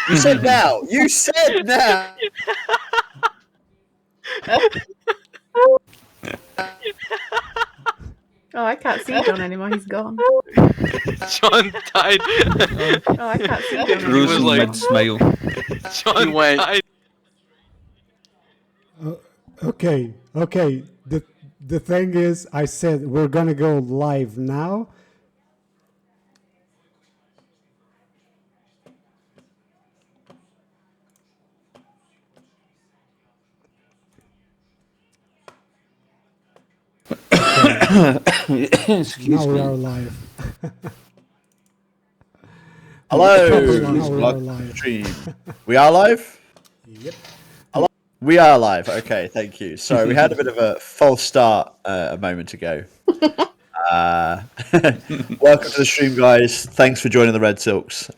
You said now. You said now. Oh, I can't see John anymore. He's gone. John died. Oh, I can't see John anymore. Frozen was like- mid-smile. John He went- died. Okay. The thing is, I said we're gonna go live now. Excuse Now we me. are live. Hello. Now we are Welcome to live. the stream. We are live? Yep. We are live. Okay, thank you. Sorry, we had a bit of a false start a moment ago. Welcome to the stream, guys. Thanks for joining the Red Silks.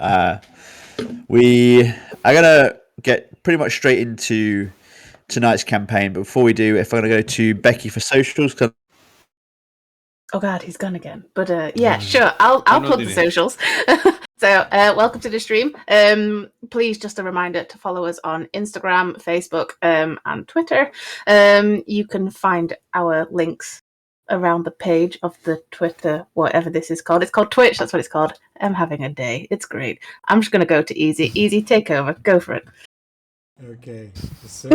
We are going to get pretty much straight into tonight's campaign. But before we do, if I'm going to go to Becky for socials, Oh God, he's gone again. But yeah, sure. I'll no, plug the did he? socials. So welcome to the stream. Please, just a reminder to follow us on Instagram, Facebook, and Twitter. You can find our links around the page of the Twitter, whatever this is called. It's called Twitch. That's what it's called. I'm having a day. It's great. I'm just gonna go to Easy. Easy, take over. Go for it. Okay. So,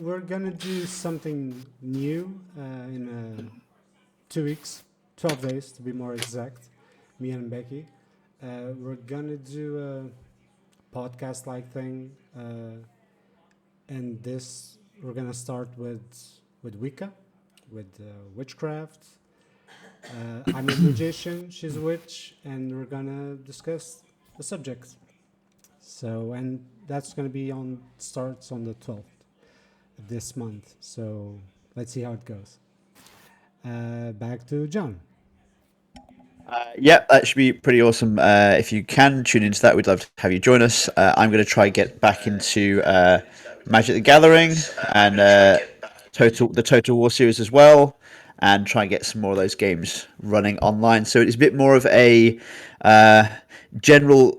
we're gonna do something new in 2 weeks, 12 days to be more exact. Me and Becky. We're gonna do a podcast-like thing, and this we're gonna start with Wicca, with witchcraft. I'm a magician, she's a witch, and we're gonna discuss the subject. So, and that's gonna be starts on the 12th of this month. So let's see how it goes. Back to John. yeah, that should be pretty awesome. If you can tune into that, we'd love to have you join us. I'm going to try get back into Magic the Gathering and the Total War series as well, and try and get some more of those games running online. So it's a bit more of a general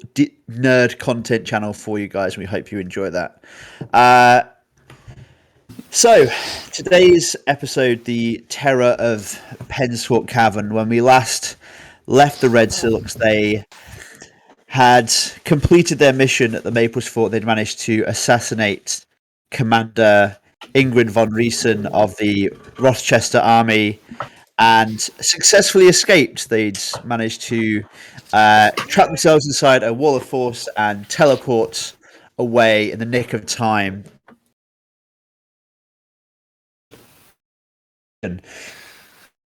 nerd content channel for you guys, and we hope you enjoy that. So, today's episode, the Terror of Pensfork Cavern. When we last left the Red Silks, they had completed their mission at the Maples Fort. They'd managed to assassinate Commander Ingrid von Riesen of the Rochester Army and successfully escaped. They'd managed to trap themselves inside a wall of force and teleport away in the nick of time.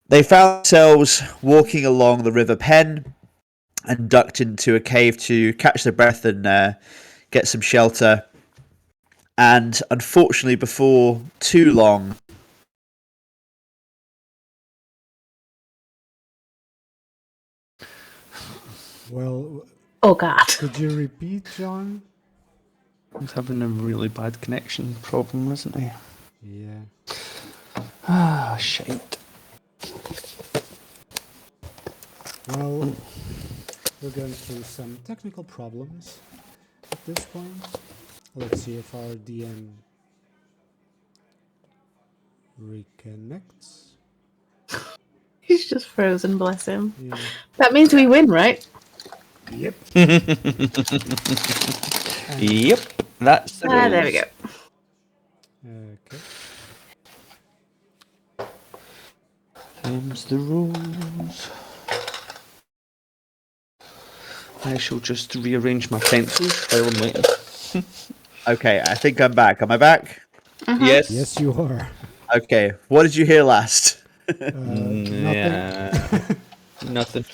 They found themselves walking along the River Pen and ducked into a cave to catch their breath and get some shelter. And unfortunately, before too long, Well, Oh God. could you repeat, John? He's having a really bad connection problem, isn't he? Yeah. Ah, shite. Well, we're going through some technical problems at this point. Let's see if our DM reconnects. He's just frozen, bless him. Yeah. That means we win, right? Yep. Yep, that's the rules. There we go. Okay. Them's the rules. I shall just rearrange my pencils while I'm waiting. okay, I think I'm back. Am I back? Yes. Yes, you are. Okay, what did you hear last? Nothing. Yeah. Nothing.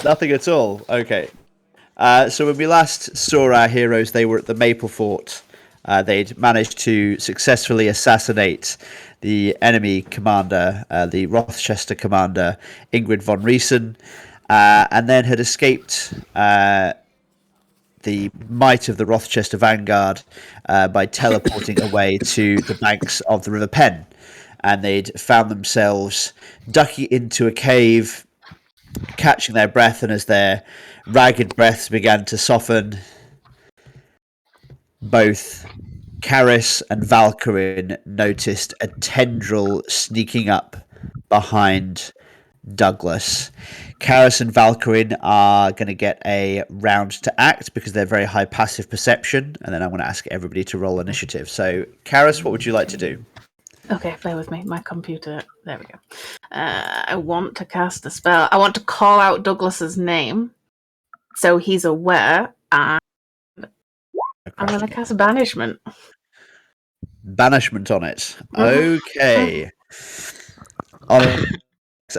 Nothing at all. Okay. So when we last saw our heroes, they were at the Maple Fort. They'd managed to successfully assassinate the enemy commander, the Rochester commander, Ingrid von Riesen, and then had escaped the might of the Rochester vanguard by teleporting away to the banks of the River Pen. And they'd found themselves ducking into a cave, catching their breath, and as their ragged breaths began to soften. Both Karis and Valkyrin noticed a tendril sneaking up behind Douglas. Karis and Valkyrin are going to get a round to act because they're very high passive perception, and then I'm going to ask everybody to roll initiative. So, Karis, what would you like to do? Okay, bear with me. My computer. There we go. I want to cast a spell. I want to call out Douglas's name so he's aware. And I'm going to cast Banishment. Banishment on it. Mhm. Okay. I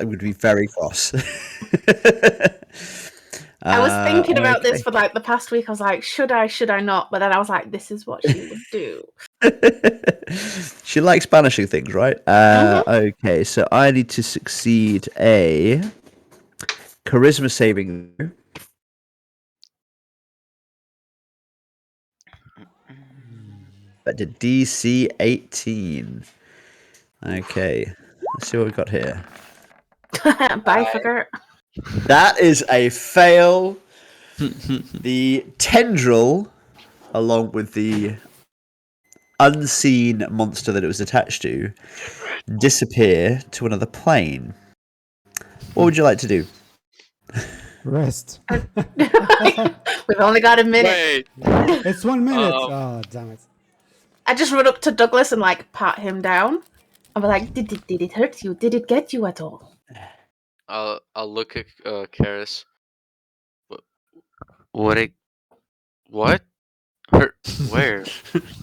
would be very cross. I was thinking about okay. this for like the past week. I was like, should I not? But then I was like, this is what she would do. She likes banishing things, right? Okay, so I need to succeed a charisma saving. But the DC 18. Okay, let's see what we've got here. Bye, fucker. That is a fail. The tendril, along with the unseen monster that it was attached to, disappear to another plane. What would you like to do? Rest. We've only got a minute. Wait. It's 1 minute. Oh, damn it. I just run up to Douglas and like pat him down. I'll be like, did it hurt you? Did it get you at all? I'll look at Karis. What? Hurt? Where?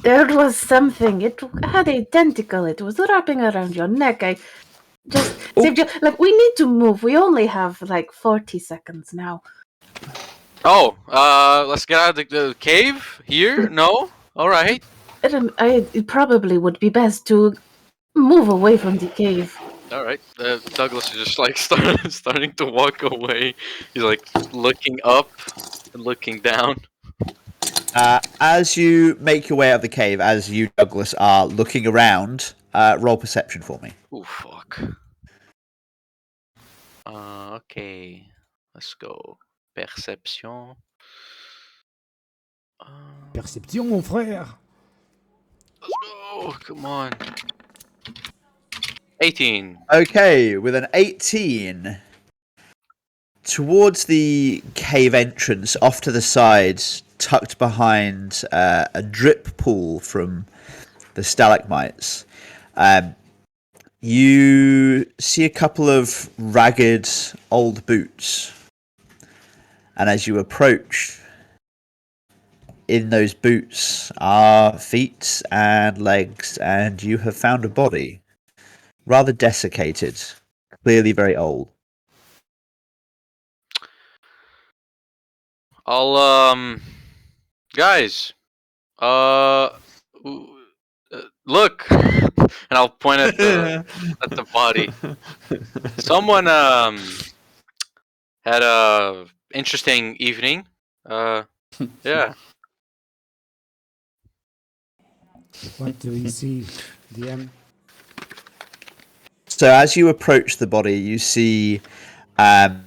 There was something. It had a tentacle. It was wrapping around your neck. I just saved you. Like, we need to move. We only have like 40 seconds now. Oh, let's get out of the cave here. No, all right. It probably would be best to move away from the cave. All right. Douglas is just like starting to walk away. He's like looking up and looking down. As you make your way out of the cave, as you, Douglas, are looking around, roll perception for me. Oh fuck. Okay. Let's go. Perception. Perception, mon frère. Let's go. Come on. 18. Okay, with an 18, towards the cave entrance, off to the side, tucked behind a drip pool from the stalagmites, you see a couple of ragged old boots. And as you approach, in those boots are feet and legs, and you have found a body. Rather desiccated, clearly very old. I'll guys, look, and I'll point at the body. Someone had a interesting evening. Yeah. What do we see, DM? So as you approach the body, you see You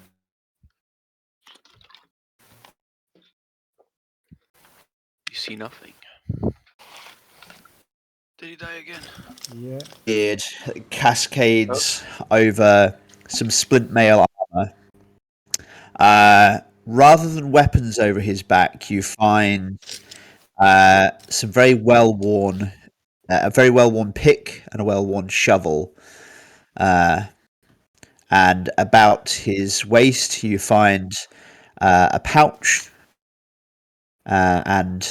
see nothing. Did he die again? Yeah. beard cascades over some splint mail armor. Rather than weapons over his back, you find some very well-worn, a very well-worn pick and a well-worn shovel. And about his waist, you find a pouch and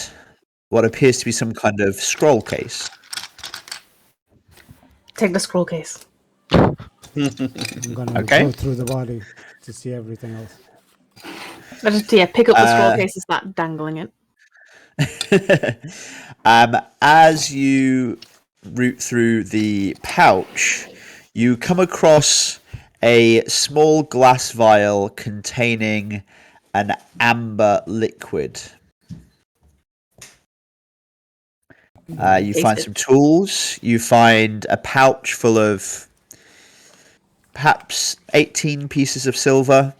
what appears to be some kind of scroll case. Take the scroll case. I'm gonna Okay. go through the body to see everything else. I just pick up the scroll case and start dangling it. As you root through the pouch, you come across a small glass vial containing an amber liquid. You find some tools. You find a pouch full of perhaps 18 pieces of silver.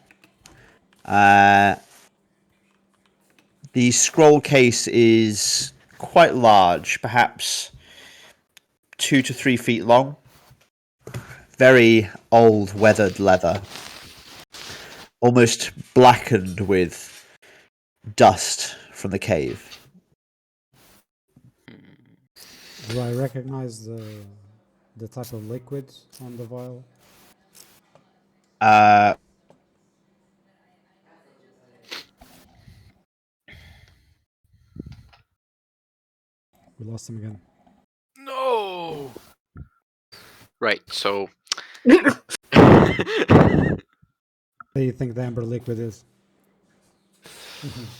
The scroll case is quite large, perhaps 2 to 3 feet long. Very old, weathered leather, almost blackened with dust from the cave. Do I recognize the type of liquid on the vial? We lost him again. No. Right. So. What do you think the amber liquid is?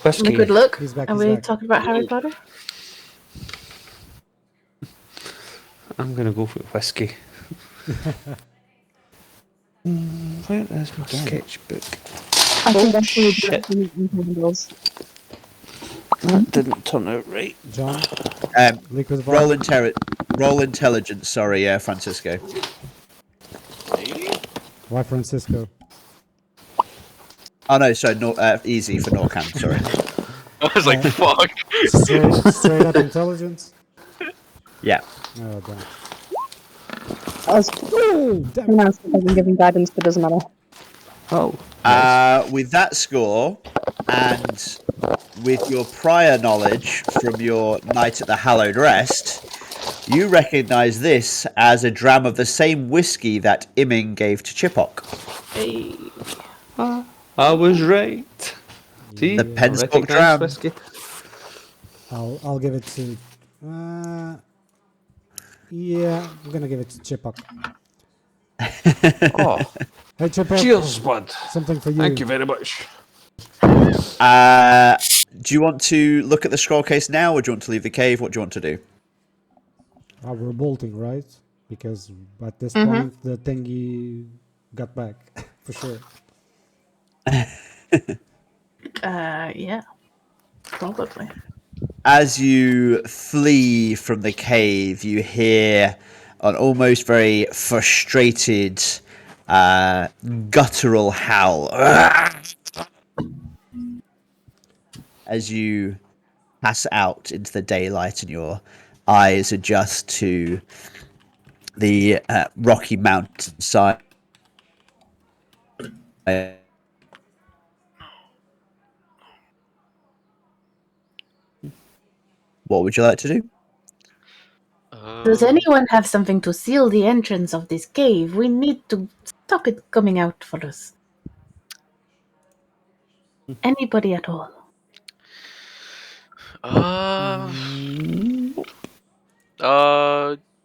Whiskey. Liquid look. He's back, Are he's we back. talking about Harry Potter? I'm gonna go for whiskey. Where is my sketchbook? I think that's really shit. candles. That didn't turn out right. John, Um, liquid vial. roll intelligence. Sorry, Francisco. Why Francisco? Oh no, sorry, easy for Norcan. Sorry. I was like, fuck. Straight up intelligence? Yeah. Oh, damn. I was Damn. pronounced it wasn't giving guidance, but doesn't matter. Oh. Nice. With that score, and with your prior knowledge from your night at the Hallowed Rest, you recognise this as a dram of the same whiskey that Imming gave to Chipok. Hey. I was right. See, The Yeah. Pensfork recognise dram. whiskey. I'll give it to. Yeah, I'm gonna give it to Chipok. Oh, Hey Chipok, cheers, bud. something for you. Thank you very much. Do you want to look at the scroll case now, or do you want to leave the cave? What do you want to do? We're bolting, right? Because at this Mhm. point, the thingy got back for sure. Yeah. Probably. As you flee from the cave, you hear an almost very frustrated, guttural howl as you pass out into the daylight and your eyes adjust to the rocky mountainside. What would you like to do? Does anyone have something to seal the entrance of this cave? We need to stop it coming out for us. Anybody at all?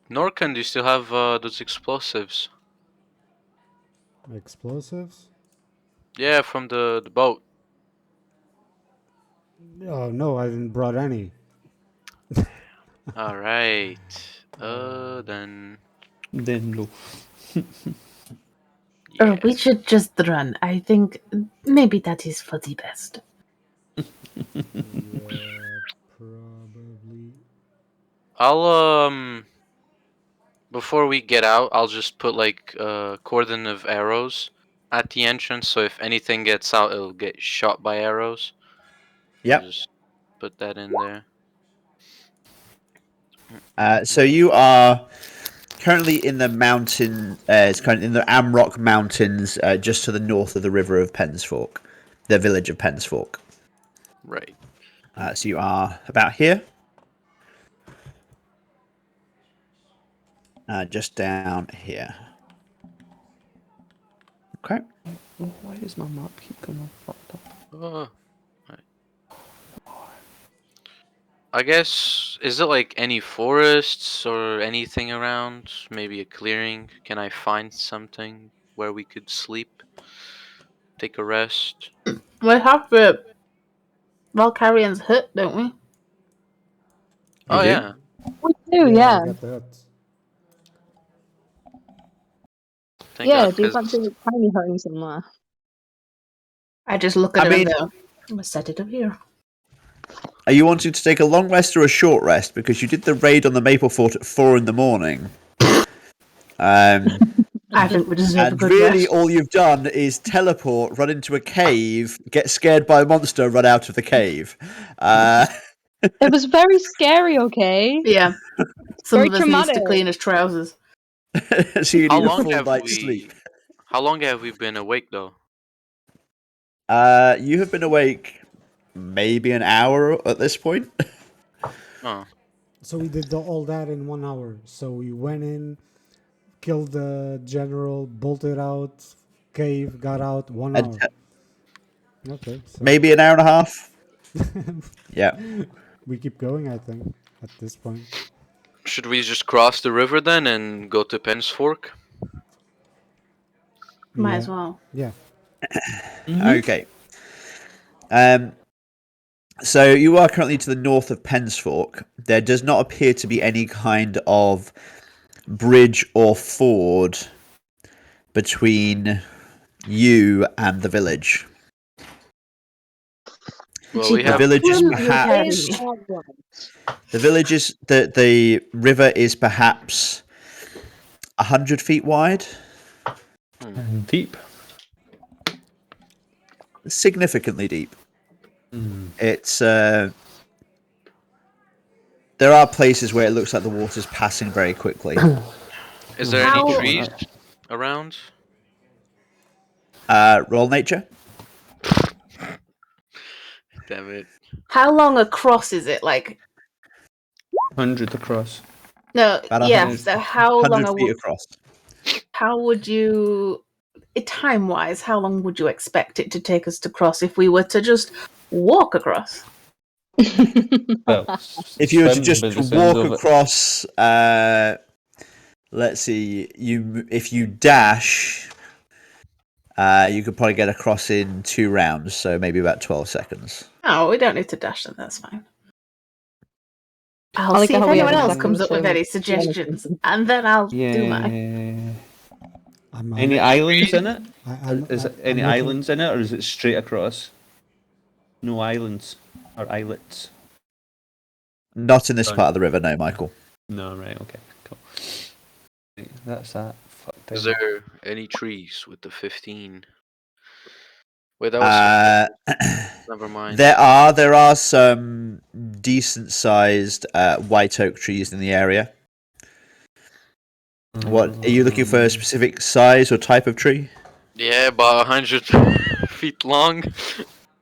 Norcan, do you still have those explosives? Explosives? Yeah, from the boat. Oh no, I didn't brought any. All right. Then. Then no. Yeah. We should just run. I think maybe that is for the best. Yeah, probably. I'll before we get out, I'll just put like a cordon of arrows at the entrance, so if anything gets out, it'll get shot by arrows. Yep. Just put that in there. So you are currently in the mountain. It's kind of in the Amrock Mountains, just to the north of the river of Pensfork, the village of Pensfork. Right. So you are about here, just down here. Okay. Why does my map keep coming fucked up? Right. I guess, is it like any forests or anything around? Maybe a clearing? Can I find something where we could sleep? Take a rest? We have the Valkyrian's hut, don't we? Oh do? yeah. We do, I yeah. got the hut. Thank Yeah, God, do you 'cause- fancy tiny hutting somewhere? I just look at I it mean- and go, I'm gonna set it up here. Are you wanting to take a long rest or a short rest? Because you did the raid on the Maple Fort at 4 in the morning. I think we deserve a And good really, rest. all you've done is teleport, run into a cave, get scared by a monster, run out of the cave. It was very scary, okay? Yeah. Some Very of us needs to traumatic. clean his trousers. So you How need a long full have night's sleep. we? How long have we been awake though? You have been awake maybe an hour at this point. Oh, So we did all that in 1 hour. So we went in, killed the general, bolted out, cave, got out, 1 hour. Okay, so Maybe an hour and a half. Yeah. we keep going, I think, at this point. should we just cross the river then and go to Pensfork? Might Yeah. as well. Yeah. Okay. So you are currently to the north of Pensfork. There does not appear to be any kind of bridge or ford between you and the village. Well, we The have. village is Absolutely perhaps heavy. the river is perhaps 100 feet wide, And deep. significantly deep. It's there are places where it looks like the water's passing very quickly. Is there any How- trees around? Roll nature. Damn it! How long across is it? Like, 100 across. no, About yeah. 100 So how long? 100 feet across. How would you, time-wise, how long would you expect it to take us to cross if we were to just walk across? Well, If you were to swim just by the sounds walk of it. across, let's see, if you dash, you could probably get across in 2 rounds, so maybe about 12 seconds. Oh, we don't need to dash them. That's fine. I'll I like see if how we anyone have else exactly comes the up with same any suggestions, and then I'll do mine. Yeah. I'm, Any islands in it? I'm, Is it any I'm looking- islands in it, or is it straight across? No islands or islets. Not in this Done. part of the river, no, Michael. No, right, okay, cool. Right, that's that. Fuck Is them. there any trees with the 15? Wait, that was. Never mind. There are some decent sized white oak trees in the area. What are you looking for? A specific size or type of tree? Yeah, about 100 feet long.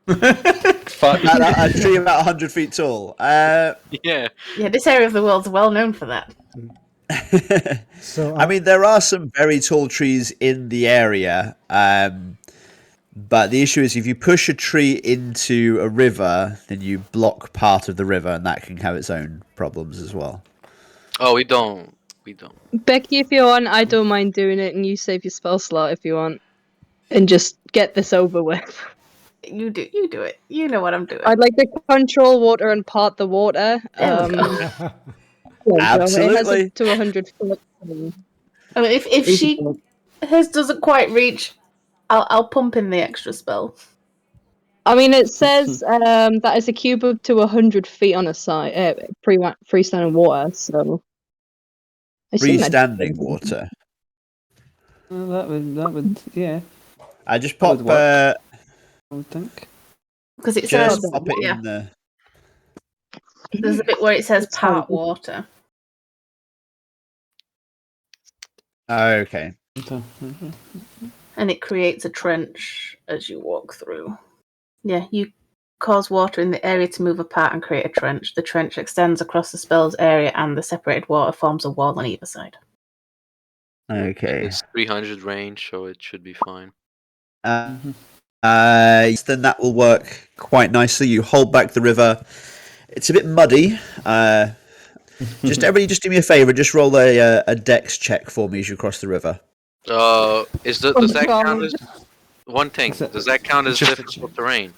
Fuck. A tree about 100 feet tall. Yeah. Yeah, this area of the world's well known for that. So I mean, there are some very tall trees in the area, but the issue is if you push a tree into a river, then you block part of the river, and that can have its own problems as well. Oh, we don't. We don't. Becky, if you want, I don't mind doing it, and you save your spell slot if you want, and just get this over with. You do it. You know what I'm doing. I'd like to control water and part the water. There we go. there you go. It has Absolutely. up to 100 foot. I mean, if she hers doesn't quite reach, I'll pump in the extra spell. I mean, it says that is a cube up to 100 feet on a side, freestanding water. So I assume that's- Freestanding water. Well, that would, yeah, I just That would pop work. I would think. Because it just says pop it yeah. in the. There's a bit where it says It's fine. part water. Okay. Okay. And it creates a trench as you walk through. Yeah, you cause water in the area to move apart and create a trench. The trench extends across the spell's area, and the separated water forms a wall on either side. Okay. It's 300 range, so it should be fine. Then that will work quite nicely. You hold back the river. It's a bit muddy. Everybody, just do me a favor. Just roll a dex check for me as you cross the river. Does that count as one thing? Is it- Does that count as just- difficult terrain?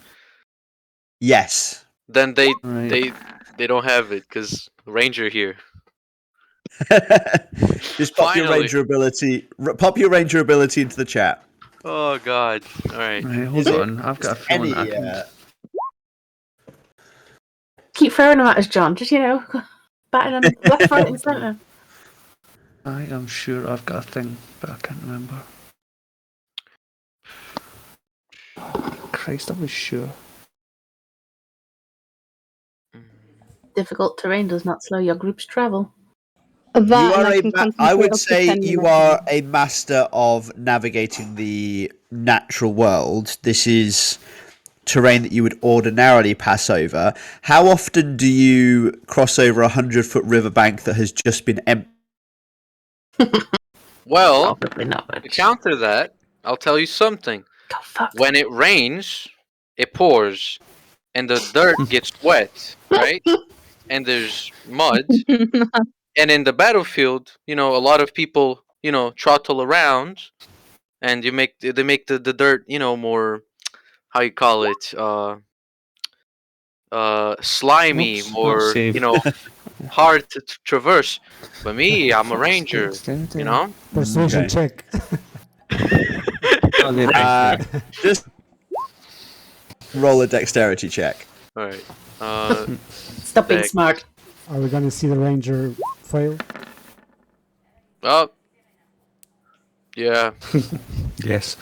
Yes. Then they Right. they don't have it because ranger here. Just pop your Finally. ranger ability. Pop your ranger ability into the chat. Oh god! All right. Right, hold Is it on. I've got a feeling I can. Keep throwing them at us, John. Just, batting them left, right, and centre. I am sure I've got a thing, but I can't remember. Christ, I was sure. Difficult terrain does not slow your group's travel. That, You and are I can I would concentrate up to say 10 you minutes. are a master of navigating the natural world. This is terrain that you would ordinarily pass over. How often do you cross over 100-foot riverbank that has just been empty? Well, Probably not to much. counter that, I'll tell you something. Oh, fuck. When it rains, it pours, and the dirt gets wet, right? And there's mud. And in the battlefield, a lot of people, trottle around, and they make the dirt, more, how you call it, slimy, Oops. more, safe. hard to traverse. But me, I'm a ranger, you know. Persuasion Okay. check. Oh, there. Just roll a dexterity check. All right. Stop being Dex. smart. Are we gonna see the ranger fail? Oh, yeah. Yes.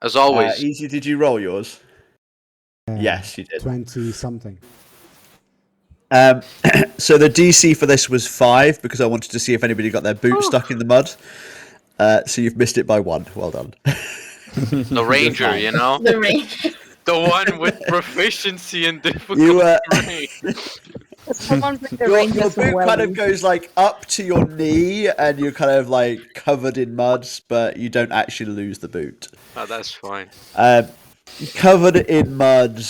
As always. Easy, did you roll yours? Yes, you did. 20 something. So the DC for this was 5 because I wanted to see if anybody got their boot stuck in the mud. So you've missed it by 1. Well done. The ranger, fine. The rain. the one with proficiency in difficult You, terrain. Someone bring the Your Rangers some boot kind of wellies. goes like up to your knee, and you're kind of like covered in mud, but you don't actually lose the boot. Oh, that's fine. Covered in mud,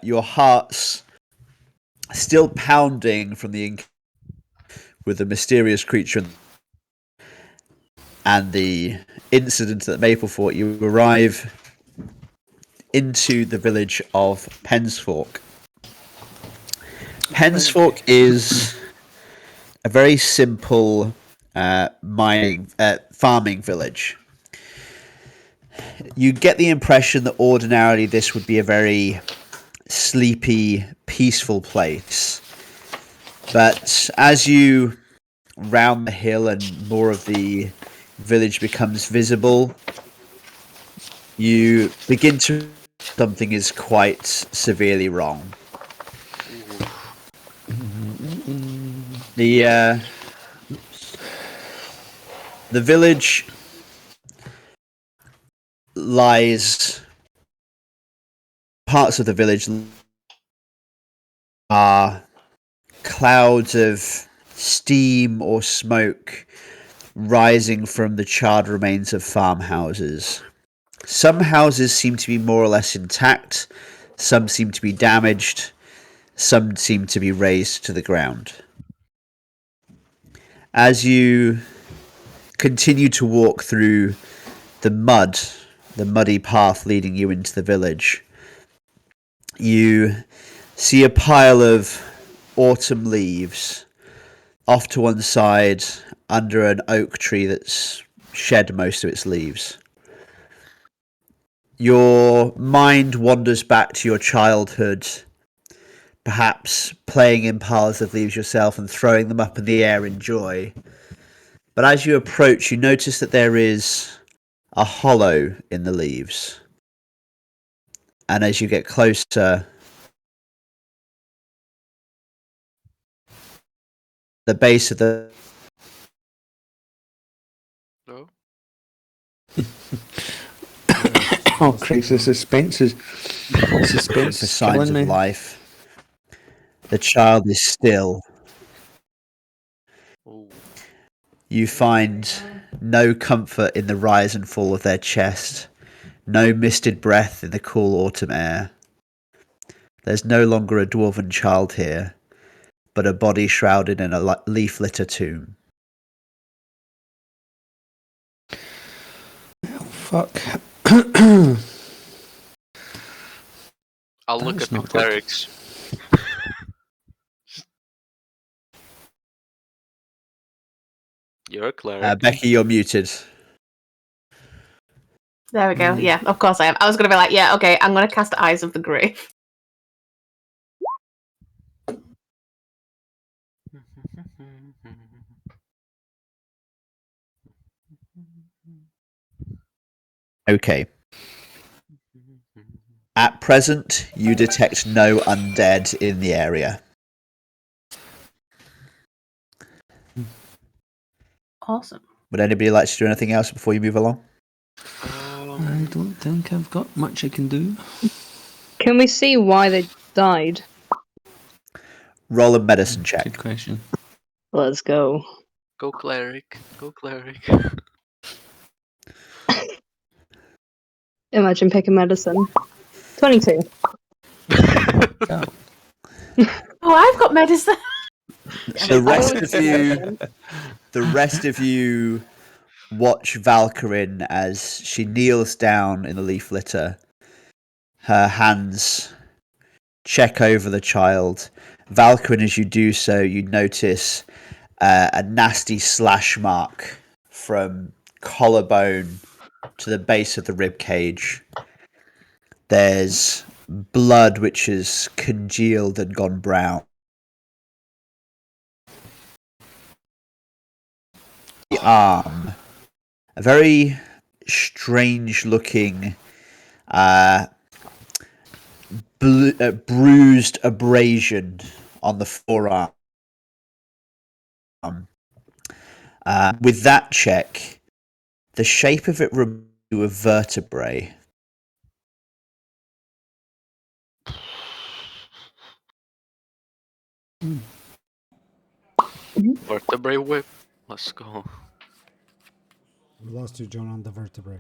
your heart's still pounding from the with the mysterious creature and the incident at Maplefort. You arrive into the village of Pensfork. Pensfork is a very simple farming village. You get the impression that ordinarily this would be a very sleepy, peaceful place. But as you round the hill and more of the village becomes visible, you begin to something is quite severely wrong. The village lies. Parts of the village are clouds of steam or smoke rising from the charred remains of farmhouses. Some houses seem to be more or less intact, some seem to be damaged, some seem to be razed to the ground. As you continue to walk through the muddy path leading you into the village, you see a pile of autumn leaves off to one side under an oak tree that's shed most of its leaves. Your mind wanders back to your childhood, perhaps playing in piles of leaves yourself and throwing them up in the air in joy. But as you approach, you notice that there is a hollow in the leaves. And as you get closer, the base of the No? Oh, Christ, the suspense is for killing signs of me. life, the child is still. Ooh. You find no comfort in the rise and fall of their chest, no misted breath in the cool autumn air. There's no longer a dwarven child here, but a body shrouded in a leaf litter tomb. Fuck. I'll look That's at the not good. clerics. You're a cleric. Becky, you're muted. There we go. Yeah, of course I am. I was going to be like, yeah, okay, I'm going to cast Eyes of the Grave. Okay. At present, you detect no undead in the area. Awesome. Would anybody like to do anything else before you move along? I don't think I've got much I can do. Can we see why they died? Roll a medicine check. Good question. Let's go. Go cleric. Go cleric. Imagine picking medicine. 22. Oh, Oh, I've got medicine. The rest of you watch Valkyrin as she kneels down in the leaf litter. Her hands check over the child. Valkyrin, as you do so, you notice a nasty slash mark from collarbone to the base of the rib cage. There's blood which has congealed and gone brown. The arm, a very strange looking bruised abrasion on the forearm. With that check, the shape of it reminds you of vertebrae. Vertebrae whip. Let's go. We lost you, John, on the vertebrae.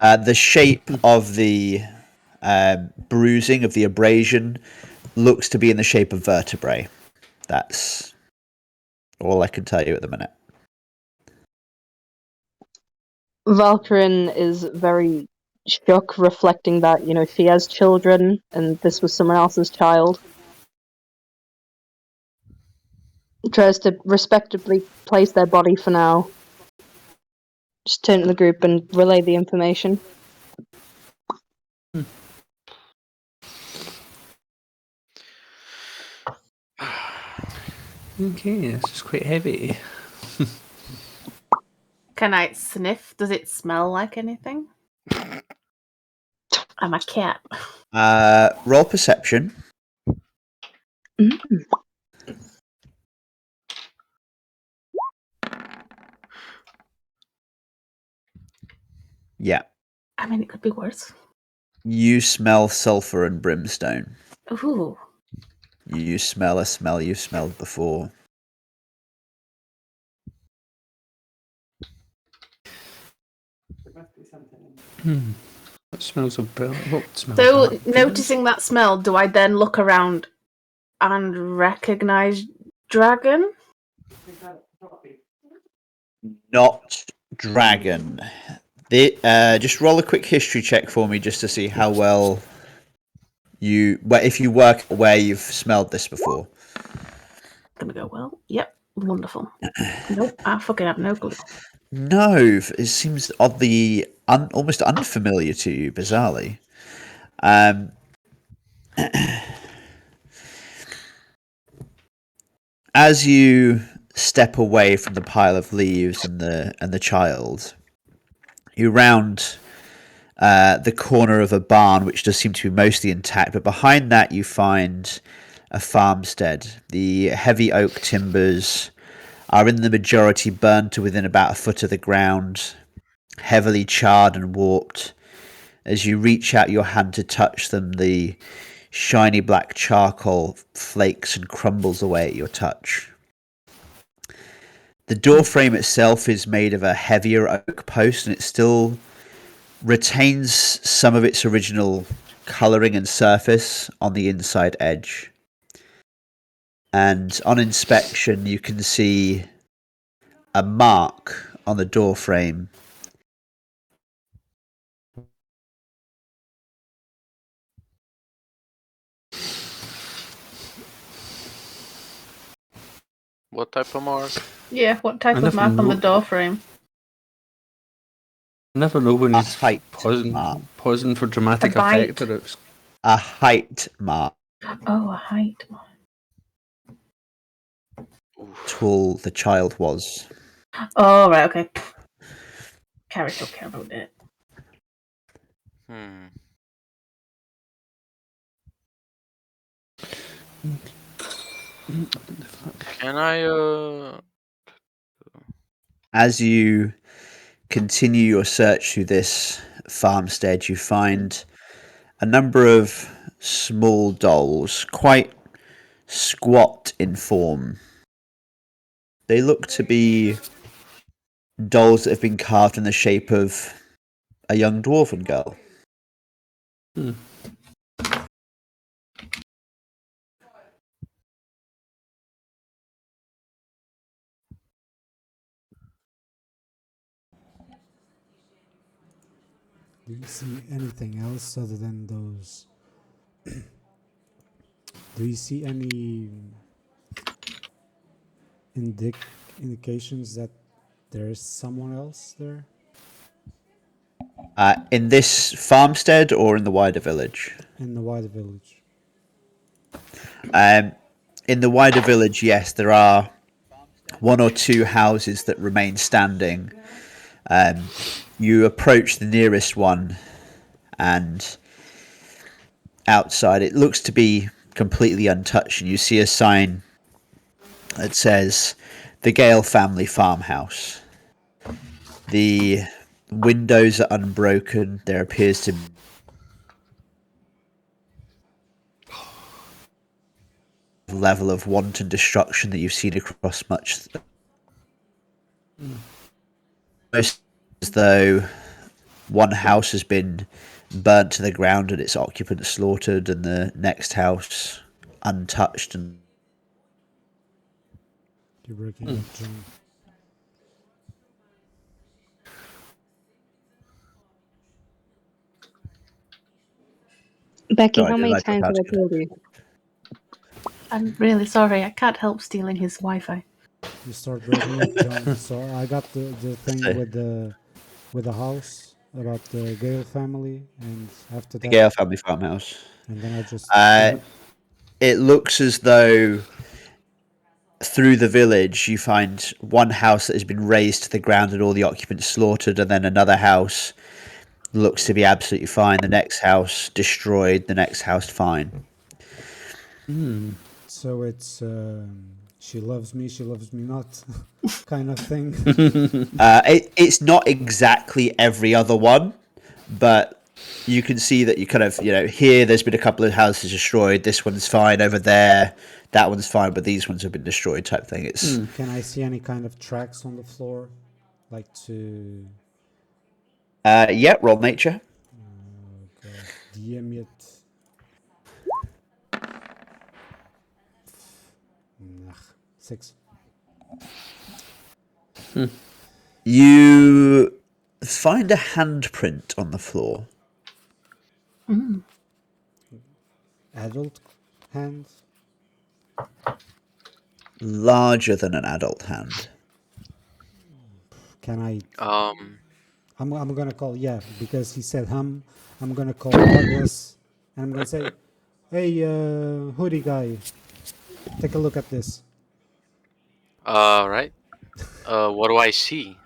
The shape of the bruising, of the abrasion, looks to be in the shape of vertebrae. That's all I can tell you at the minute. Valkyrin is very shook, reflecting that, she has children and this was someone else's child. Tries to respectably place their body for now. Just turn to the group and relay the information. okay, this is quite heavy. Can I sniff? Does it smell like anything? I'm a cat. Roll perception. Mm. Yeah. I mean, it could be worse. You smell sulfur and brimstone. Ooh. You smell a smell you've smelled before. What smells of brilliant? What smells So, of noticing that smell, do I then look around and recognise dragon? Not dragon. Just roll a quick history check for me just to see how well if you work where you've smelled this before. Gonna go well. Yep, wonderful. Nope, I fucking have no clue. No, it seems oddly, almost unfamiliar to you, bizarrely. As you step away from the pile of leaves and the child, you round the corner of a barn, which does seem to be mostly intact, but behind that you find a farmstead. The heavy oak timbers are in the majority burned to within about a foot of the ground, heavily charred and warped. As you reach out your hand to touch them, the shiny black charcoal flakes and crumbles away at your touch. The door frame itself is made of a heavier oak post, and it still retains some of its original colouring and surface on the inside edge. And on inspection, you can see a mark on the door frame. What type of mark? Yeah, what type I of never mark on the know. door frame? I never know when A he's height mark. pausing for dramatic A bite. effect or it's A height mark. Oh, a height mark. Tall the child was. Oh, right, okay. character care about it. Hmm. Can I As you continue your search through this farmstead, you find a number of small dolls, quite squat in form. They look to be dolls that have been carved in the shape of a young dwarven girl. Do you see anything else other than those? Do you see any indications that there's someone else there? In this farmstead or in the wider village? In the wider village. In the wider village, yes, there are one or two houses that remain standing. You approach the nearest one, and outside it looks to be completely untouched, and you see a sign that says the Gale family farmhouse. The windows are unbroken. There appears to be a level of wanton destruction that you've seen across much. Most as though one house has been burnt to the ground and its occupants slaughtered, and the next house untouched. And You're breaking up, John. Becky, sorry, I how didn't many realise I was times have I asking. told you? I'm really sorry. I can't help stealing his Wi-Fi. You start breaking up, John. So I got the thing So, with the house about the Gale family, and after the that, Gale family farmhouse. and then I just It looks as though through the village you find one house that has been razed to the ground and all the occupants slaughtered, and then another house looks to be absolutely fine. The next house destroyed. The next house fine. so it's she loves me not kind of thing. It's not exactly every other one, but you can see that you kind of, here there's been a couple of houses destroyed. This one's fine over there. That one's fine, but these ones have been destroyed type thing. It's Can I see any kind of tracks on the floor, like to yeah, roll nature. DM it? Nah, 6. You find a handprint on the floor. Adult hand. Larger than an adult hand. Can I? um I'm gonna call, yeah, because he said hum. I'm gonna call Douglas, and I'm gonna say, hey, hoodie guy, take a look at this. right. What do I see?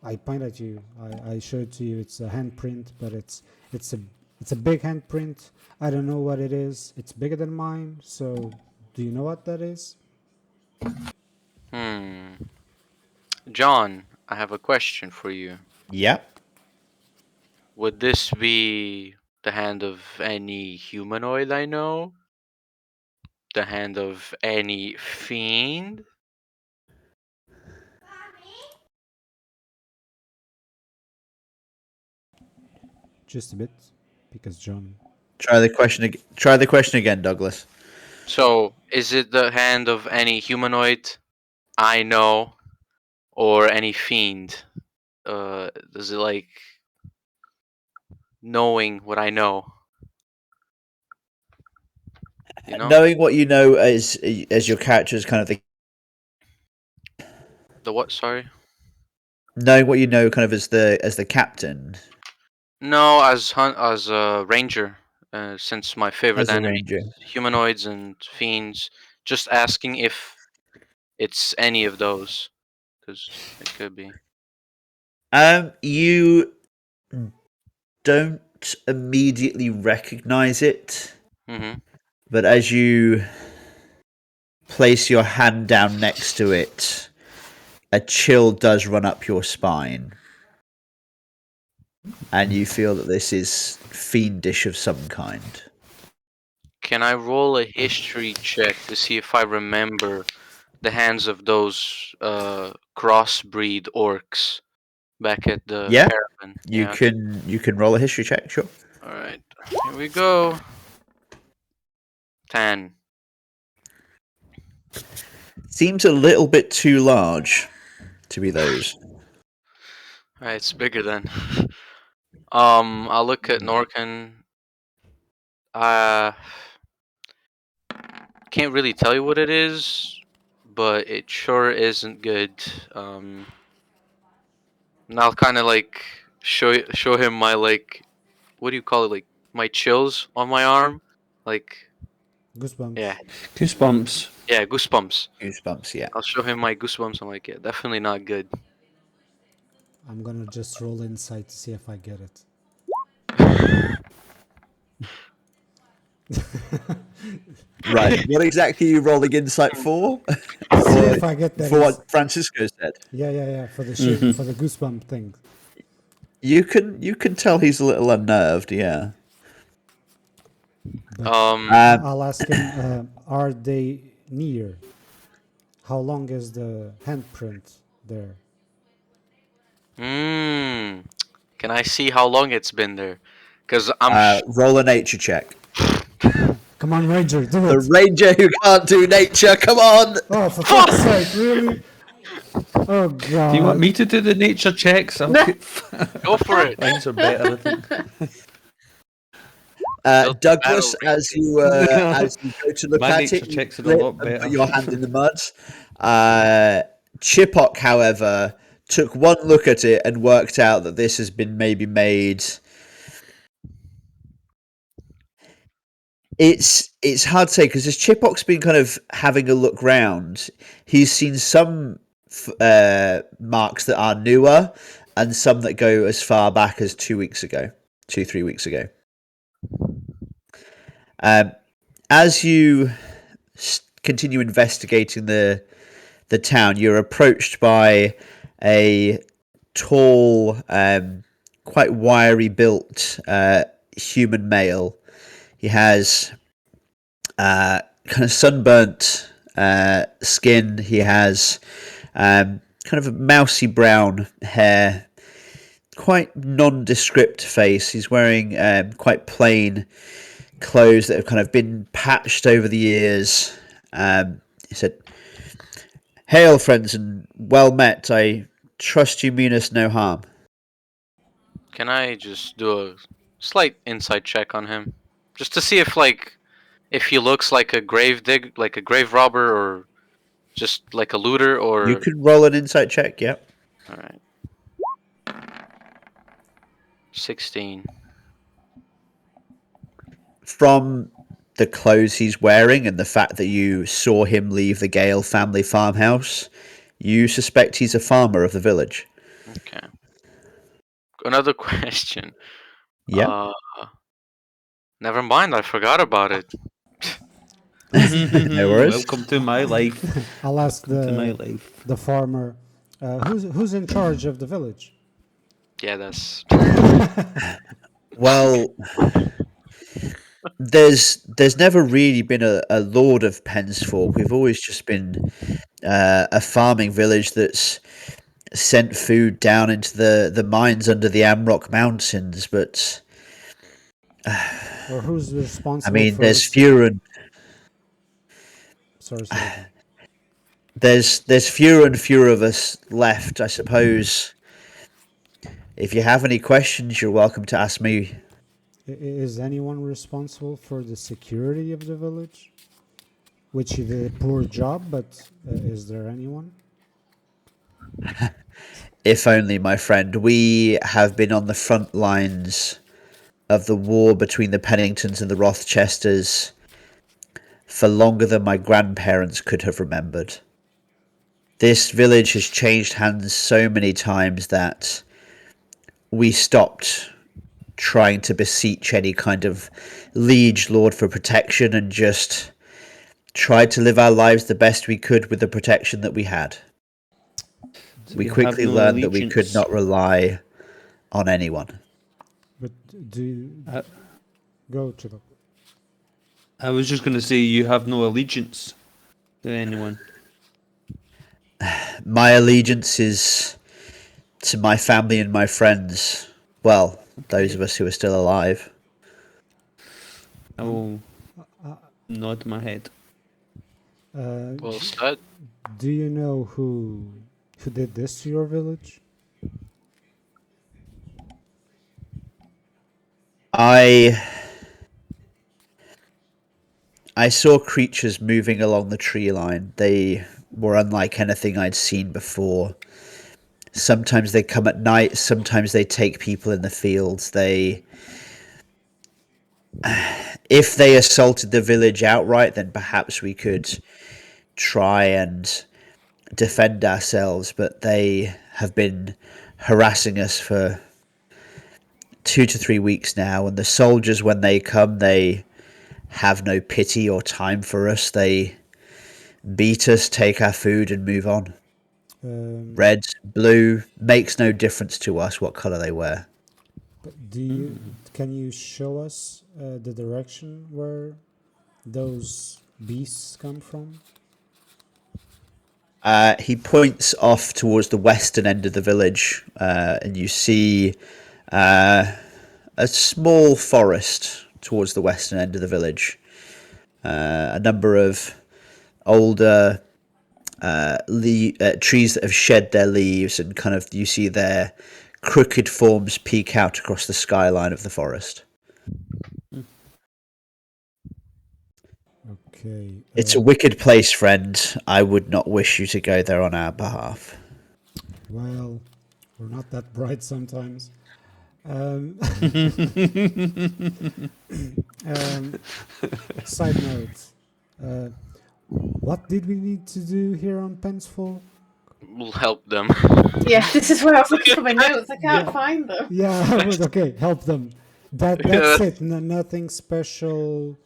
I point at you. I show it to you. It's a handprint, but it's a it's a big handprint. I don't know what it is. It's bigger than mine. So, do you know what that is? John, I have a question for you. Yep. Would this be the hand of any humanoid I know? The hand of any fiend? Just a bit, because John. Try the question. Try the question again, Douglas. So, is it the hand of any humanoid I know, or any fiend? Does it like knowing what I know? You know? Knowing what you know as your character is kind of The what? Sorry. knowing what you know kind of as the captain, No, as a ranger. Since my favorite as a enemy ranger. humanoids and fiends. Just asking if it's any of those, Because it could be. You don't immediately recognize it, Mm-hmm. but as you place your hand down next to it, a chill does run up your spine. And you feel that this is fiendish of some kind. Can I roll a history check to see if I remember the hands of those crossbreed orcs back at the Yeah, caravan? you can roll a history check, sure. All right, here we go. 10. Seems a little bit too large to be those. All right, it's bigger than. I'll look at Norkin. Uh, can't really tell you what it is, but it sure isn't good. And I'll kind of like show him my like, what do you call it? Like my chills on my arm, like Goosebumps. yeah, Goosebumps. yeah, goosebumps. Goosebumps, yeah. I'll show him my goosebumps. I'm like, yeah, definitely not good. I'm gonna just roll insight to see if I get it. Right. What exactly are you rolling insight for? See if I get that. For what Francisco said. Yeah. For the shit, for the goosebump thing. You can tell he's a little unnerved, yeah. But Um, I'll ask him. Are they near? How long is the handprint there? can I see how long it's been there? Cause I'm Roll a nature check. Come on, Ranger, do The it! ranger who can't do nature, come on! Oh, for fuck's sake, really? Oh god. Do you want me to do the nature checks? I'll get... go for it. Mines are better, I think. Douglas, as you go to look My at nature it, you checks are a slip lot and better. put your hand in the mud. Chipok, however, took one look at it and worked out that this has been maybe made. It's hard to say because as Chipok's been kind of having a look round, he's seen some marks that are newer and some that go as far back as 3 weeks ago. As you continue investigating the town, you're approached by a tall, quite wiry built human male. He has kind of sunburnt skin. He has kind of a mousy brown hair, quite nondescript face. He's wearing quite plain clothes that have kind of been patched over the years. He said, "Hail, friends, and well met. I trust you mean us no harm." Can I just do a slight insight check on him, just to see if he looks like a like a grave robber, or just like a looter, or You can roll an insight check, yeah. all right. 16. From the clothes he's wearing and the fact that you saw him leave the Gale family farmhouse, you suspect he's a farmer of the village. Okay. Another question. Yeah. Never mind. I forgot about it. No worries. Welcome to my life. I'll ask To my life. the farmer, who's in charge of the village? Yeah, that's. Well, there's never really been a lord of Pensfork. We've always just been a farming village that's sent food down into the mines under the Amrock Mountains. But Or who's responsible I mean, for there's fewer and sorry. there's fewer and fewer of us left. I suppose if you have any questions, you're welcome to ask me. Is anyone responsible for the security of the village? Which he did a poor job, but is there anyone? If only, my friend. We have been on the front lines of the war between the Penningtons and the Rochesters for longer than my grandparents could have remembered. This village has changed hands so many times that we stopped trying to beseech any kind of liege lord for protection and just tried to live our lives the best we could with the protection that we had. So We you have quickly no learned that we could allegiance. not rely on anyone. But do you I, go to the? I was just going to say you have no allegiance to anyone. My allegiance is to my family and my friends. Well, those of us who are still alive. I will nod my head. Well said. Do you know who did this to your village? I saw creatures moving along the tree line. They were unlike anything I'd seen before. Sometimes they come at night, sometimes they take people in the fields. If they assaulted the village outright, then perhaps we could try and defend ourselves, but they have been harassing us for 2 to 3 weeks now, and the soldiers, when they come, they have no pity or time for us. They beat us, take our food, and move on. Red, blue, makes no difference to us what color they wear. But can you show us the direction where those beasts come from? He points off towards the western end of the village, and you see a small forest towards the western end of the village. A number of older trees that have shed their leaves, and kind of you see their crooked forms peek out across the skyline of the forest. Okay. It's a wicked place, friend. I would not wish you to go there on our behalf. Well, we're not that bright sometimes. Side note. What did we need to do here on Pensfork? We'll help them. Yeah, this is where I was looking for my notes. I can't Yeah. find them. Yeah, okay, help them. That's it. Nothing special.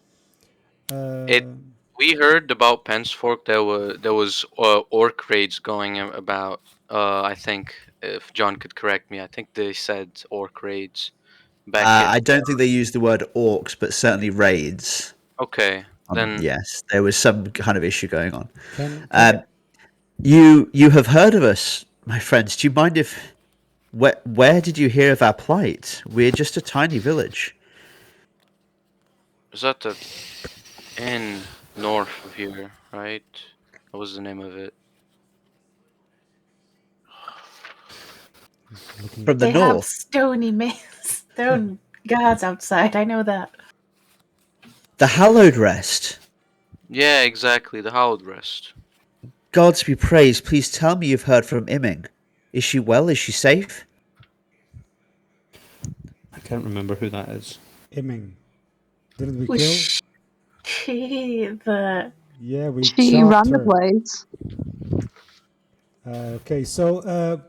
We heard about Pensfork. There was orc raids going about. I think if John could correct me, I think they said orc raids back in. I don't think they used the word orcs, but certainly raids. Okay, then Yes, there was some kind of issue going on. Can You have heard of us, my friends. Do you mind if... Where did you hear of our plight? We're just a tiny village. is that the inn north of here, right? What was the name of it? From the They have north. stone guards outside. I know that. The Hallowed Rest. Yeah, exactly. The Howled Rest. Gods be praised. Please tell me you've heard from Imming. Is she well? Is she safe? I can't remember who that is. Imming. Didn't we Was kill? she the... Yeah, we She chopped ran the her. place. Okay, so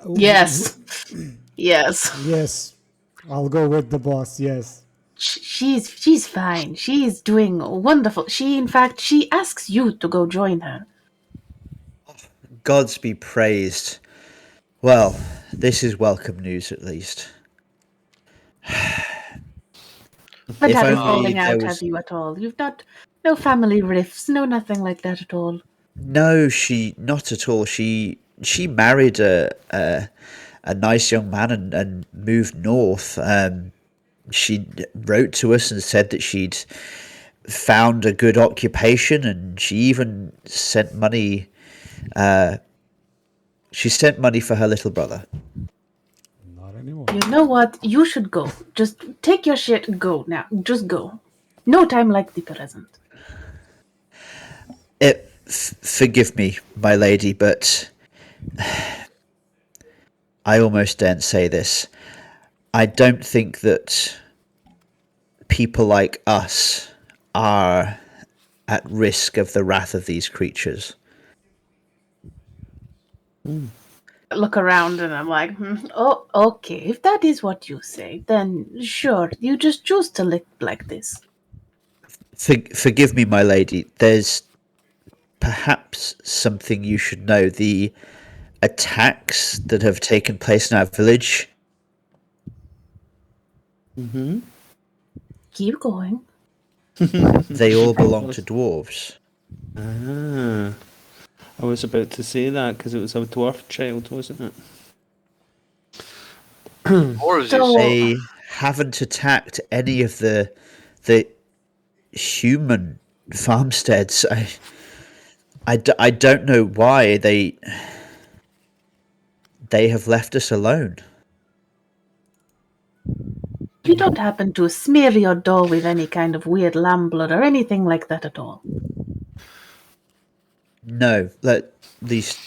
Yes. Yes. yes, I'll go with the boss. Yes. She's fine. She's doing wonderful. In fact, she asks you to go join her. Gods be praised. Well, this is welcome news at least. But If have you only falling there out, was... have you at all? You've no family rifts, no nothing like that at all. No, not at all. She married a nice young man and moved north. She wrote to us and said that she'd found a good occupation, and she even sent money. She sent money for her little brother. Not anymore. You know what? You should go. Just take your shit and go now. Just go. No time like the present. Forgive me, my lady, but I almost daren't say this. I don't think that people like us are at risk of the wrath of these creatures. Look around and I'm like, oh, okay. If that is what you say, then sure, you just choose to live like this. Forgive me, my lady. There's perhaps something you should know. The attacks that have taken place in our village. Mm-hmm. Keep going. They all belong to dwarves. Ah, I was about to say that because it was a dwarf child, wasn't it? Or is So- They haven't attacked any of the human farmsteads. I don't know why they have left us alone. You don't happen to smear your dough with any kind of weird lamb blood or anything like that at all? No, at least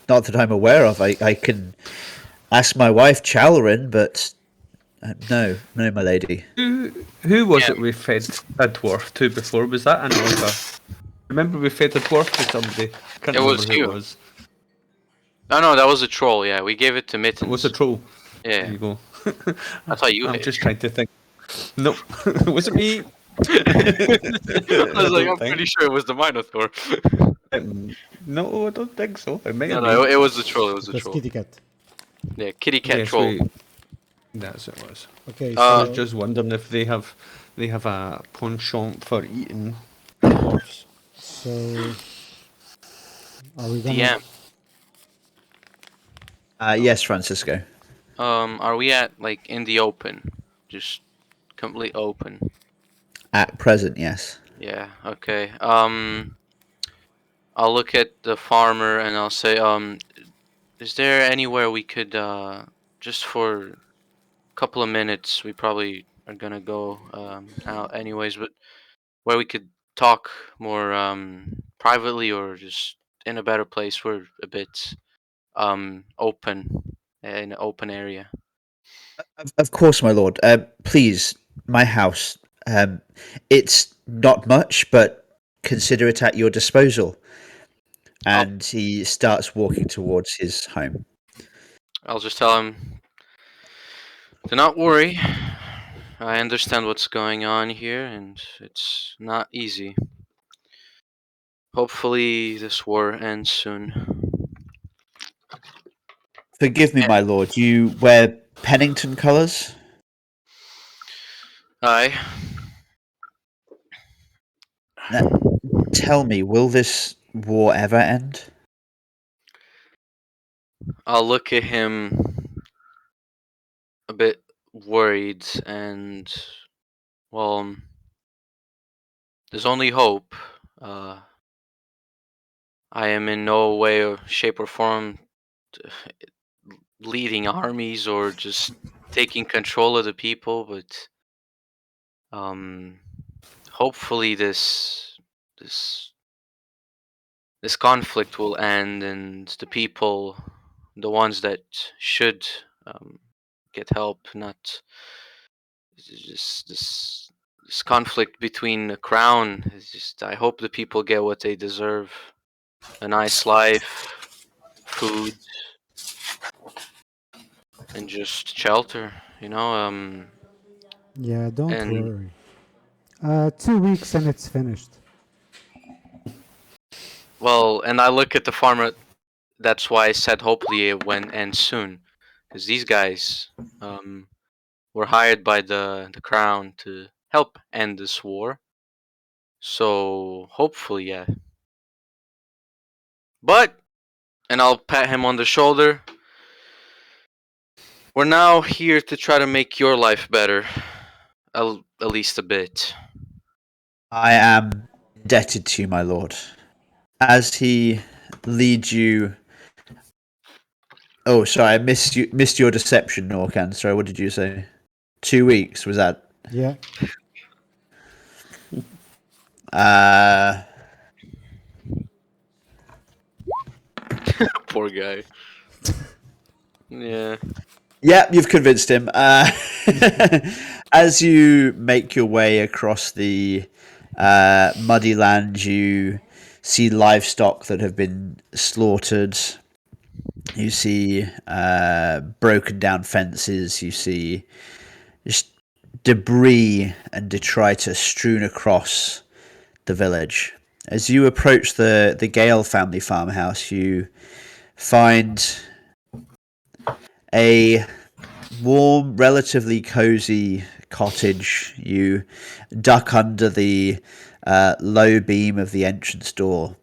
not that I'm aware of. I can ask my wife Chalrin, but no, my lady. Who was it we fed a dwarf to before? Was that an orca? Remember we fed a dwarf to somebody? Can't It remember was who you. it was. No, that was a troll. Yeah, we gave it to It Mittens. was a troll. There Yeah, you go. I thought you I'm ate. just trying to think. Nope. Was it me? I was like, don't I'm think. pretty sure it was the Minotaur. No, I don't think so. It may No, have no, been. it was the troll. It was the That's troll. kitty cat. Yeah, kitty cat Yes, troll. That's what it was. Okay, I so was just wondering if they have a penchant for eating dwarfs. so are we gonna? DM. Yes, Francisco. Are we at like in the open? Just complete open. At present, yes. Yeah. Okay. I'll look at the farmer and I'll say, is there anywhere we could, just for a couple of minutes, we probably are gonna go out anyways, but where we could talk more privately or just in a better place. We're a bit open in an open area. Of course, my lord. Please, my house. It's not much, but consider it at your disposal. And he starts walking towards his home. I'll just tell him, do not worry. I understand what's going on here, and it's not easy. Hopefully, this war ends soon. Forgive me, my lord. You wear Pennington colours? Aye. Now, tell me, will this war ever end? I'll look at him a bit worried, and well, there's only hope. I am in no way or shape or form leading armies or just taking control of the people, but hopefully this this conflict will end, and the people, the ones that should get help, not just this conflict between the crown. Is just, I hope the people get what they deserve: a nice life, food, and just shelter. Yeah, don't And worry. 2 weeks and it's finished. well, and I look at the farmer. That's why I said hopefully it went end soon, because these guys were hired by the crown to help end this war. So hopefully, yeah. But, and I'll pat him on the shoulder. We're now here to try to make your life better, at least a bit. I am indebted to you, my lord. As he leads you. Oh, sorry, I missed your deception, Norcan. Sorry, what did you say? 2 weeks, was that? Yeah. Poor guy. Yeah. Yep, you've convinced him. As you make your way across the muddy land, you see livestock that have been slaughtered. You see broken down fences. You see just debris and detritus strewn across the village. As you approach the Gale family farmhouse, you find a warm, relatively cozy cottage. You duck under the low beam of the entrance door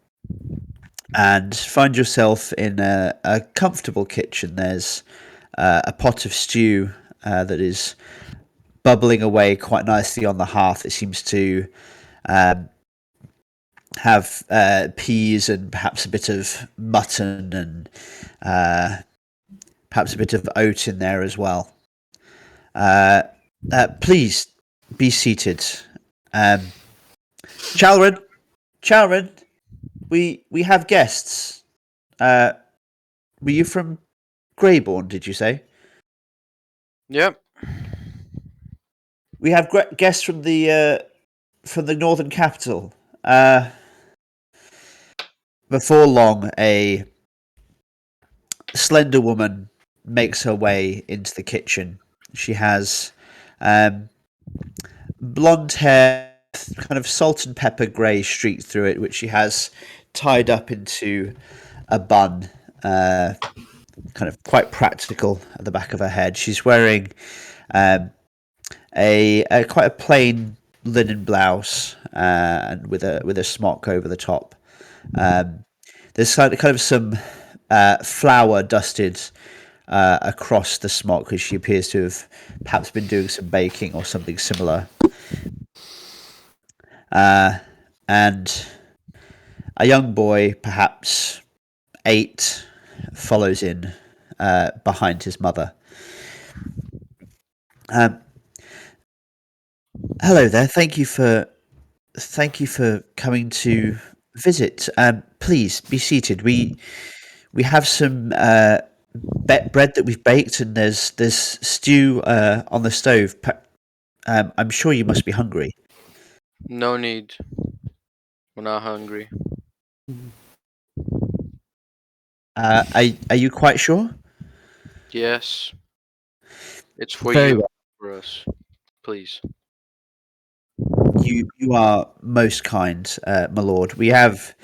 and find yourself in a comfortable kitchen. There's a pot of stew that is bubbling away quite nicely on the hearth. It seems to have peas and perhaps a bit of mutton and perhaps a bit of oat in there as well. Please be seated. Chalron, we have guests. Were you from Greybourne, did you say? Yep. We have guests from the northern capital. Before long, a slender woman makes her way into the kitchen. She has blonde hair, kind of salt and pepper grey streak through it, which she has tied up into a bun, kind of quite practical at the back of her head. She's wearing a quite a plain linen blouse and with a smock over the top. There's kind of some flour dusted across the smock because she appears to have perhaps been doing some baking or something similar. And a young boy, perhaps 8, follows in behind his mother. Hello there. Thank you for coming to visit. Please be seated. We have some bread that we've baked, and there's stew on the stove. I'm sure you must be hungry. No need. We're not hungry. Are you quite sure? Yes. It's for Very you. well. For us. Please. You are most kind, my lord. We have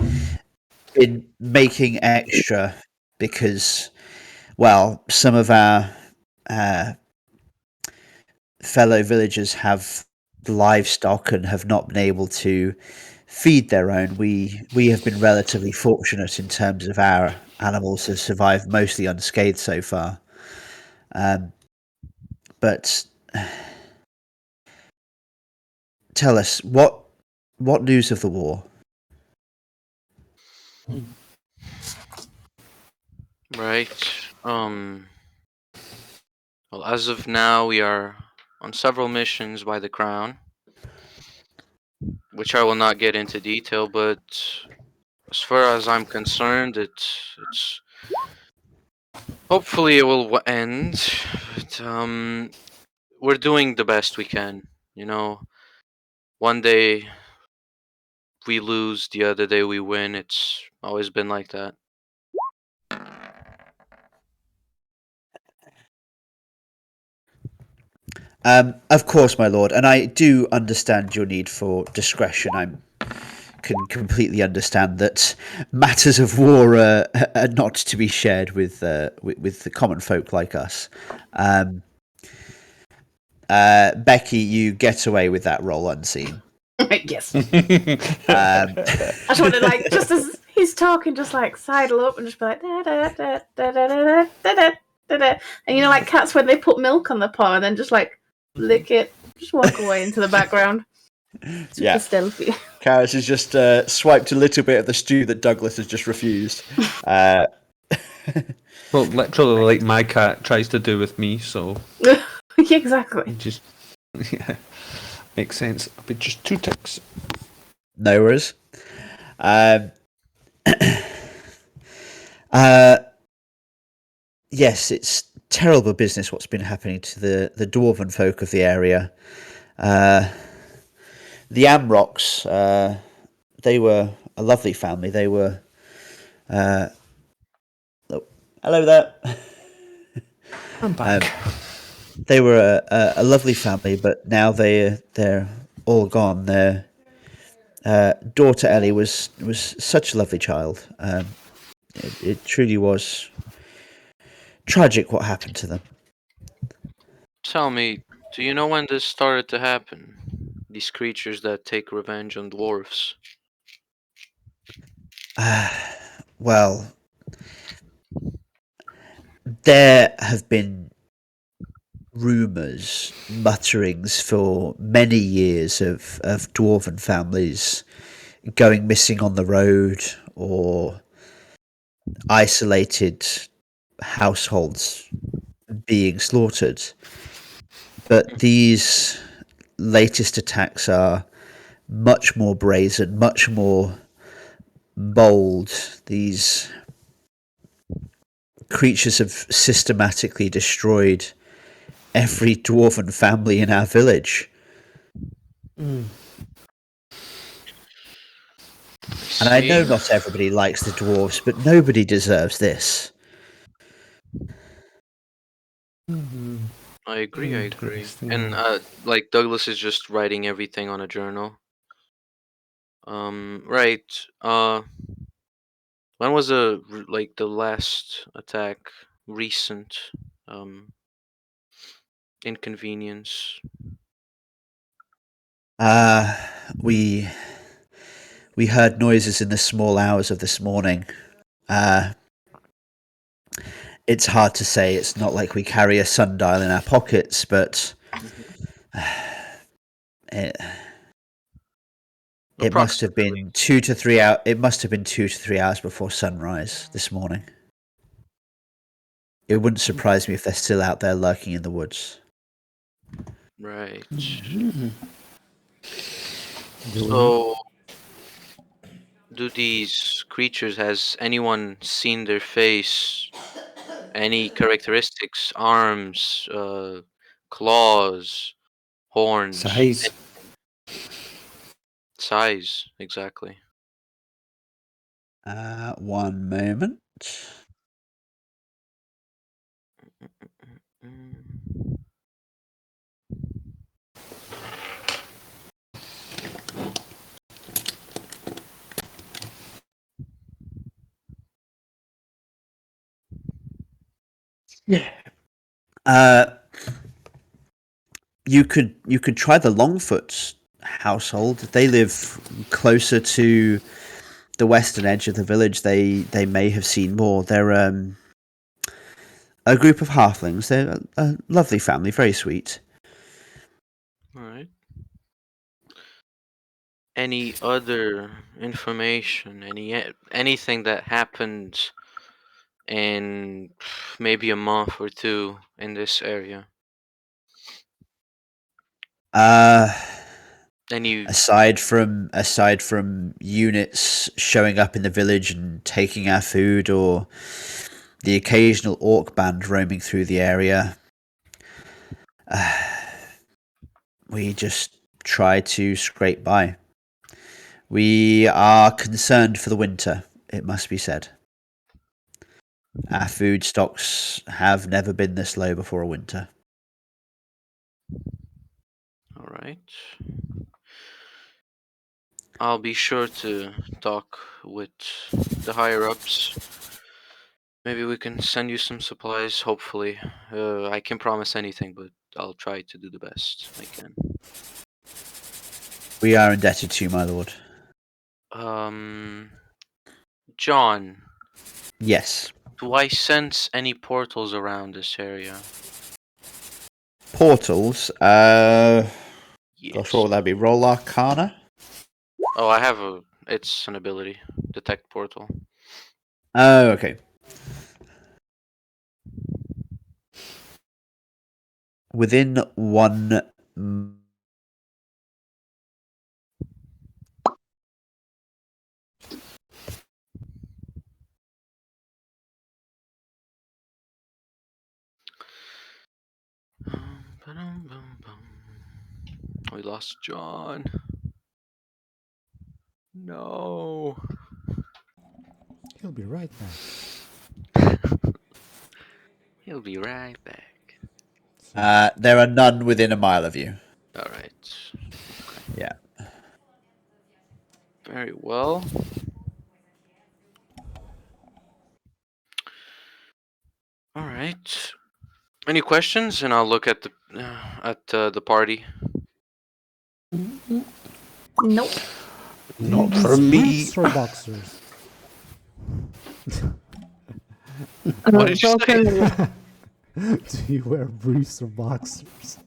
been making extra because, well, some of our fellow villagers have livestock and have not been able to feed their own. We have been relatively fortunate in terms of our animals have survived mostly unscathed so far. But tell us what news of the war? Right. Well, as of now, we are on several missions by the Crown, which I will not get into detail, but as far as I'm concerned, it's hopefully it will end. But we're doing the best we can. You know, one day we lose, the other day we win. It's always been like that. Of course, my lord, and I do understand your need for discretion. I can completely understand that matters of war are not to be shared with the common folk like us. Becky, you get away with that role unseen. Yes. I just want to just as he's talking, just sidle up and just be like da da da da da da da da da da, and like cats when they put milk on the paw and then just lick it, just walk away into the background. Super stealthy. Karis has just swiped a little bit of the stew that Douglas has just refused. Well, literally, like my cat tries to do with me, so. Exactly. Just, yeah, makes sense. But just 2 ticks. No worries. Yes, it's terrible business what's been happening to the dwarven folk of the area. The Amrocks, they were a lovely family. They were Hello there. I'm back. They were a lovely family, but now they're all gone. Their daughter Ellie was such a lovely child. It truly was tragic what happened to them. Tell me, do you know when this started to happen? These creatures that take revenge on dwarfs. Well, there have been rumours, mutterings for many years of dwarven families going missing on the road or isolated households being slaughtered. But these latest attacks are much more brazen, much more bold. These creatures have systematically destroyed every dwarven family in our village. And I know See? not everybody likes the dwarves, but nobody deserves this. I agree. Interesting. And like Douglas is just writing everything on a journal. Right. When was the last attack? Recent um inconvenience. We heard noises in the small hours of this morning. It's hard to say. It's not like we carry a sundial in our pockets, but it must have Approximately. been 2 to 3 hours. It must have been 2 to 3 hours before sunrise this morning. It wouldn't surprise me if they're still out there lurking in the woods. Right. Do we? So, do these creatures, has anyone seen their face? Any characteristics? Arms, claws, horns, Size. size, exactly. 1 moment. Mm. Uh, you could try the Longfoot household. They live closer to the western edge of the village. They may have seen more. They're a group of halflings. They're a lovely family, very sweet. All right. Any other information? Anything that happened in maybe a month or two in this area? Uh, Any aside from units showing up in the village and taking our food, or the occasional orc band roaming through the area, we just try to scrape by. We are concerned for the winter, it must be said. Our food stocks have never been this low before a winter. All right. I'll be sure to talk with the higher ups. Maybe we can send you some supplies, hopefully. I can't promise anything, but I'll try to do the best I can. We are indebted to you, my lord. John, Yes. do I sense any portals around this area? Portals. Gosh, Yes. what would that be? Roll Arcana? Oh, I have a. It's an ability. Detect portal. Oh, okay. Within one. We lost John. No. He'll be right back. He'll be right back. There are none within a mile of you. All right. Yeah. Very well. All right. Any questions? And I'll look at the party. Nope. Do Not you for use me. briefs or boxers? What did you say? Do you wear briefs or boxers?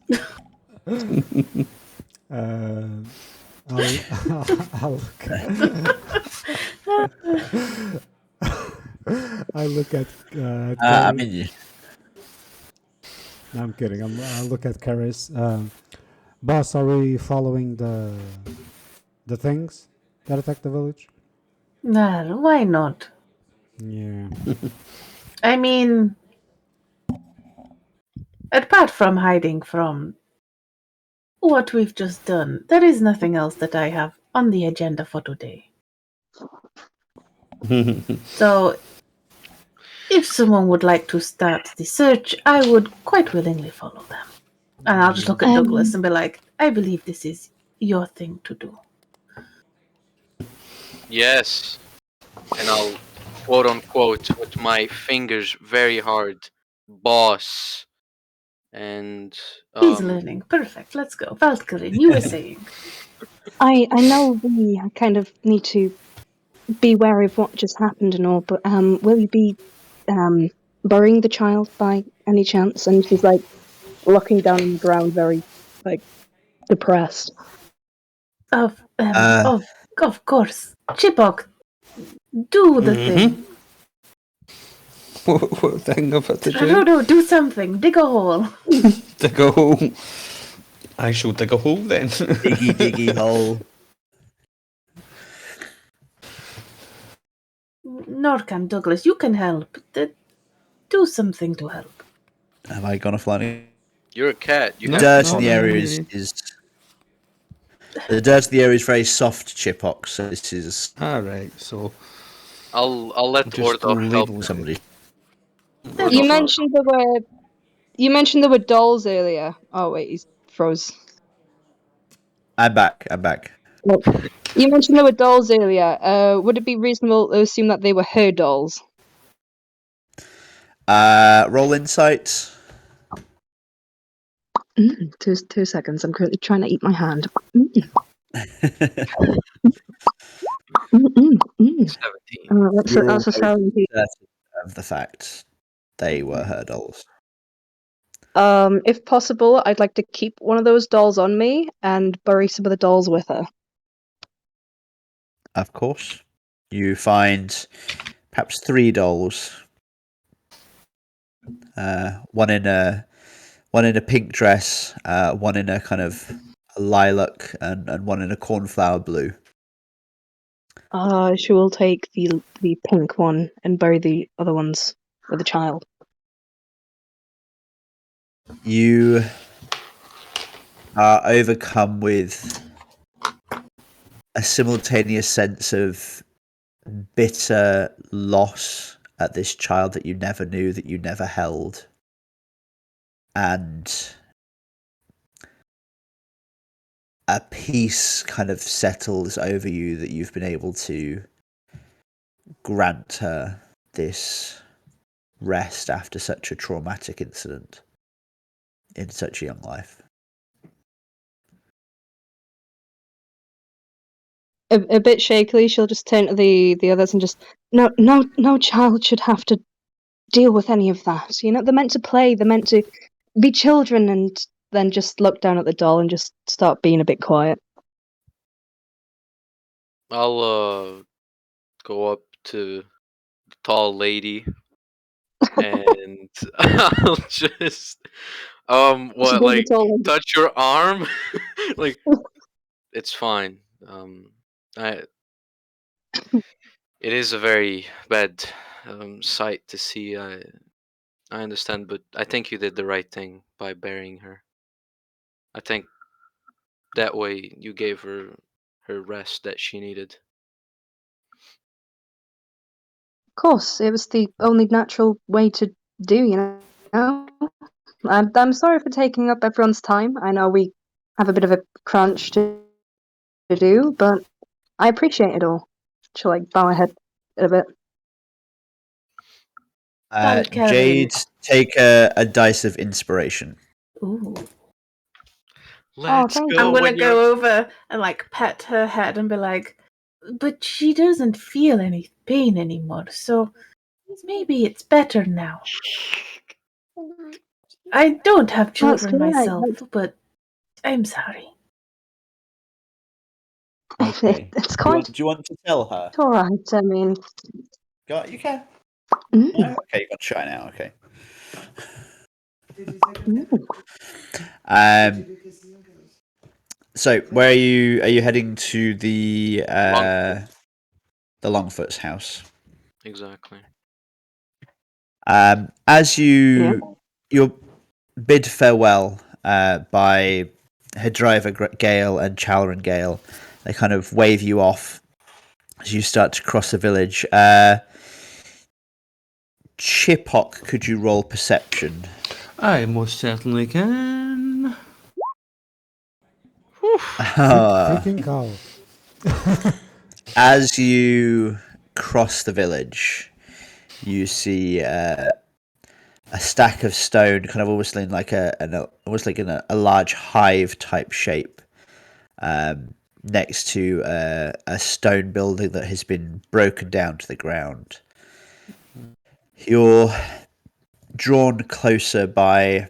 I'll, I'll look I look at I Karis. mean, No, I'm kidding. I'll look at Karis. Boss, are we following the things that attack the village? Well, why not? Yeah. I mean, apart from hiding from what we've just done, there is nothing else that I have on the agenda for today. So, if someone would like to start the search, I would quite willingly follow them. And I'll just look at Douglas and be like, I believe this is your thing to do. Yes. And I'll quote unquote with my fingers very hard, boss. And He's learning. Perfect. Let's go. Valkyrie, you were saying. I know we kind of need to be wary of what just happened and all, but will you be burying the child by any chance? And she's like looking down on the ground, very like depressed. Of course. Chipok, do the thing. What thing I've had to No, do? do something. Dig a hole. Dig a hole. I shall dig a hole then. diggy, diggy hole. Nor can Douglas. You can help. Do something to help. Have I gone offline? you're a cat. You No. have Dirt to in the no, area no. is the dirt in the area is very soft chipok, so this is Alright, so I'll let just Ordo help. label somebody. Ordo You help. mentioned there were dolls earlier. Oh wait, he's froze. I'm back. I'm back. Nope. You mentioned there were dolls earlier. Would it be reasonable to assume that they were her dolls? Roll insight. 2 seconds. I'm currently trying to eat my hand. 17. You're That's a almost 70. certain of the fact they were her dolls. If possible, I'd like to keep one of those dolls on me and bury some of the dolls with her. Of course. You find perhaps 3 dolls. One in a pink dress, one in a kind of a lilac, and one in a cornflower blue. She will take the pink one and bury the other ones with the child. You are overcome with a simultaneous sense of bitter loss at this child that you never knew, that you never held, and a peace kind of settles over you that you've been able to grant her this rest after such a traumatic incident in such a young life. A bit shakily, she'll just turn to the others and just no child should have to deal with any of that. You know, they're meant to play, they're meant to be children, and then just look down at the doll and just start being a bit quiet. I'll go up to the tall lady and I'll just what, like touch your arm? Like, it's fine. I it is a very bad sight to see. I understand, but I think you did the right thing by burying her. I think that way you gave her rest that she needed. Of course, it was the only natural way to do, you know. know. I'm sorry for taking up everyone's time. I know we have a bit of a crunch to do, but I appreciate it all. She'll bow her head a bit. Thank Kevin. Jade, take a dice of inspiration. Ooh. Let's thank go. I'm gonna when you're- go over and pet her head and be like, but she doesn't feel any pain anymore, so maybe it's better now. I don't have children good, myself, but I'm sorry. Okay. It's Do quite you want to tell her? alright. I mean, You can. mm, No? Okay, you got to try now. Okay. mm. So where are you? Are you heading to the Longfoot. Longfoot's house? Exactly. As you're bid farewell by her driver Gale and Chalron Gale, they kind of wave you off as you start to cross the village. Chipok, could you roll perception? I most certainly can. Freaking cow. As you cross the village, you see a stack of stone, kind of almost in like almost like in a large hive type shape, next to a stone building that has been broken down to the ground. You're drawn closer by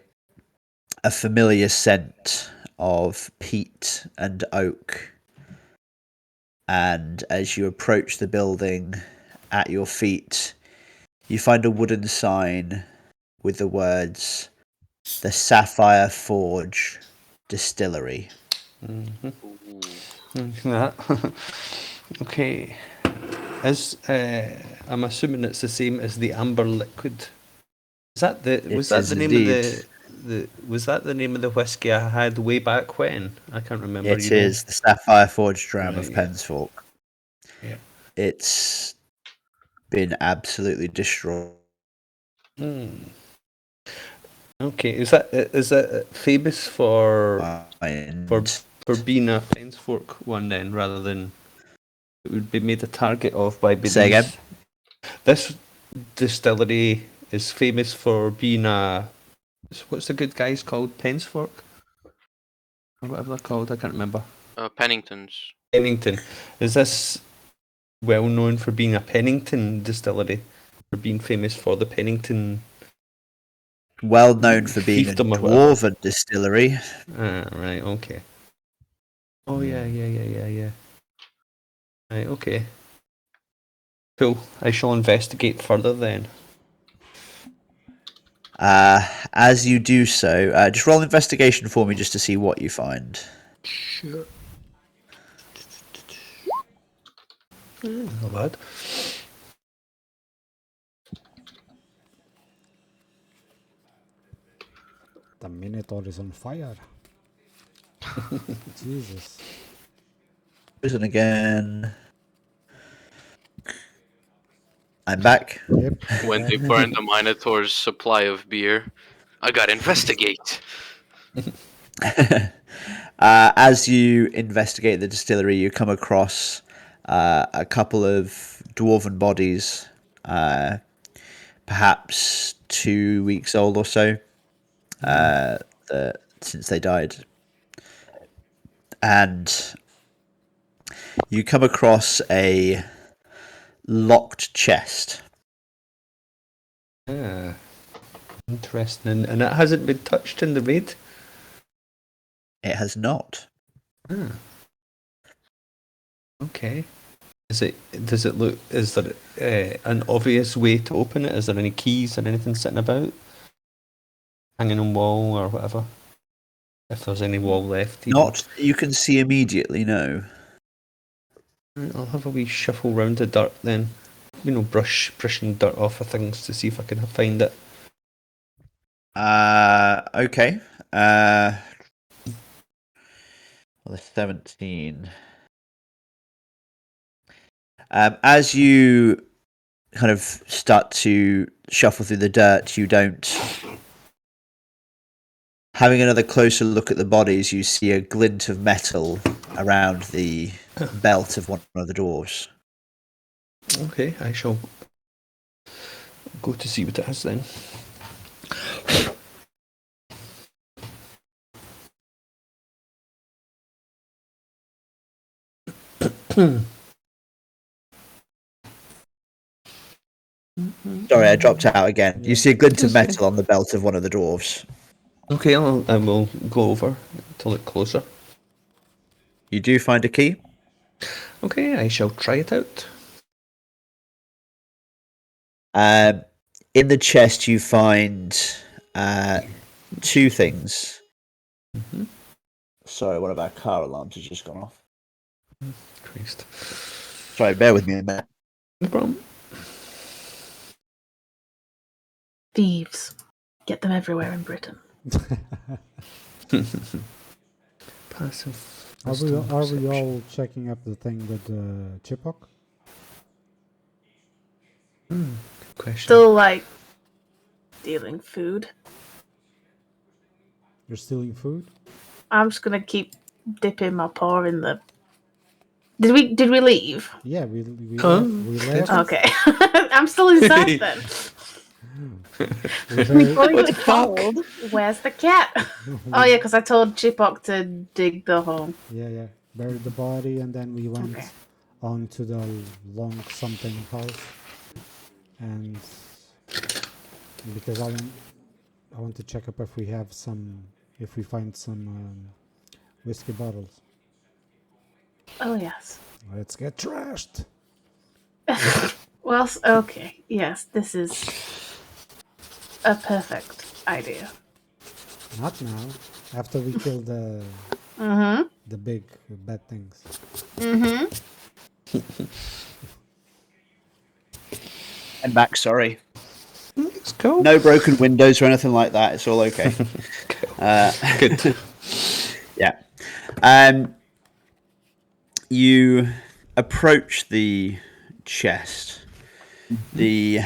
a familiar scent of peat and oak. And as you approach the building, at your feet, you find a wooden sign with the words, "The Sapphire Forge Distillery." That. Okay. I'm assuming it's the same as the amber liquid. Was that the name indeed. of was that the name of the whiskey I had way back when? I can't remember. It is the Sapphire Forge Dram of Right, yeah. Pensfork. Yeah. It's been absolutely destroyed. Okay, is that famous for And being a Pensfork one then, rather than it would be made a target of by biddies? Say again? This distillery is famous for being a what's the good guys called? Pensfork? Or whatever they're called, I can't remember. Penningtons. Pennington. Is this well known for being a Pennington distillery? For being famous for the Pennington well known for being a fiefdom or whatever? dwarven distillery. Right, okay. Oh yeah. Right, okay. Cool. I shall investigate further then. As you do so, just roll investigation for me just to see what you find. Sure. Not bad. The Minotaur is on fire. Jesus. Listen again. I'm back. Yep. When they burn the Minotaur's supply of beer, I gotta investigate. As you investigate the distillery, you come across a couple of dwarven bodies, perhaps 2 weeks old or so, since they died. And you come across a locked chest. Yeah. Interesting. And it hasn't been touched in the raid? It has not. Okay. Does it look, is there an obvious way to open it? Is there any keys or anything sitting about? Hanging on wall or whatever? If there's any wall left. Even. Not that you can see immediately, no. Right, I'll have a wee shuffle round the dirt then. Brushing dirt off of things to see if I can find it. Okay. Well, the 17. As you kind of start to shuffle through the dirt, you don't having another closer look at the bodies, you see a glint of metal around the belt of one of the dwarves. Okay, I shall go to see what it is then. Sorry, I dropped out again. You see a glint of That's fine. metal on the belt of one of the dwarves. Okay, I will go over to look closer. You do find a key. Okay, I shall try it out. In the chest, you find two things. Mhm. Sorry, one of our car alarms has just gone off. Christ. Sorry, bear with me a minute. No problem. Thieves. Get them everywhere in Britain. Passive. Are wisdom, we perception. all checking up the thing with Chipok? Good question. Still like stealing food. You're stealing food? I'm just gonna keep dipping my paw in the. Did we leave? Yeah, we Huh? left. Okay, I'm still inside then. We're very, Before What the the fuck? child. Where's the cat? Oh yeah, because I told Chipok to dig the hole. yeah, buried the body, and then we went Okay. on to the long something house, and because I want to check up if we have if we find some whiskey bottles. Oh yes. Let's get trashed. Well, okay. Yes, this is a perfect idea. Not now. After we kill Mm-hmm. the big bad things. Mm-hmm. I'm back, sorry. Let's go. No broken windows or anything like that. It's all okay. Good. Yeah. You approach the chest. The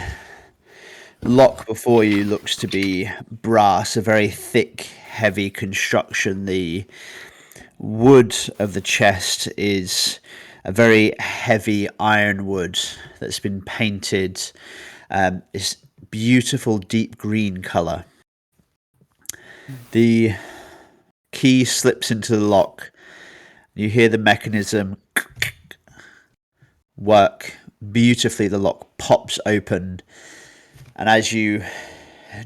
lock before you looks to be brass, a very thick, heavy construction. The wood of the chest is a very heavy ironwood that's been painted this beautiful deep green colour. The key slips into the lock. You hear the mechanism work beautifully. The lock pops open, and as you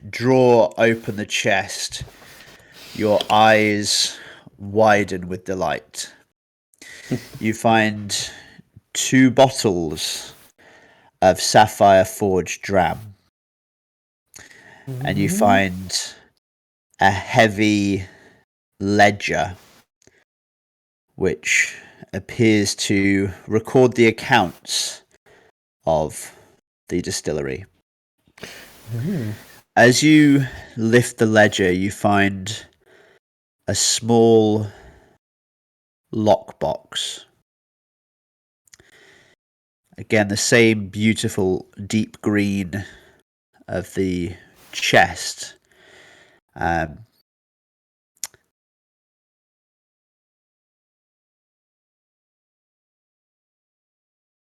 draw open the chest, your eyes widen with delight. You find two bottles of sapphire forged dram, and you find a heavy ledger which appears to record the accounts of the distillery. As you lift the ledger, you find a small lockbox. Again, the same beautiful deep green of the chest.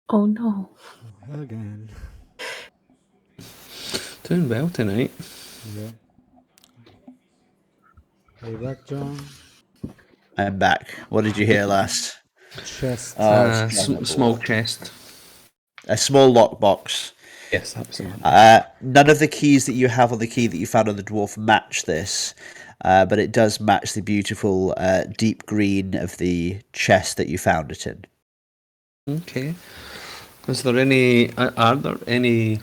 Oh no. Again. Doing well tonight. Yeah. Are you back, John? I'm back. What did you hear last? Chest. Oh, it's on the Small board. chest. A small lockbox. Yes, that was the one. None of the keys that you have on the key that you found on the dwarf match this, but it does match the beautiful deep green of the chest that you found it in. Okay. Is there any? Are there any?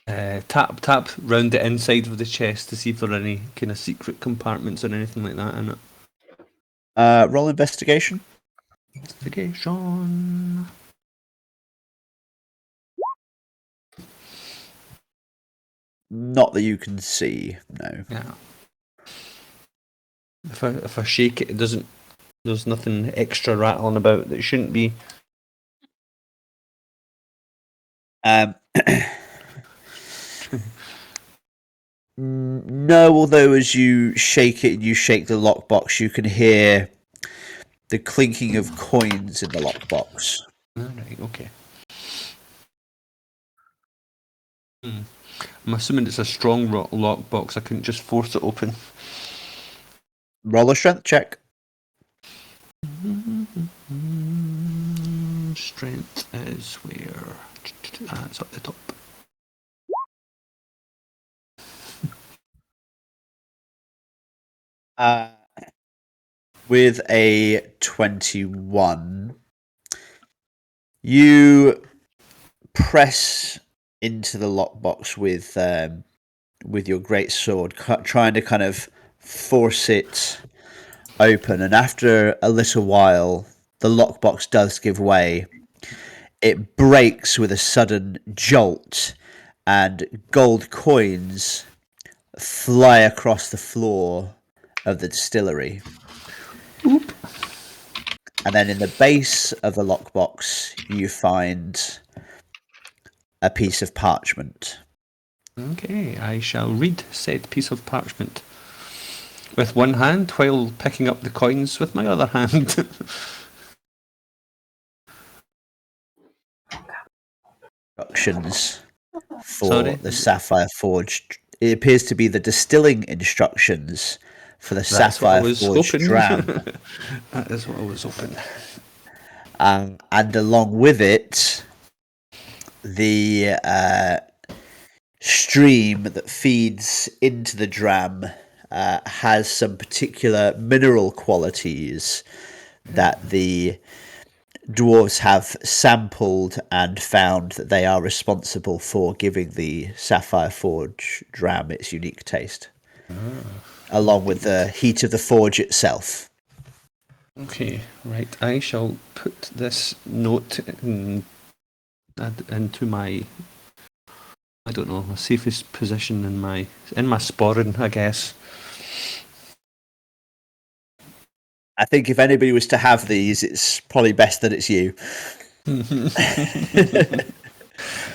Tap round the inside of the chest to see if there are any kind of secret compartments or anything like that in it. Roll investigation. Investigation. Not that you can see, no. Yeah. If I shake it, it doesn't. There's nothing extra rattling about that shouldn't be. No, although as you shake it and you shake the lockbox, you can hear the clinking of coins in the lockbox. Alright, okay. I'm assuming it's a strong lockbox. I couldn't just force it open. Roll a strength check. Strength is where? It's up the top. With a 21, you press into the lockbox with your great sword, trying to kind of force it open. And after a little while, the lockbox does give way. It breaks with a sudden jolt, and gold coins fly across the floor of the distillery. Oop. And then in the base of the lockbox, you find a piece of parchment. Okay, I shall read said piece of parchment with one hand while picking up the coins with my other hand. Instructions for Sorry? the Sapphire Forge. It appears to be the distilling instructions for the That's what I Sapphire was Forge hoping. dram. That is what I was hoping. And along with it, the stream that feeds into the dram has some particular mineral qualities that the dwarves have sampled and found that they are responsible for giving the Sapphire Forge dram its unique taste, along with the heat of the forge itself. Okay, right. I shall put this note into my, I don't know, my safest position in my sporran, I guess. I think if anybody was to have these, it's probably best that it's you.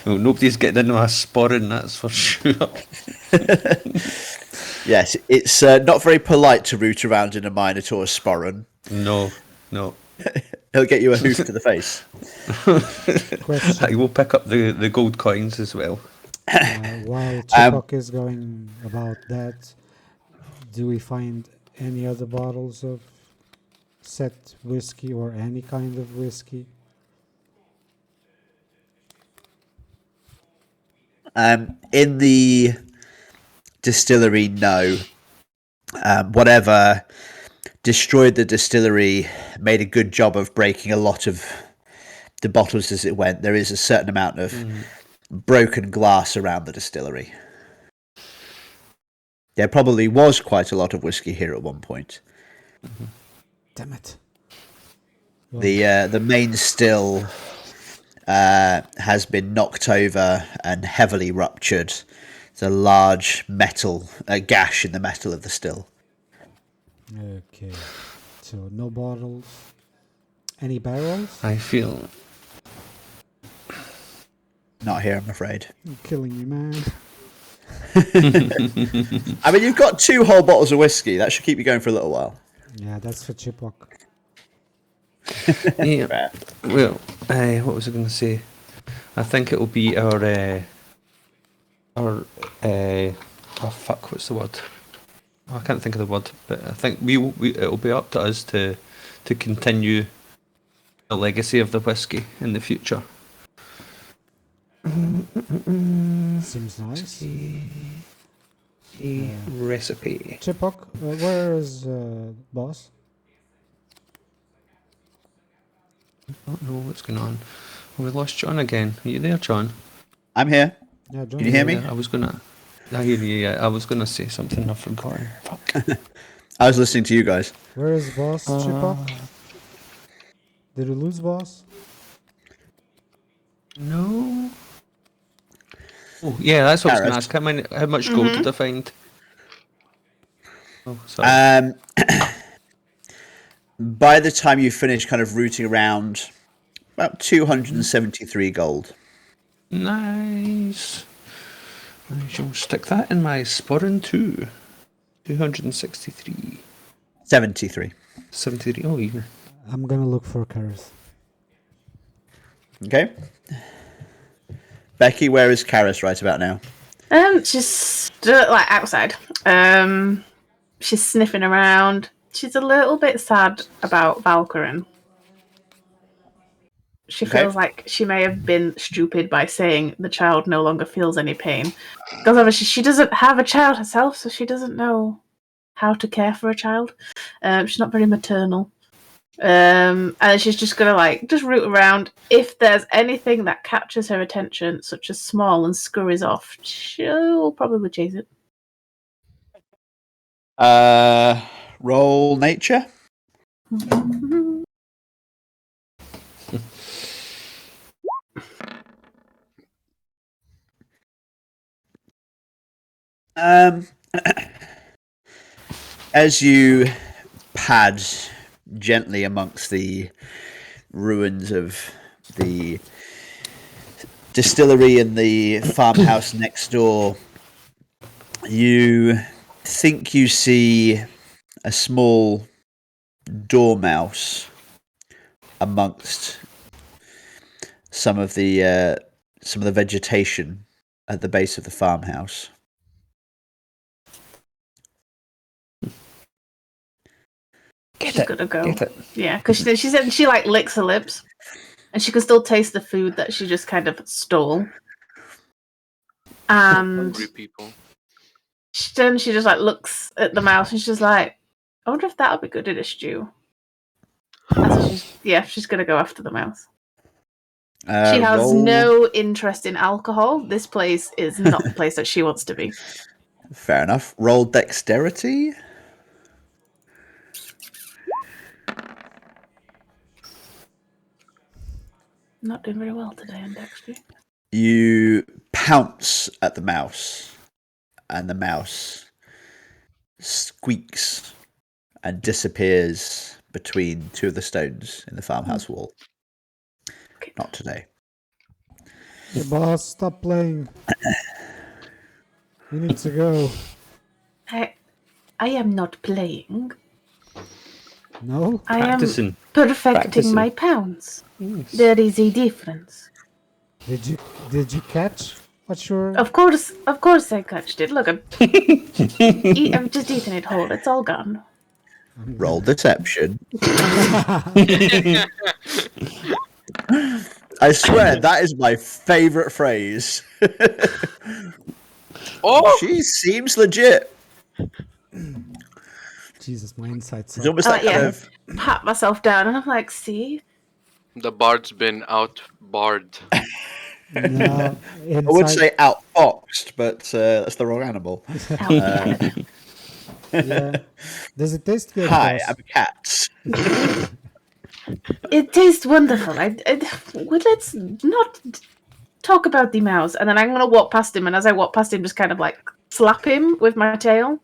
Well, nobody's getting into my sporran, that's for sure. Yes, it's not very polite to root around in a Minotaur sporran. No. He'll get you a hoof to the face. Question. I will pick up the gold coins as well. While Chipok is going about that, do we find any other bottles of set whiskey or any kind of whiskey? In the distillery, no. Whatever destroyed the distillery made a good job of breaking a lot of the bottles as it went. There is a certain amount of broken glass around the distillery. There probably was quite a lot of whiskey here at one point. Damn it. The main still has been knocked over and heavily ruptured. It's a large a gash in the metal of the still. Okay. So no bottles. Any barrels? I feel... Not here, I'm afraid. You're killing me, man. I mean, you've got 2 whole bottles of whiskey. That should keep you going for a little while. Yeah, that's for Chipok. Yeah. Well, what was I going to say? I think it will be our oh fuck, what's the word? Oh, I can't think of the word, but I think it'll be up to us to continue the legacy of the whiskey in the future. Seems nice. Recipe. Chipok, where is boss? I don't know what's going on. We lost John again. Are you there, John? I'm here. Yeah, John. Can you hear me? Yeah, I hear you. Yeah, I was gonna say something. I've forgotten. Fuck. I was listening to you guys. Where is boss, Chipok? Did we lose boss? No. Oh, yeah, that's what I was Gareth. going to ask. How much gold did I find? Oh, sorry. By the time you finish kind of rooting around, about 273 gold. Nice. I shall stick that in my sporran too. 263. 73. 73. Oh, even. I'm gonna look for Karis. Okay. Becky, where is Karis right about now? She's like outside. She's sniffing around. She's a little bit sad about Valkyrin. She Okay. feels like she may have been stupid by saying the child no longer feels any pain. Because obviously she doesn't have a child herself, so she doesn't know how to care for a child. She's not very maternal. And she's just gonna just root around. If there's anything that captures her attention, such as small and scurries off, she'll probably chase it. Roll nature. As you pad gently amongst the ruins of the distillery and the farmhouse next door, you think you see a small dormouse amongst some of the vegetation at the base of the farmhouse. She's gonna go. Get it. Yeah, because she said she licks her lips, and she can still taste the food that she just kind of stole. And Hungry people. then she just looks at the mouse, and she's like, "I wonder if that'll be good in a stew." And so she's gonna go after the mouse. She has no interest in alcohol. This place is not the place that she wants to be. Fair enough. Roll dexterity. Not doing very well today on Dexter. You pounce at the mouse, and the mouse squeaks and disappears between two of the stones in the farmhouse wall. Okay. Not today. Hey, boss, stop playing. We need to go. I am not playing. No? I am Practicing. perfecting my pounds. Yes. There is a difference. Did you catch what you're... Of course I catched it. Look, I've just eaten it whole. It's all gone. Roll deception. I swear that is my favourite phrase. Oh! She seems legit. Jesus, my insights It's suck. almost like kind of Pat myself down, and I'm like, see? The bard's been out-barred. No, I would say outfoxed, but that's the wrong animal. Yeah. Does it taste good? Hi, boss? I'm Cat. It tastes wonderful. Well, let's not talk about the mouse. And then I'm going to walk past him, and as I walk past him, just kind of slap him with my tail.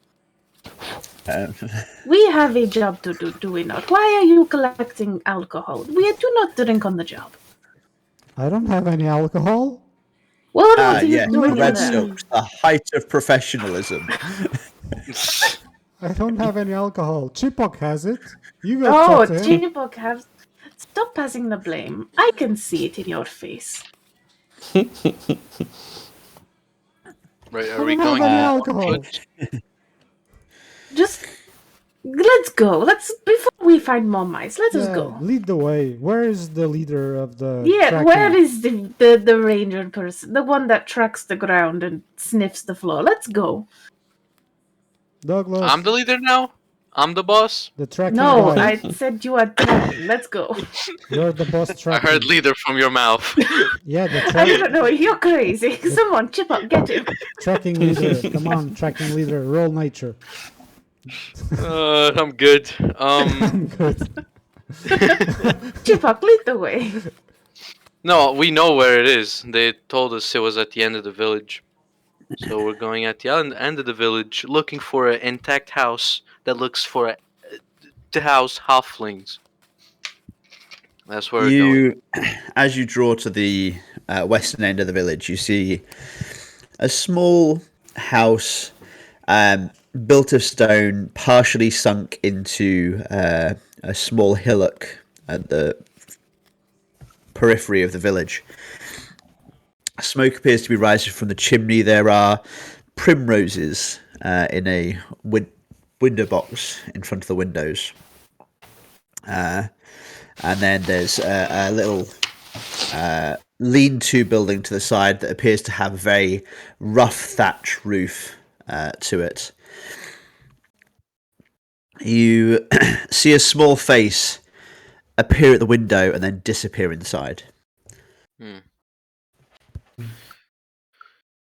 We have a job to do we not? Why are you collecting alcohol? We do not drink on the job. I don't have any alcohol. What are you Yes, doing in red there? silks, the height of professionalism. I don't have any alcohol. Chipok has it. You go Oh, talk to him. Tinybok has... Stop passing the blame. I can see it in your face. Right, I are we don't going have any to alcohol. Just... Let's go. Before we find more mice, let us Yeah, go. lead the way. Where is the leader of the Yeah, tracking? where is the ranger person? The one that tracks the ground and sniffs the floor. Let's go. Douglas, I'm the leader now? I'm the boss? the tracking No, guy. I said you are tracking. Let's go. You're the boss I tracking. heard leader from your mouth. Yeah, the I don't know. You're crazy. Someone chip up, get him. tracking leader. Come on, tracking leader. Roll nature. I'm good. I'm good. Chip up, lead the way. No, we know where it is. They told us it was at the end of the village. So we're going at the end of the village, looking for an intact house that looks for to house halflings. That's where we're going. As you draw to the western end of the village, you see a small house built of stone, partially sunk into a small hillock at the periphery of the village. Smoke appears to be rising from the chimney. There are primroses in a window box in front of the windows. And then there's a little lean-to building to the side that appears to have a very rough thatch roof to it. You see a small face appear at the window and then disappear inside.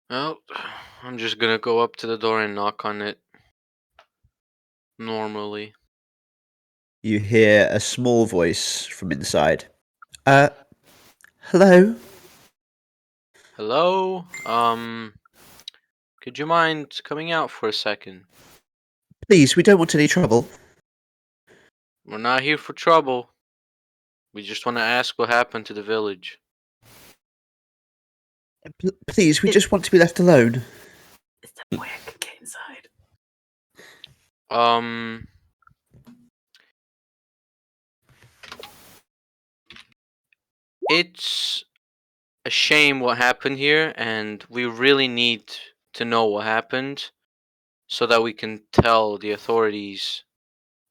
Well, I'm just gonna go up to the door and knock on it. Normally. You hear a small voice from inside. Hello? Hello? Could you mind coming out for a second? Please, we don't want any trouble. We're not here for trouble. We just want to ask what happened to the village. Please, we just want to be left alone. Is there a way I can get inside? It's a shame what happened here, and we really need to know what happened so that we can tell the authorities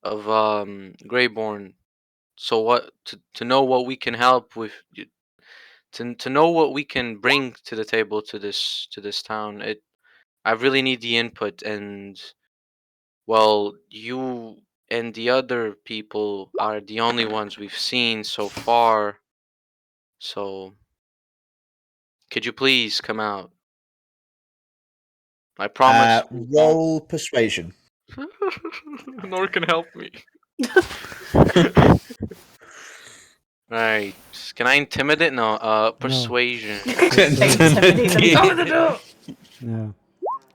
of Greyborn. So what to know what we can help with, to know what we can bring to the table to this town. I really need the input, and well, you and the other people are the only ones we've seen so far. So could you please come out? I promise. Roll persuasion. Nor can help me. Right. Can I intimidate? No. Persuasion. Intimidate them. Go to the door. Yeah.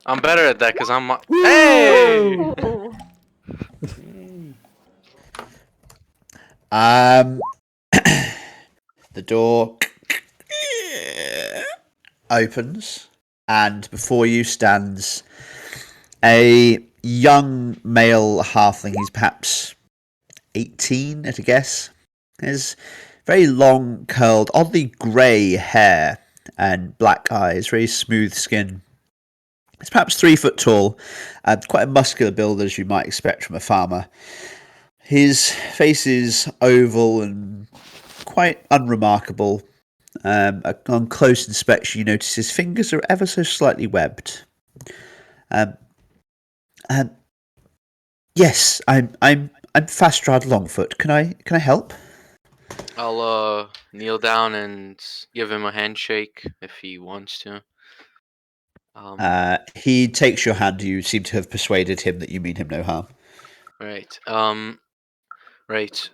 I'm better at that because I'm. Hey. Ooh. The door opens, and before you stands a young male halfling. He's perhaps 18 at a guess. His very long, curled, oddly grey hair and black eyes, very smooth skin. He's perhaps 3 foot tall, quite a muscular build as you might expect from a farmer. His face is oval and quite unremarkable. On close inspection, you notice his fingers are ever so slightly webbed. Yes, I'm Fastrad Longfoot. Can I help? I'll kneel down and give him a handshake if he wants to. He takes your hand. You seem to have persuaded him that you mean him no harm. Right. Right.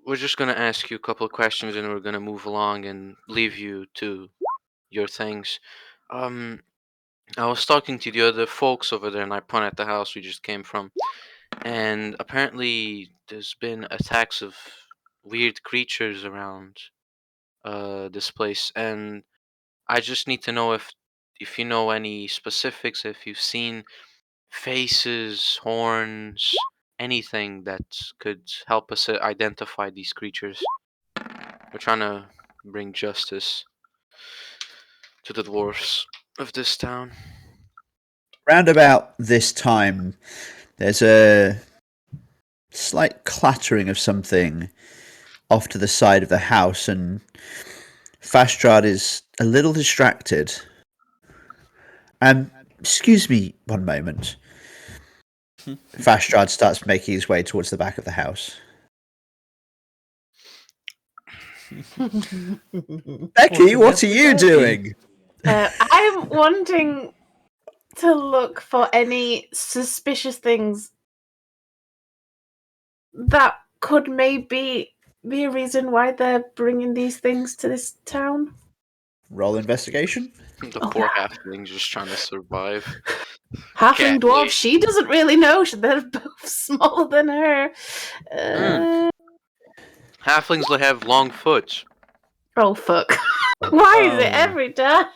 We're just gonna ask you a couple of questions, and we're gonna move along and leave you to your things. I was talking to the other folks over there, and I point at the house we just came from, and apparently there's been attacks of weird creatures around this place, and I just need to know if you know any specifics, if you've seen faces, horns, anything that could help us identify these creatures. We're trying to bring justice to the dwarfs of this town. Round about this time, there's a slight clattering of something off to the side of the house, and Fastrad is a little distracted. Excuse me one moment. Fastrad starts making his way towards the back of the house. Becky, what are you doing? I'm wanting to look for any suspicious things that could maybe be a reason why they're bringing these things to this town. Roll investigation. The poor halfling just trying to survive. Halfling Can't dwarf, wait. she doesn't really know. They're both smaller than her. Halflings have long foot. Oh, fuck. Why is it every time?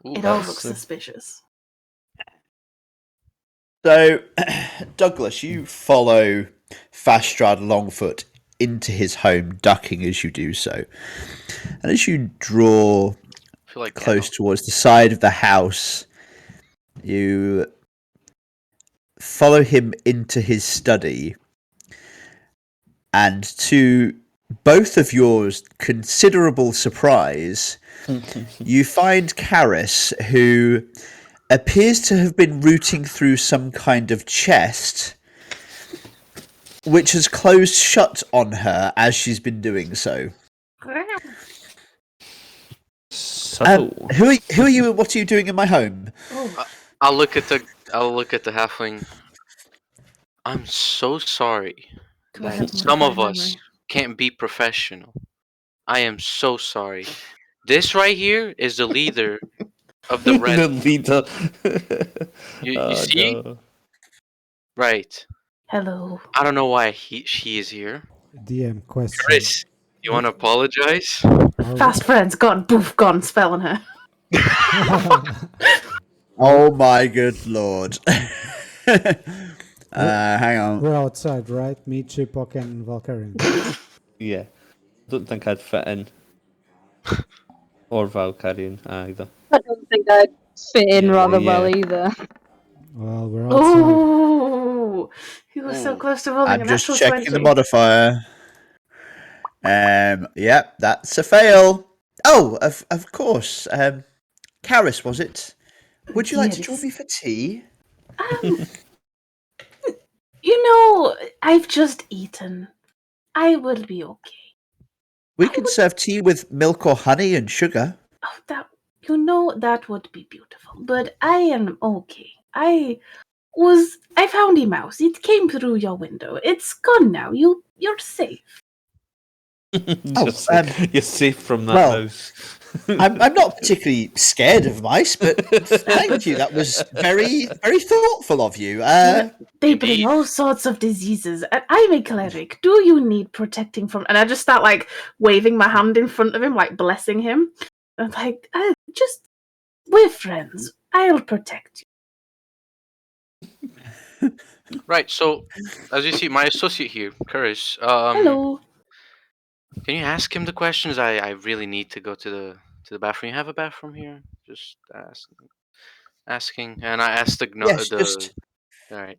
Ooh, It all that's looks the- suspicious. So, Douglas, you follow Fastrad Longfoot into his home, ducking as you do so. And as you draw I feel like close Gandalf. towards the side of the house, you follow him into his study. And to both of yours considerable surprise, you find Karis, who appears to have been rooting through some kind of chest, which has closed shut on her as she's been doing so. subtle. Who are you and what are you doing in my home? Oh, I'll look at the halfling. I'm so sorry do I that have some of modified us memory? can't be professional. I am so sorry. This right here is the leader of the red. The leader. You Oh, see? no. Right. Hello. I don't know why she is here. DM question. Chris, you want to apologize? Are Fast friends, gone, poof, gone, spell on her. Oh my good lord. Hang on. We're outside, right? Me, Chipok, and Valkyrian. Yeah. Don't think I'd fit in. Or Valkyrian either. I don't think I'd fit in Yeah. rather Yeah. well either. Well, we're outside. Ooh, he was so Ooh. close to rolling I'm a just natural checking 20. the modifier. Yep, that's a fail. Oh, of course. Karis, was it? Would you like to join Dearest. me for tea? You know, I've just eaten. I will be okay. We can serve tea with milk or honey and sugar. Oh, that would be beautiful. But I am okay. I found a mouse. It came through your window. It's gone now. You're safe. You're safe from that well, house. I'm not particularly scared of mice, but thank you. That was very, very thoughtful of you. They Indeed. bring all sorts of diseases. And I'm a cleric. Do you need protecting from? And I just start like waving my hand in front of him, like blessing him. I'm like, we're friends. I'll protect you. Right. So, as you see, my associate here, Chris. Hello. Can you ask him the questions? I really need to go to the bathroom. You have a bathroom here? Just asking, and I asked yes, the. just All right.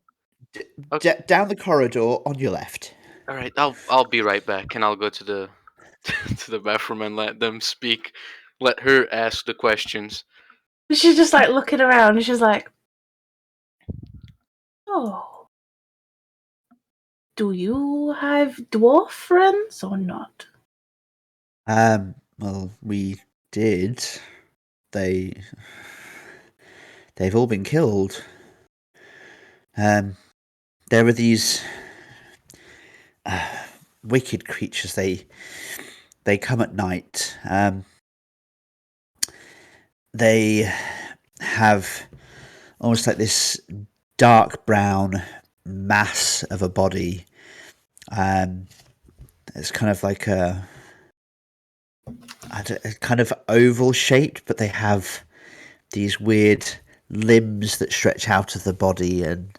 Okay. down the corridor on your left. All right. I'll be right back, and I'll go to the to the bathroom and let them speak. Let her ask the questions. She's just like looking around and she's like, oh, do you have dwarf friends or not? Well, we did. They've all been killed. There were these wicked creatures. They come at night. They have almost like this dark brown mass of a body. It's kind of like a kind of oval shaped, but they have these weird limbs that stretch out of the body, and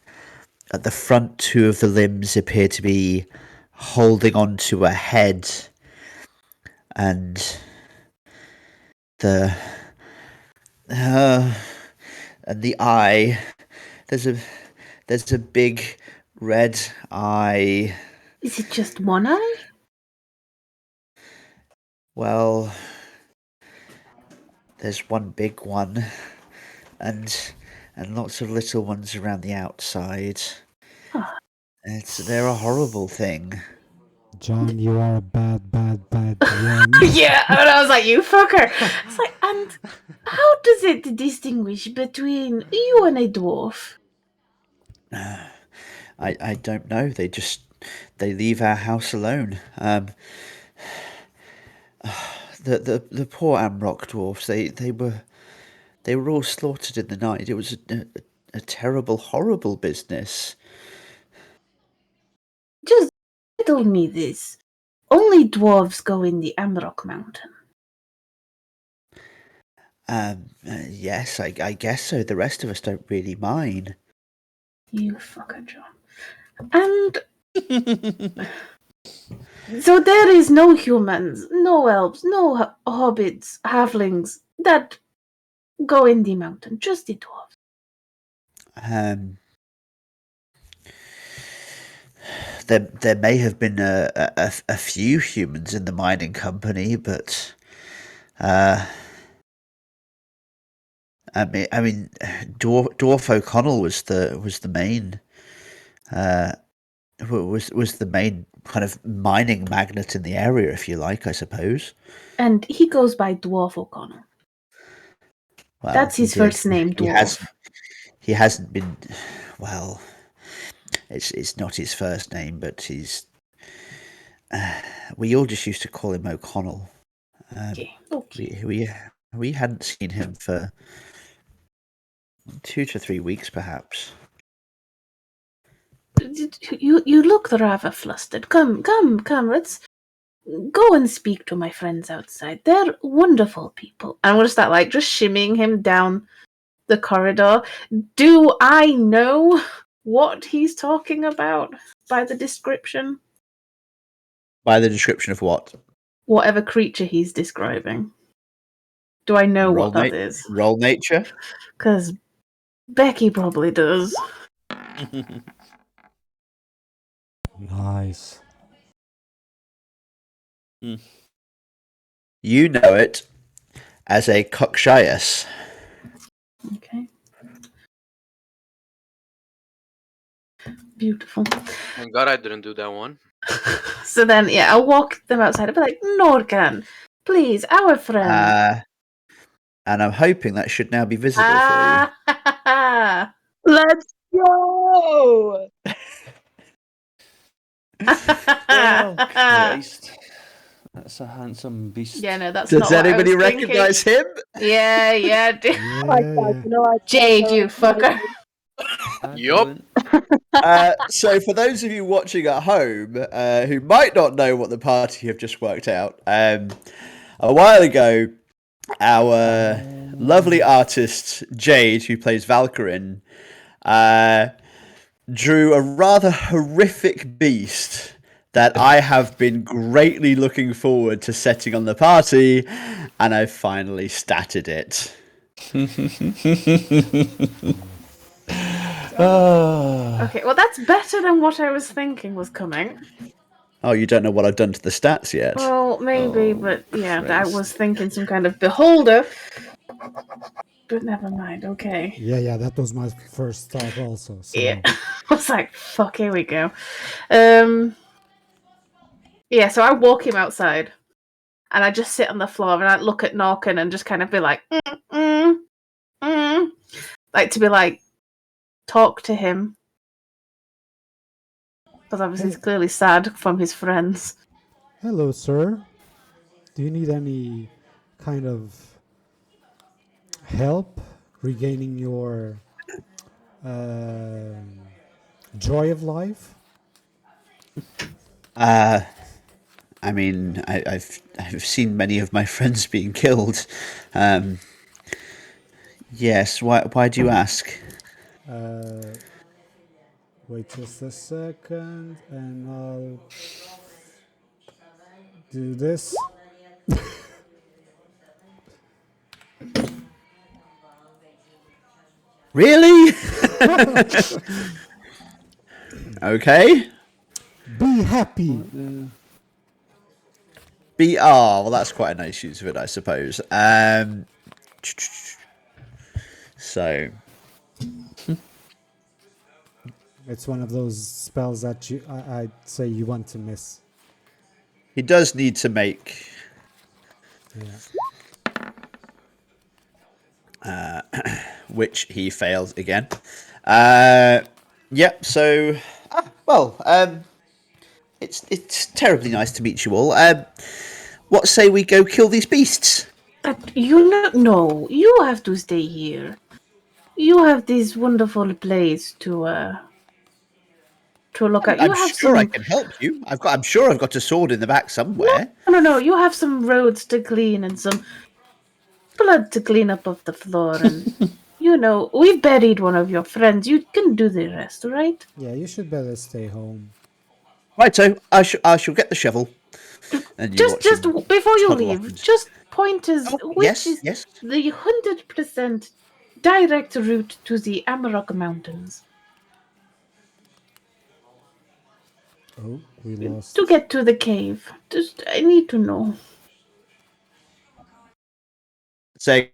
at the front, two of the limbs appear to be holding onto a head, and the and the eye. There's a big red eye. Is it just one eye? Well, there's one big one, and lots of little ones around the outside. Huh. They're a horrible thing. John, you are a bad DM. Yeah, and I was like, you fucker. It's like, and how does it distinguish between you and a dwarf? I don't know. They leave our house alone. The poor Amrock dwarfs. They were all slaughtered in the night. It was a terrible, horrible business. Just riddle me this. Only dwarves go in the Amrock Mountain. Yes, I guess so. The rest of us don't really mind. You fucker, John. And so there is no humans, no elves, no hobbits, halflings that go in the mountain, just the dwarves. There may have been a few humans in the mining company, but I mean, Dwarf O'Connell was the main was the main kind of mining magnate in the area, if you like, I suppose. And he goes by Dwarf O'Connell. Well, That's he his did. first name, He Dwarf. he hasn't been. Well, it's not his first name, but he's. We all just used to call him O'Connell. Okay. We hadn't seen him for 2 to 3 weeks, perhaps. You look rather flustered. Come. Let's go and speak to my friends outside. They're wonderful people. I'm gonna start like just shimmying him down the corridor. Do I know what he's talking about by the description? By the description of what? Whatever creature he's describing. Do I know what that is? Roll nature. Because Becky probably does. Nice. You know it as a cockshias. Okay. Beautiful. Thank God I didn't do that one. So then, yeah, I'll walk them outside. I'll be like, Norgan, please, our friend. And I'm hoping that should now be visible for you. Let's go! Oh, Christ. That's a handsome beast. Yeah, no, that's Does not what I anybody was thinking. recognise him? Yeah. Yeah, Oh my God, yeah. you know, Jade, you fucker. Yup. So, for those of you watching at home who might not know what the party have just worked out, a while ago, our lovely artist Jade, who plays Valkyrin, drew a rather horrific beast that I have been greatly looking forward to setting on the party, and I've finally statted it. Okay, well, that's better than what I was thinking was coming. Oh, you don't know what I've done to the stats yet? Well, maybe, Oh, but yeah, I Christ. was thinking some kind of beholder. But never mind, okay. Yeah, that was my first thought also. So Yeah. I was like, fuck, here we go. Yeah, so I walk him outside. And I just sit on the floor and I look at Norkin and just kind of be like, like to be like, talk to him. Because obviously he's clearly sad from his friends. hello, sir. Do you need any kind of help regaining your joy of life? I mean, I've seen many of my friends being killed. Yes. Why do you ask? Wait just a second, and I'll do this. Really? Okay. Be happy. Well, that's quite a nice use of it, I suppose. So It's one of those spells that I'd say you want to miss. he does need to make. Yeah. Which he fails again. Yep. So, it's terribly nice to meet you all. What say we go kill these beasts? But no, you have to stay here. You have this wonderful place to look at. You I'm have sure I some. can help you. I'm sure I've got a sword in the back somewhere. No. You have some roads to clean and some. blood to clean up off the floor, and we've buried one of your friends. You can do the rest, right? Yeah, you should better stay home. Right, so I shall get the shovel. And you watch Just him before you toddle off leave, and- just point us Oh, which yes, is yes. the 100% direct route to the Amarok Mountains Oh, we lost. to get to the cave. Just I need to know. Say,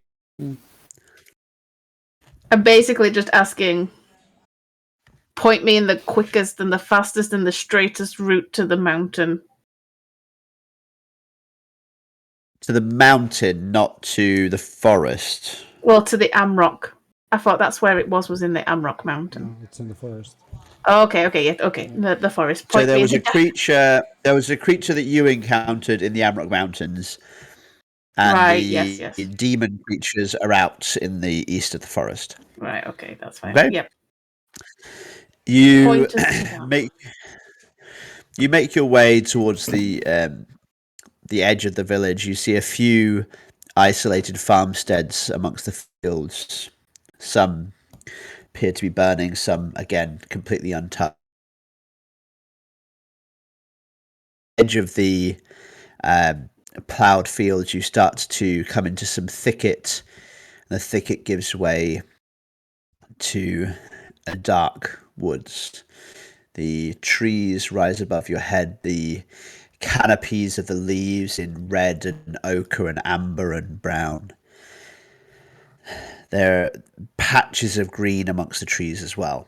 I'm basically just asking. Point me in the quickest and the fastest and the straightest route to the mountain. to the mountain, not to the forest. Well, to the Amrock. I thought that's where it was in the Amrock Mountain. No, it's in the forest. Oh, okay, yeah, okay. The forest. So Point there me was in a creature. There was a creature that you encountered in the Amrock Mountains, and Right, the yes. demon creatures are out in the east of the forest. Right, okay, that's fine. Okay. Yep. You Point us to that. make your way towards the edge of the village. You see a few isolated farmsteads amongst the fields. Some appear to be burning. Some, again, completely untouched. Edge of the ploughed fields, you start to come into some thicket. The thicket gives way to a dark woods. The trees rise above your head. The canopies of the leaves in red and ochre and amber and brown. There are patches of green amongst the trees as well.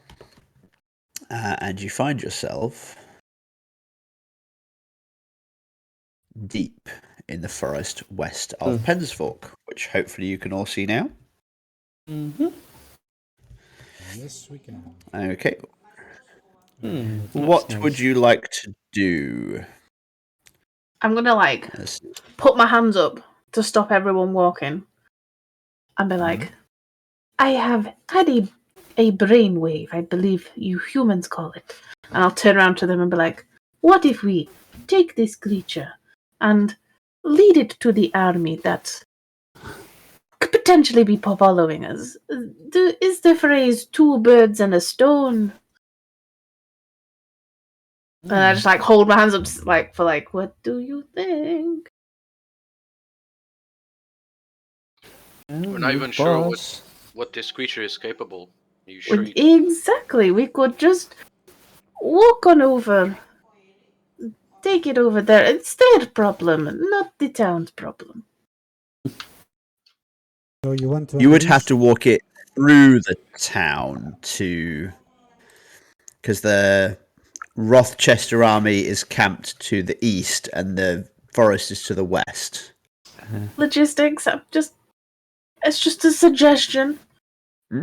And you find yourself deep in the forest west of Pensfork, which hopefully you can all see now. Mm-hmm. Yes, we can. Okay. That's What nice. would you like to do? I'm gonna put my hands up to stop everyone walking and be like, I have had a brainwave, I believe you humans call it. And I'll turn around to them and be like, what if we take this creature and lead it to the army that could potentially be following us? Is the phrase two birds and a stone? And I just hold my hands up what do you think? We're not even sure what this creature is capable. Are you sure? Exactly. We could just walk on over, take it over there. It's their problem, not the town's problem. So you want to You would have unleash- to walk it through the town because the Rothchester army is camped to the east and the forest is to the west. Logistics. It's just a suggestion. I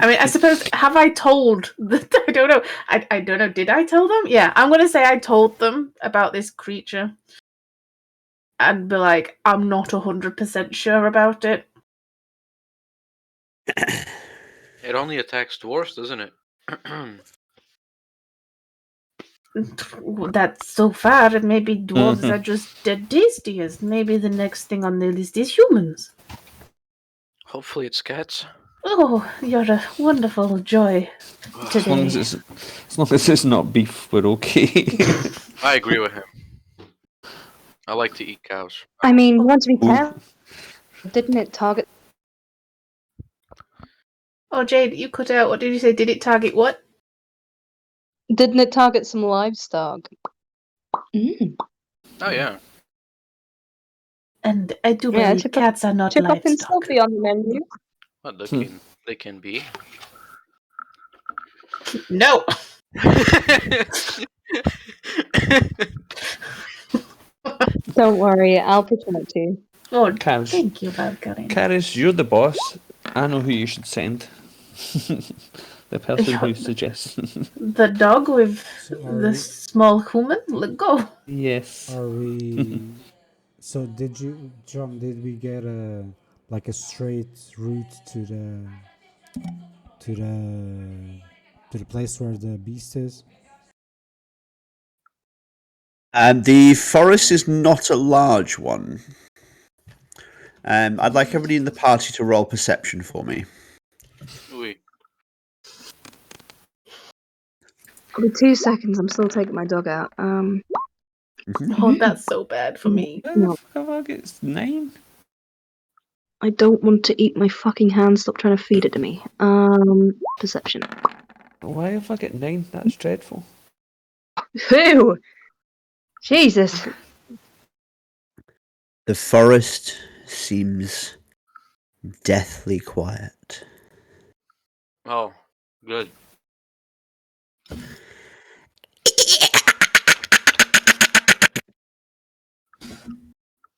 mean, I suppose, have I told? I don't know. I don't know. Did I tell them? Yeah, I'm gonna say I told them about this creature, and be like, I'm not 100% sure about it. It only attacks dwarves, doesn't it? That's so far, and maybe dwarves are just dead tastiest. Maybe the next thing on the list is humans. Hopefully it's cats. Oh, you're a wonderful joy today. As long as it's not beef, we're okay. I agree with him. I like to eat cows. I mean, you want to be careful. Didn't it target? Oh, Jade, you cut out. What did you say? Did it target what? Didn't it target some livestock? Oh yeah. And I do Yeah, believe cats are not Chip up and livestock. selfie on the menu. Well, they can be. No. Don't worry, I'll pretend it too. Oh, Kaz, thank you, Valkyrie. Karis, you're the boss. I know who you should send. The person who suggests. The dog with the small human? Let go. Yes. Are we? So did you, John? Did we get a straight route to the place where the beast is? The forest is not a large one. I'd like everybody in the party to roll perception for me. Oui. Give me 2 seconds. I'm still taking my dog out. Oh, that's so bad for me. No. Have I get 9? I don't want to eat my fucking hand. Stop trying to feed it to me. Perception. Why have I got 9? That's dreadful. Who? Jesus. The forest seems deathly quiet. Oh, good.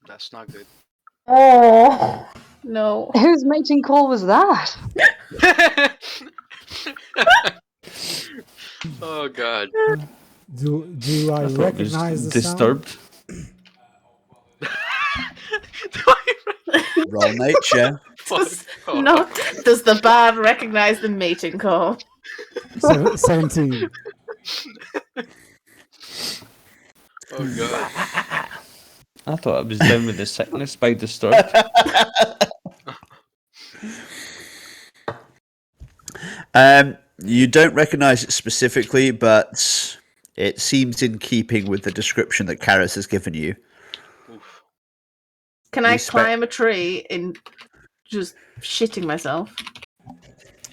That's not good. Oh no. Whose mating call was that? Oh God. Do I I thought it was recognize the disturbed. sound? Roll nature. Does the bard recognize the mating call? 17. Oh God. I thought I was down with the sickness by disturbed. You don't recognize it specifically, but it seems in keeping with the description that Karis has given you. Oof. Can I climb a tree in just shitting myself?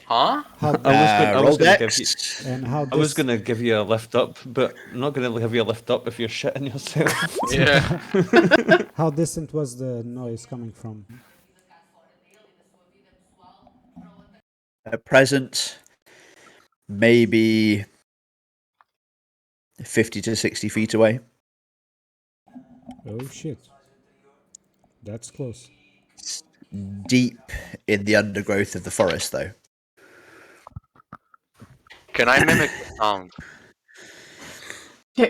Huh? How, I was Roll going to give you. dex. and how I was this, going to give you a lift up, but I'm not going to give you a lift up if you're shitting yourself. Yeah. how distant was the noise coming from? At present, maybe 50 to 60 feet away. Oh shit. That's close. Deep in the undergrowth of the forest, though. Can I mimic the sound?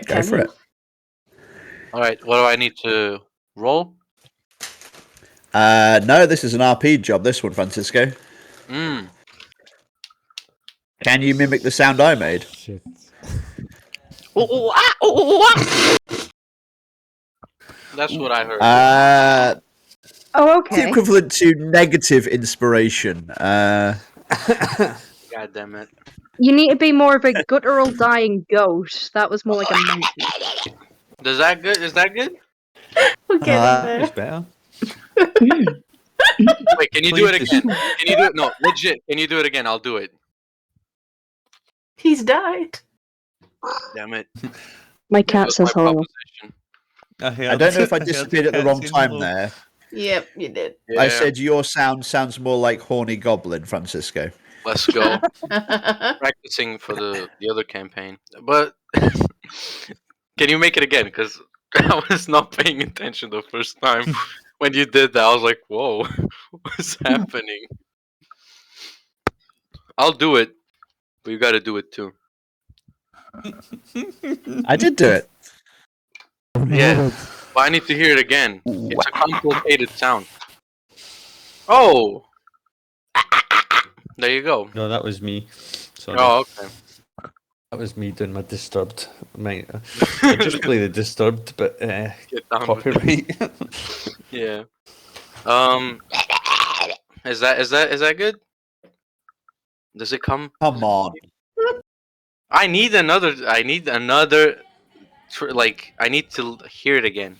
Go for it. All right. What do I need to roll? No, this is an RP job, this one, Francisco. Mm. Can you mimic the sound I made? Shit. That's what I heard. Oh, The okay. equivalent to negative inspiration. God damn it. You need to be more of a guttural dying goat. That was more like a mountain. Is that good? Is that good? We're getting That was there. better. Wait, can you do it Please again? Can you do it? No, legit. Can you do it again? I'll do it. He's died. Damn it. My That cat was says my hello. proposition. I don't know if I disappeared at the wrong time there. Yep, you did. Yeah. I said your sound sounds more like horny goblin, Francisco. Let's go. Practicing for the other campaign. But can you make it again? Because I was not paying attention the first time when you did that. I was like, whoa, what's happening? I'll do it, but you got to do it too. I did do it. Yeah, but I need to hear it again. It's a complicated sound. Oh! There you go. No, that was me. Sorry. Oh, okay. That was me doing my disturbed. I just play the disturbed, but Get down with it. copyright. Yeah. Is that good? Does it come? Come on. I need another. I need to hear it again.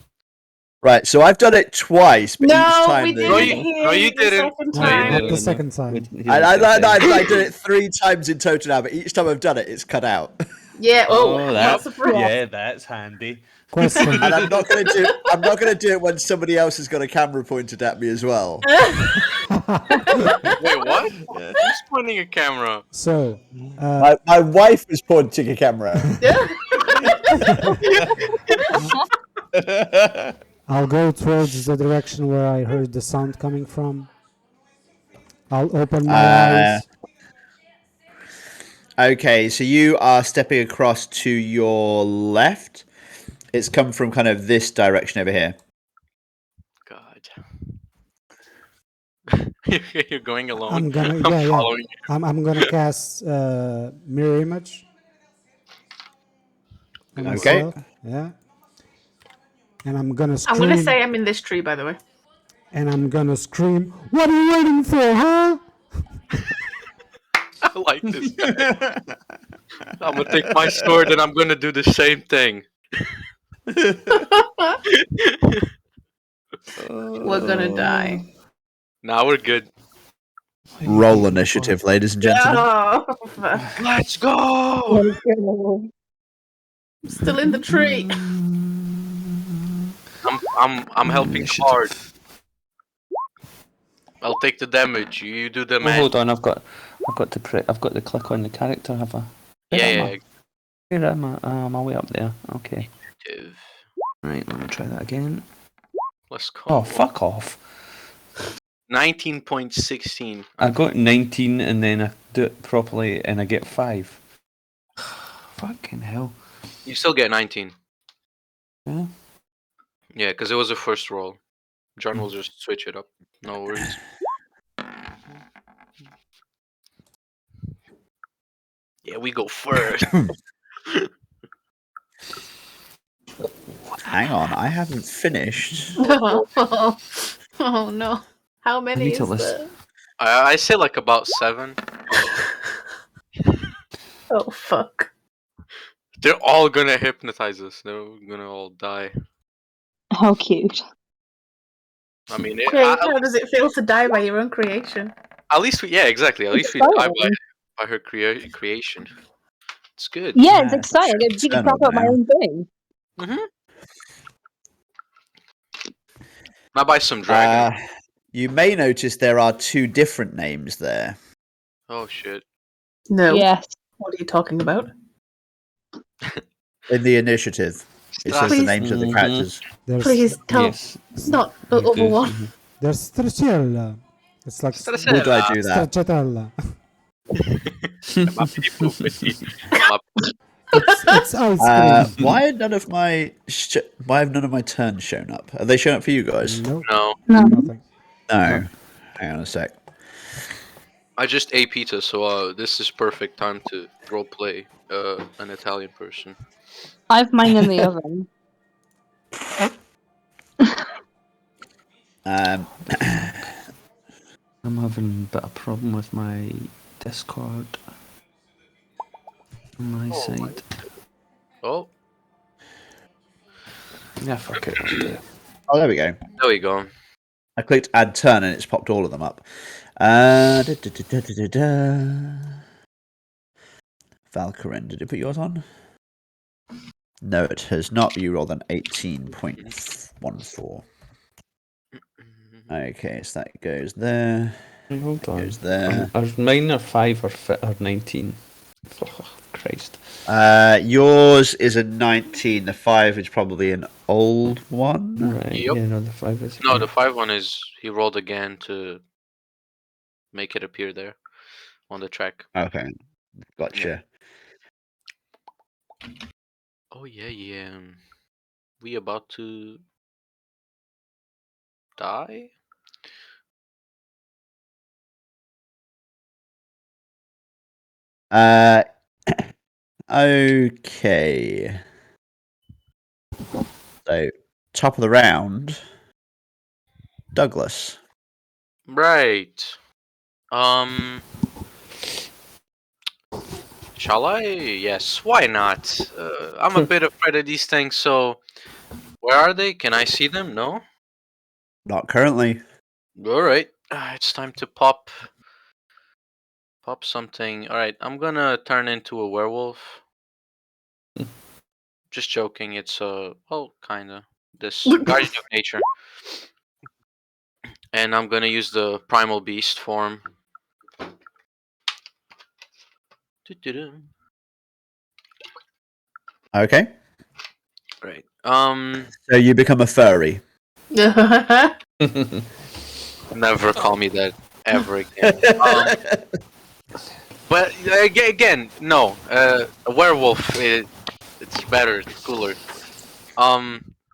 Right, so I've done it twice, but each No, time we the- didn't hear No, you you the didn't. second No, time. not the second time. I did it 3 times in total now, but each time I've done it, it's cut out. Yeah. Oh, Oh, not that's surprised. yeah, that's handy. Question. And I'm not going to do it when somebody else has got a camera pointed at me as well. Wait, what? Who's pointing a camera? So, My wife was pointing a camera. I'll go towards the direction where I heard the sound coming from. I'll open my eyes. Okay, so you are stepping across to your left. It's come from kind of this direction over here. God. You're going alone. I'm gonna, I'm following you. I'm gonna cast mirror image on Okay. myself. Yeah. and I'm gonna I'm scream. gonna say I'm in this tree, by the way. And I'm gonna scream, "What are you waiting for, huh?" I like this guy. I'm gonna take my sword and I'm gonna do the same thing. We're gonna die. Now we're good. Roll initiative, ladies and gentlemen. Oh, fuck. Let's go! Let's go. Still in the tree. I'm helping hard. I'll take the damage. You do the Oh, magic. hold on, I've got to click on the character, have I? Yeah. Where am I? I'm all the way up there. Okay. Initiative. Right, let me try that again. Let's go. Oh, fuck off. 19.16. I got 19 and then I do it properly and I get 5. Fucking hell. You still get 19. Yeah. Yeah, because it was a first roll. John will just switch it up. No worries. Yeah, we go first. Hang on, I haven't finished. Oh, no. How I many need to is listen. there? I say like about 7. Oh, fuck. They're all gonna hypnotize us. They're gonna all die. How cute. I mean, Jake, how does it feel to die by your own creation? at least we, yeah, exactly. At least we die by her creation. It's good. Yeah, it's Ah, exciting. I get to eternal crap out my now. own thing. Not by some dragon. You may notice there are 2 different names there. Oh shit. No. Yes. What are you talking about? In the initiative, it says the Please. names of the characters. Please tell. Yes. Not the you other do. one. There's Stracciatella. It's like Would I do that? Stracciatella. My people, It's ice cream. Why have none of my turns shown up? Are they showing up for you guys? No, No, nothing. No. Hang on a sec. I just ate pizza, so this is perfect time to roleplay an Italian person. I've mine in the oven. Um, I'm having a bit of problem with my Discord on my side. Oh, Yeah, fuck it. I'll do it. oh, there we go. there we go. I clicked add turn and it's popped all of them up. Valkyrin, did it put yours on? No, it has not. You rolled an 18.14. Okay, so that goes there. Hold on. Goes there. Are mine are 5 or 19? Oh, Christ. Yours is a 19. The 5 is probably an old one. Right. Yep. Yeah, no, the 5 is. No, the 5 one is he rolled again to make it appear there on the track. Okay, gotcha. Oh yeah. We about to die? Okay. So, top of the round, Douglas. Right. Shall I? Yes. Why not? I'm a bit afraid of these things. So, where are they? Can I see them? No. Not currently. All right. It's time to pop something. All right. I'm gonna turn into a werewolf. Just joking. It's well, kinda this guardian of nature. And I'm gonna use the primal beast form. Doo-doo-doo. Okay. Right. So you become a furry. Never call me that ever again. But again, no. A werewolf, it's better, it's cooler.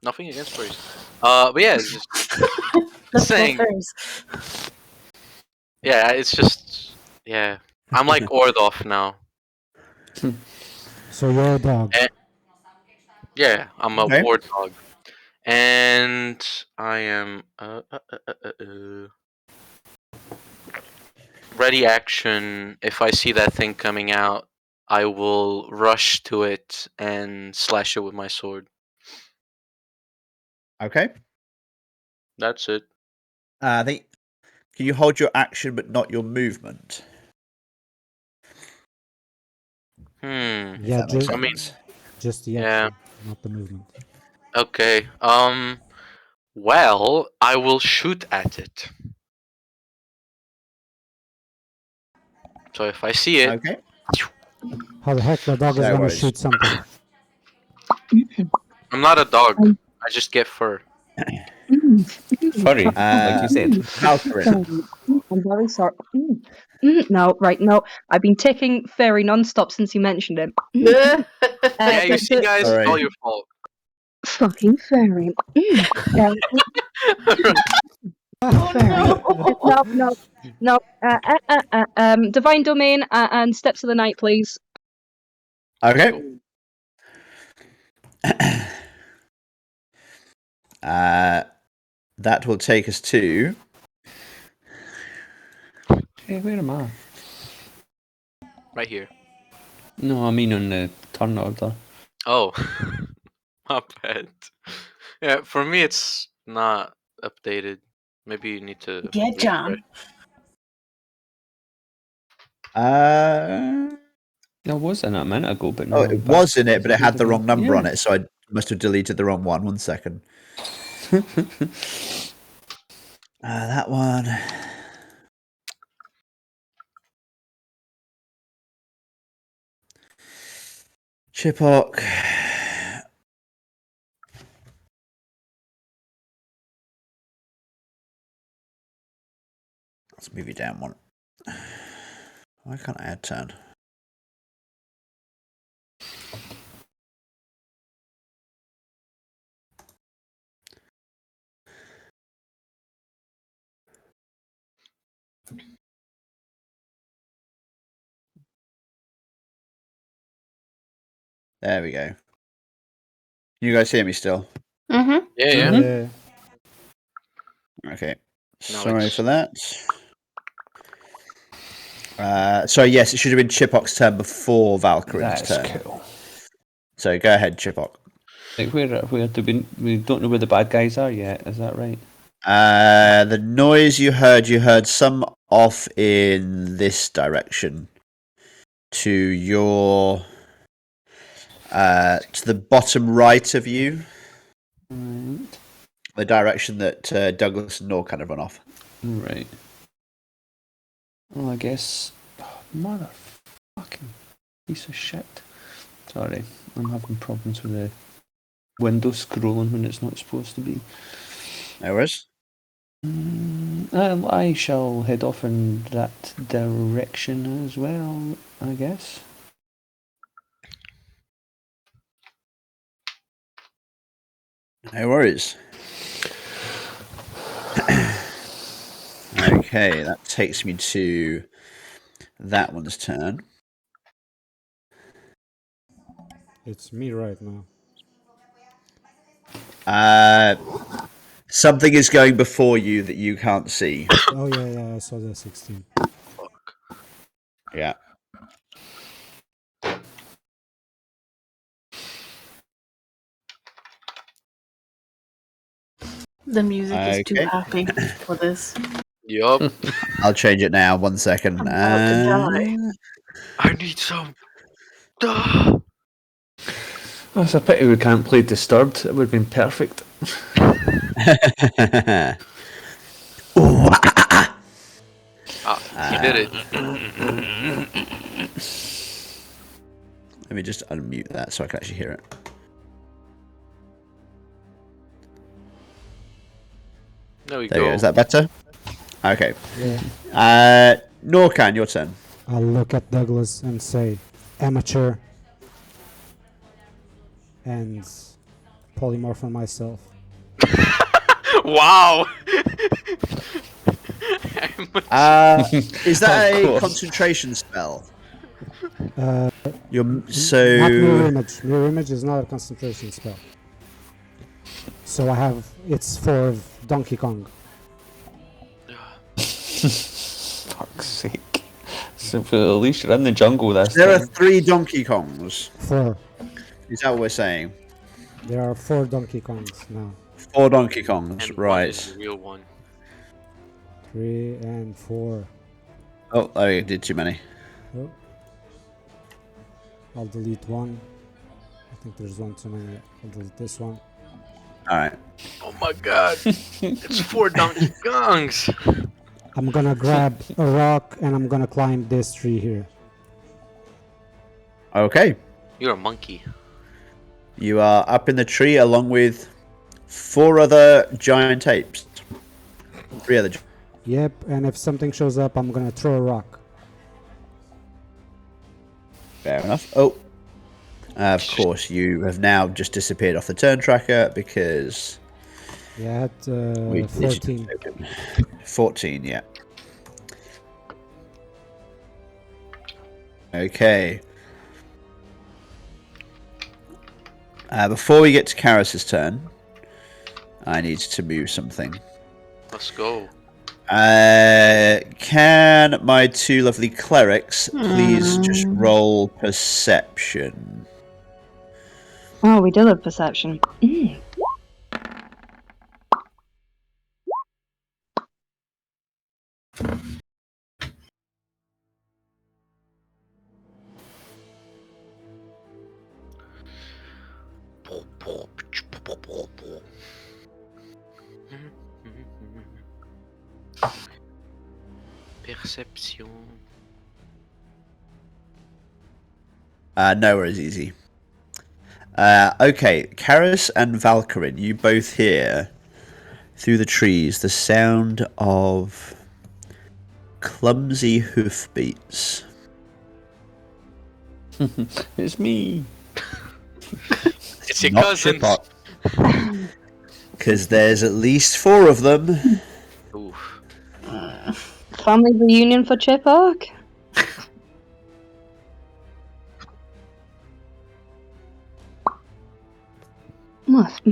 Nothing against furries. But yeah, it's just saying. Yeah, it's just yeah. I'm like Ordolf now. So you're a dog. Yeah, I'm a Okay. war dog. And I am ready action. If I see that thing coming out, I will rush to it and slash it with my sword. Okay. That's it. I think. Can you hold your action but not your movement? Hmm. If Yeah, that makes just I mean, just the yeah. action, not the movement. Okay. Well, I will shoot at it. So if I see it, Okay. How the heck the dog is No gonna worries. shoot something? I'm not a dog. I just get fur. Furry, like you said. Valkyrie. I'm very sorry. No, right, no. I've been ticking fairy non-stop since you mentioned him. Yeah, you see, guys, it's all Sorry. your fault. Fucking fairy. Oh Fairy. no! No. Divine domain and steps of the night, please. Okay. That will take us to. Hey, where am I? Right here. No, I mean on the turn order. Oh, my bad. Yeah, for me it's not updated. Maybe you need to Get refresh. John. There was in it a minute ago, but now Oh, I'm it back. was in it, but it had the wrong number on Yeah. it, so I must have deleted the wrong one. 1 second. That one. Chipok. Let's move you down one. Why can't I add turn? There we go. You guys hear me still? Mm-hmm. Yeah, yeah. Yeah. Okay. Now Sorry it's- for that. So yes, it should have been Chipok's turn before Valkyrie's That's turn. cool. So go ahead, Chipok. Like where do we don't know where the bad guys are yet, is that right? The noise you heard some off in this direction. To your to the bottom right of you. Right. The direction that Douglas and Nor kind of run off. Right. Well, I guess motherfucking piece of shit. Sorry, I'm having problems with the window scrolling when it's not supposed to be. No worries. I shall head off in that direction as well, I guess. No worries. Okay, that takes me to that one's turn. It's me right now. Something is going before you that you can't see. Oh yeah, I saw the 16. Fuck. Yeah. The music is too Okay. happy for this. Yup. I'll change it now. 1 second. I'm about to die. I need some. Duh. Oh, it's a pity we can't play Disturbed. It would have been perfect. He did it. Let me just unmute that so I can actually hear it. There we There you go. go. Is that better? Okay. Yeah. Norcan, your turn. I'll look at Douglas and say, amateur, and polymorph on myself. Wow. Is that Of a course. concentration spell? Not So mirror image. Mirror image is not a concentration spell. So I have it's for Donkey Kong. Fuck's sake. So at least you're in the jungle this There are time. 3 Donkey Kongs. 4. Is that what we're saying? There are 4 Donkey Kongs now. 4 Donkey Kongs, And right. one is the real one. 3 and 4. Oh, I did too many. Oh. I'll delete one. I think there's one too many. I'll delete this one. Alright. Oh my god! It's 4 Donkey Kongs! I'm gonna grab a rock and I'm gonna climb this tree here. Okay. You're a monkey. You are up in the tree along with 4 other giant apes. 3 other. Yep, and if something shows up, I'm gonna throw a rock. Fair enough. Oh. Of course, you have now just disappeared off the turn tracker because... Yeah, I had we 14. 14, yeah. Okay. Before we get to Karis's turn, I need to move something. Let's go. Can my 2 lovely clerics please just roll perception? Oh, we did have perception. Perception. Nowhere is easy. Okay, Karis and Valkyrin, you both hear through the trees the sound of clumsy hoofbeats. It's me. It's your Not cousins. Because there's at least 4 of them. Oof. Family reunion for Chipok? Must.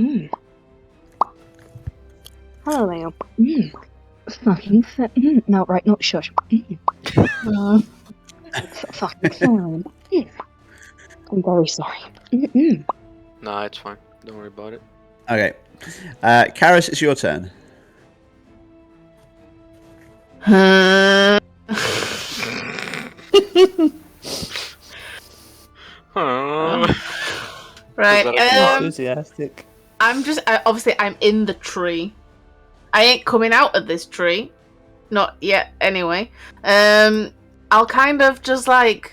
Hello there. Fucking fit. No, right, not shush. Fucking sorry. I'm very sorry. Nah, it's fine. Don't worry about it. Okay. Karis, it's your turn. Right. Enthusiastic. Obviously I'm in the tree. I ain't coming out of this tree. Not yet, anyway. I'll kind of just like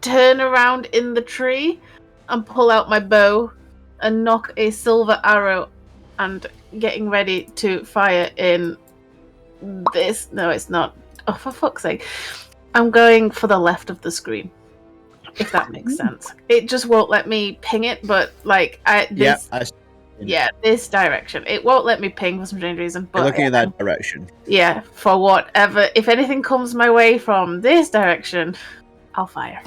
turn around in the tree and pull out my bow and knock a silver arrow and getting ready to fire in this. No, it's not. Oh, for fuck's sake. I'm going for the left of the screen. If that makes sense. It just won't let me ping it, but like this direction. It won't let me ping for some strange reason. But You're looking in that direction. yeah, for whatever. If anything comes my way from this direction, I'll fire.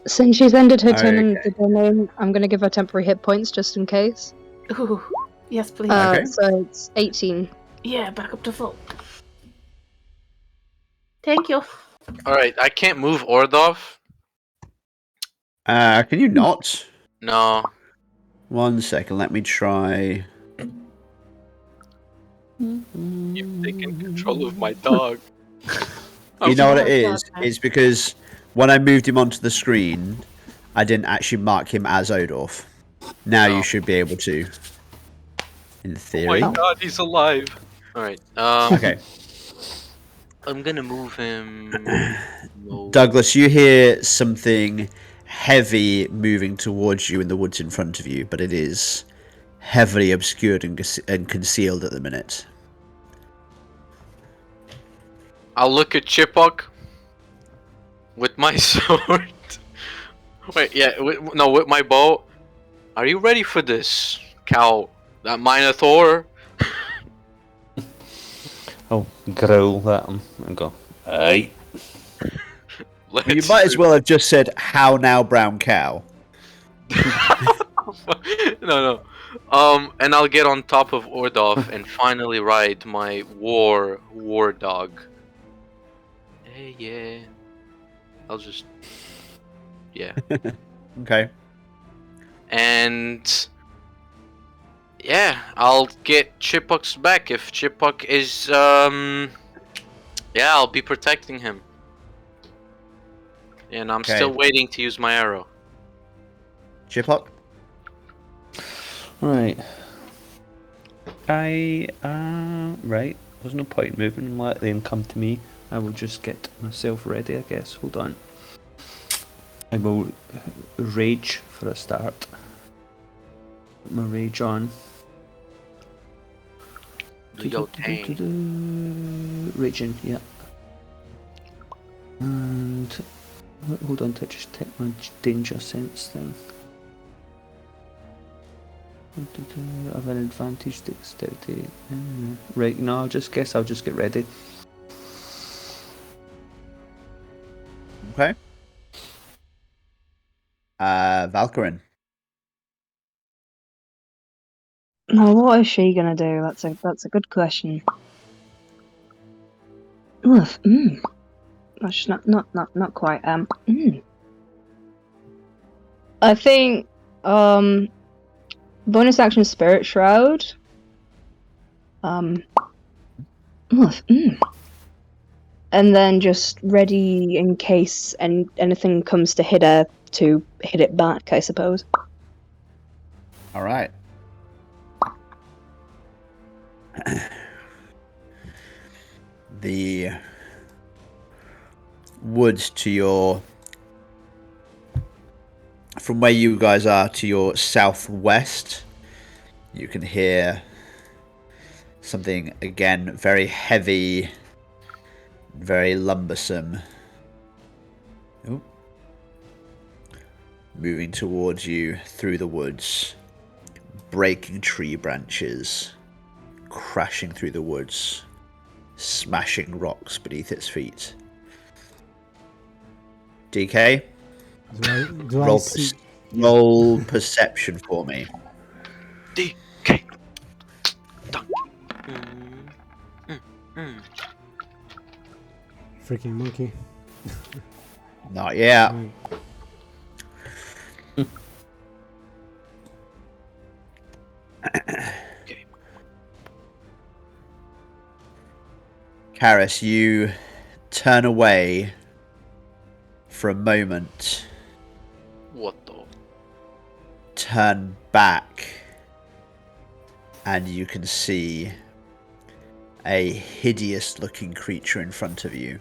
Since she's ended her turn in Okay. the domain, I'm going to give her temporary hit points just in case. Ooh, yes, please. Okay. So it's 18. Yeah, back up to full. Thank you. Alright, I can't move Ordov. Can you not? No. 1 second, let me try. You've taken control of my dog. You know what it Oh, is? okay. It's because when I moved him onto the screen, I didn't actually mark him as Odorf. Now Oh. you should be able to. In Oh my theory. god, he's alive. Alright, Okay. I'm gonna move him. No. Douglas, you hear something heavy moving towards you in the woods in front of you, but it is heavily obscured and concealed at the minute. I'll look at Chipok with my sword. Wait, yeah, with my bow. Are you ready for this, cow? That Minotaur? I'll growl at him and go, aye. You might as well have just said, "How now, brown cow?" No. And I'll get on top of Ordov and finally ride my war dog. Hey, yeah. I'll just, yeah. Okay. And yeah, I'll get Chipok's back if Chipok is yeah, I'll be protecting him. And I'm Okay. still waiting to use my arrow. Chipok? Right. Right. There's no point moving and let them come to me. I will just get myself ready, I guess. Hold on. I will rage for a start. Put my rage on. Yo, Tang. Raging, yeah. And hold on to just take my danger sense thing. I have an advantage dexterity. Right, no, I'll just get ready. Okay. Valkyrin. Now, what is she gonna do? That's a good question. Oof, That's not quite. I think bonus action Spirit Shroud. Oof, and then just ready in case anything comes to hit her to hit it back, I suppose. All right. The woods to your... From where you guys are to your southwest, you can hear something, again, very heavy, very lumbersome. Ooh. Moving towards you through the woods, breaking tree branches, crashing through the woods, smashing rocks beneath its feet. DK, Do I see? roll perception for me. DK. Freaking monkey. Not yet. Right. Karis, you turn away for a moment, What the? turn back, and you can see a hideous looking creature in front of you.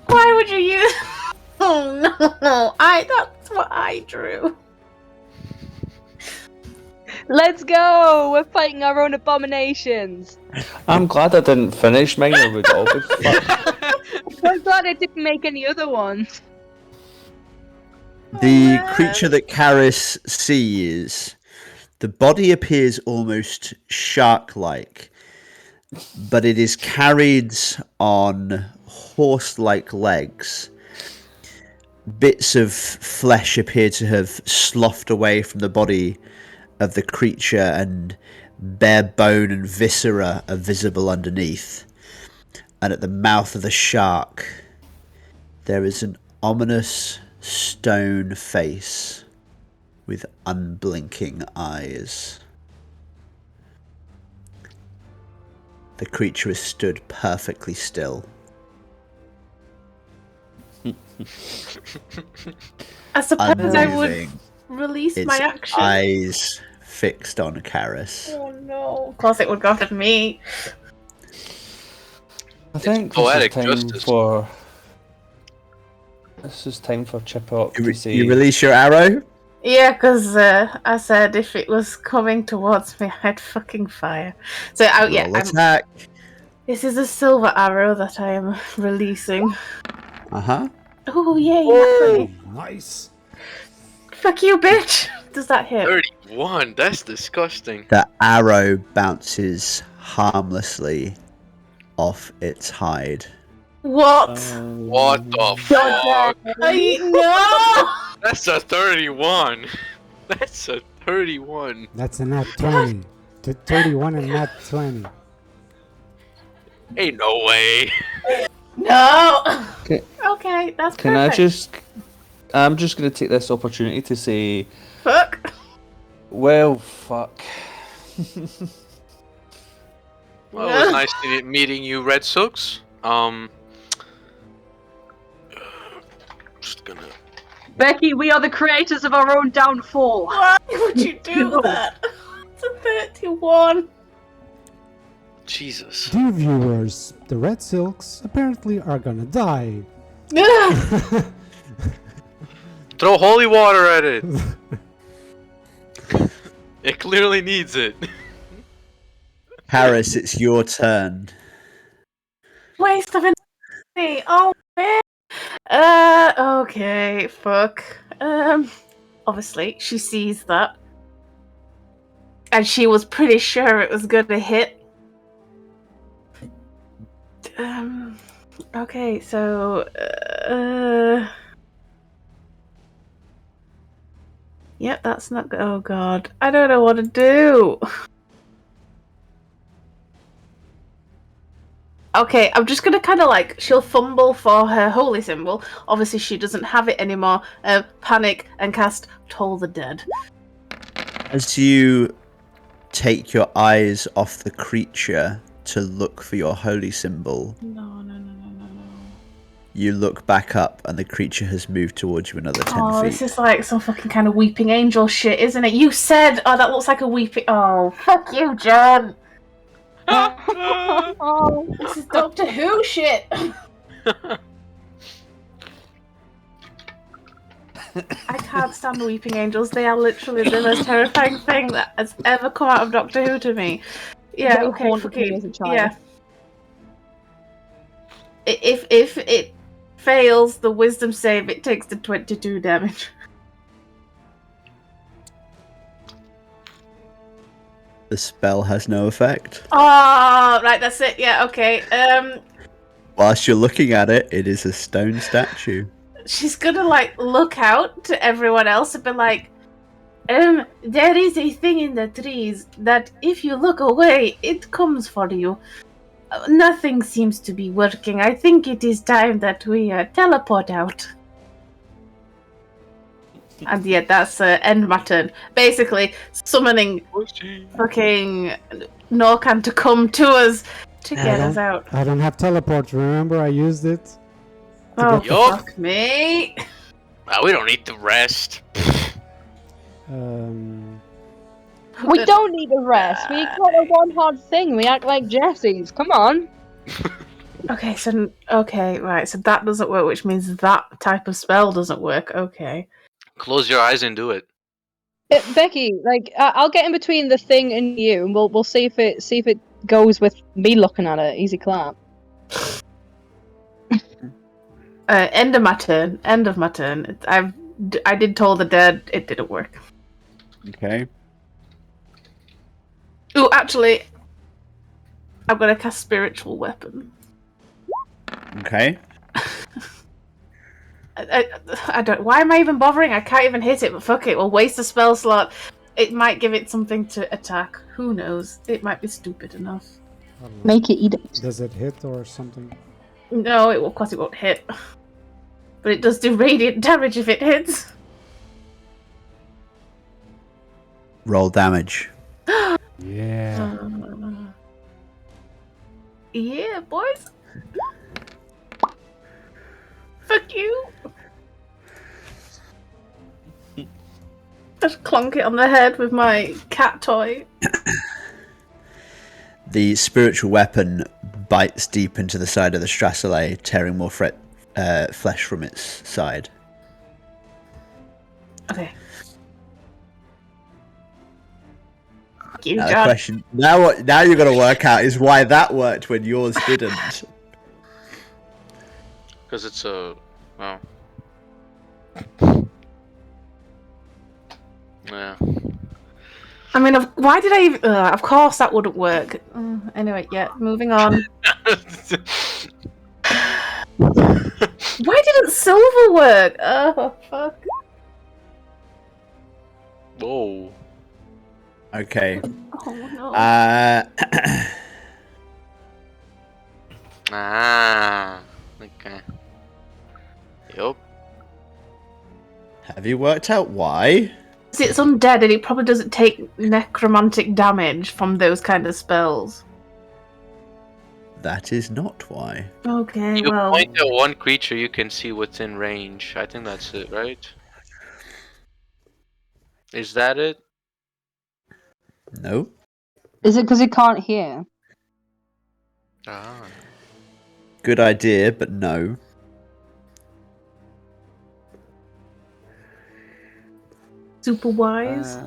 Why would you use? Oh no! That's what I drew. Let's go! We're fighting our own abominations. I'm glad I didn't finish mine, or we'd all be fucked. I'm glad I didn't make any other ones. The man. creature that Karis sees, the body appears almost shark-like, but it is carried on horse-like legs. Bits of flesh appear to have sloughed away from the body of the creature, and bare bone and viscera are visible underneath. And at the mouth of the shark, there is an ominous stone face with unblinking eyes. The creature is stood perfectly still. I suppose I would Unmoving, release its my action. eyes fixed on Karis. Oh no! Of course, it would go after me. I think poetic this is time justice. for. This is time for Chipok to say. You release your arrow? Yeah, because I said if it was coming towards me, I'd fucking fire. So, Roll attack. this is a silver arrow that I am releasing. Uh-huh. Oh, yay, naturally. Nice. Fuck you, bitch! Does that hit? 31. That's disgusting. The arrow bounces harmlessly off its hide. What? What the fuck? No! That's a 31. That's a 31. That's a nat 20. 31 and nat 20. Ain't no way. No. Can, Okay, that's can perfect. I'm just going to take this opportunity to say, Fuck. well, fuck. Well, it was nice meeting you, Red Sox. Just gonna. Becky, we are the creators of our own downfall. Why would you do that? It's a 31. Jesus. Dear viewers, the Red Silks apparently are gonna die. Throw holy water at it. It clearly needs it. Harris, it's your turn. Waste of energy. Oh man. Okay, fuck. Obviously she sees that, and she was pretty sure it was gonna hit. Okay, so yep, that's not good. Oh god, I don't know what to do. Okay, I'm just gonna kind of like, she'll fumble for her holy symbol. Obviously, she doesn't have it anymore. Panic and cast Toll the Dead. As you take your eyes off the creature to look for your holy symbol, No. you look back up and the creature has moved towards you another 10 Oh, feet. this is like some fucking kind of weeping angel shit, isn't it? You said, oh, that looks like a weeping. Oh, fuck you, John. Oh, This is Doctor Who shit. I can't stand the weeping angels. They are literally the most terrifying thing that has ever come out of Doctor Who to me. Yeah, They okay, haunted fuck me it. as a child. Yeah. If it fails the wisdom save, it takes the 22 damage. The spell has no effect. Oh, right, that's it. Yeah, okay. Whilst you're looking at it, it is a stone statue. She's gonna like look out to everyone else and be like, there is a thing in the trees that if you look away, it comes for you. Nothing seems to be working. I think it is time that we teleport out. And yeah, that's end my turn. Basically, summoning fucking Norcan to come to us to get us out. I don't have teleport. Remember, I used it. Oh, Yup. fuck me. We don't need the rest. We don't need a rest. We got a one hard thing. We act like Jessies. Come on. Okay, right. So that doesn't work, which means that type of spell doesn't work. Okay. Close your eyes and do it. Becky, like I'll get in between the thing and you, and we'll see if it goes with me looking at it. Easy clap. End of my turn. I did Toll the Dead. It didn't work. Okay. Oh, actually, I'm gonna cast Spiritual Weapon. Okay. I don't. Why am I even bothering? I can't even hit it. But fuck it. We'll waste a spell slot. It might give it something to attack. Who knows? It might be stupid enough. I don't know. Make it eat it. Does it hit or something? No, of course it won't hit. But it does do radiant damage if it hits. Roll damage. Yeah. Yeah, boys. Fuck you. Just clonk it on the head with my cat toy. The spiritual weapon bites deep into the side of the strassele, tearing more flesh from its side. Okay. Fuck you, Now the John. question now you're gonna work out is why that worked when yours didn't. Because it's a. Well. Yeah. I mean, why did I even... of course that wouldn't work. Anyway, yeah, moving on. Why didn't silver work? Oh, fuck. Whoa. Okay. Oh no. Ah. Okay. Yup. Have you worked out why? See, it's undead and it probably doesn't take necromantic damage from those kind of spells. That is not why. Okay, You well. point at one creature you can see within range. I think that's it, right? Is that it? No. Is it because he can't hear? Ah. Good idea, but no. Super wise?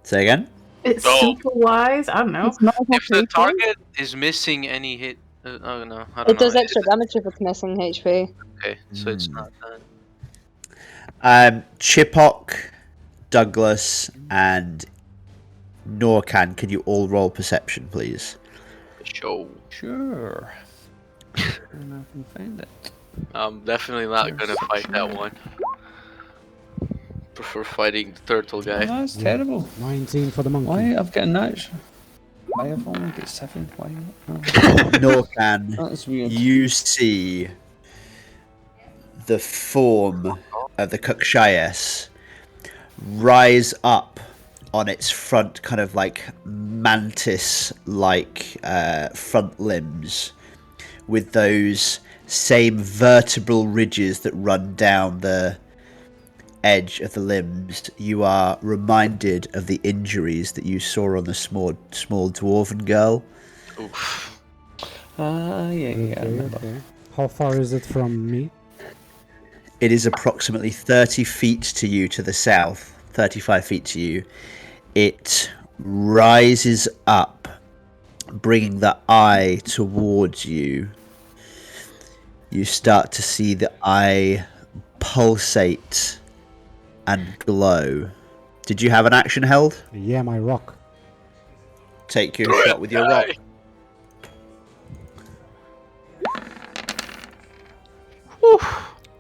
Say again? It's Oh. super wise? I don't know. It's not If the HP. target is missing any hit, oh no, I don't It know. does extra damage if it's missing HP. Okay, so it's not that. Chipok, Douglas, and Norcan, can you all roll perception, please? Show. Sure. And I can find it. I'm definitely not gonna fight that one. Prefer fighting the turtle Oh, guy. that's terrible. 19 for the monkey. Why? I've got a natural. Why have I only got 7? Why not? Norcan, That's weird. you see the form of the Kukshayas rise up on its front, kind of like mantis-like front limbs, with those same vertebral ridges that run down the edge of the limbs. You are reminded of the injuries that you saw on the small dwarven girl. Oof. Ah, yeah, I Okay, remember. okay. How far is it from me? It is approximately 30 feet to you to the south, 35 feet to you. It rises up, bringing the eye towards you. You start to see the eye pulsate and glow. Did you have an action held? Yeah, my rock. Take your shot with your rock.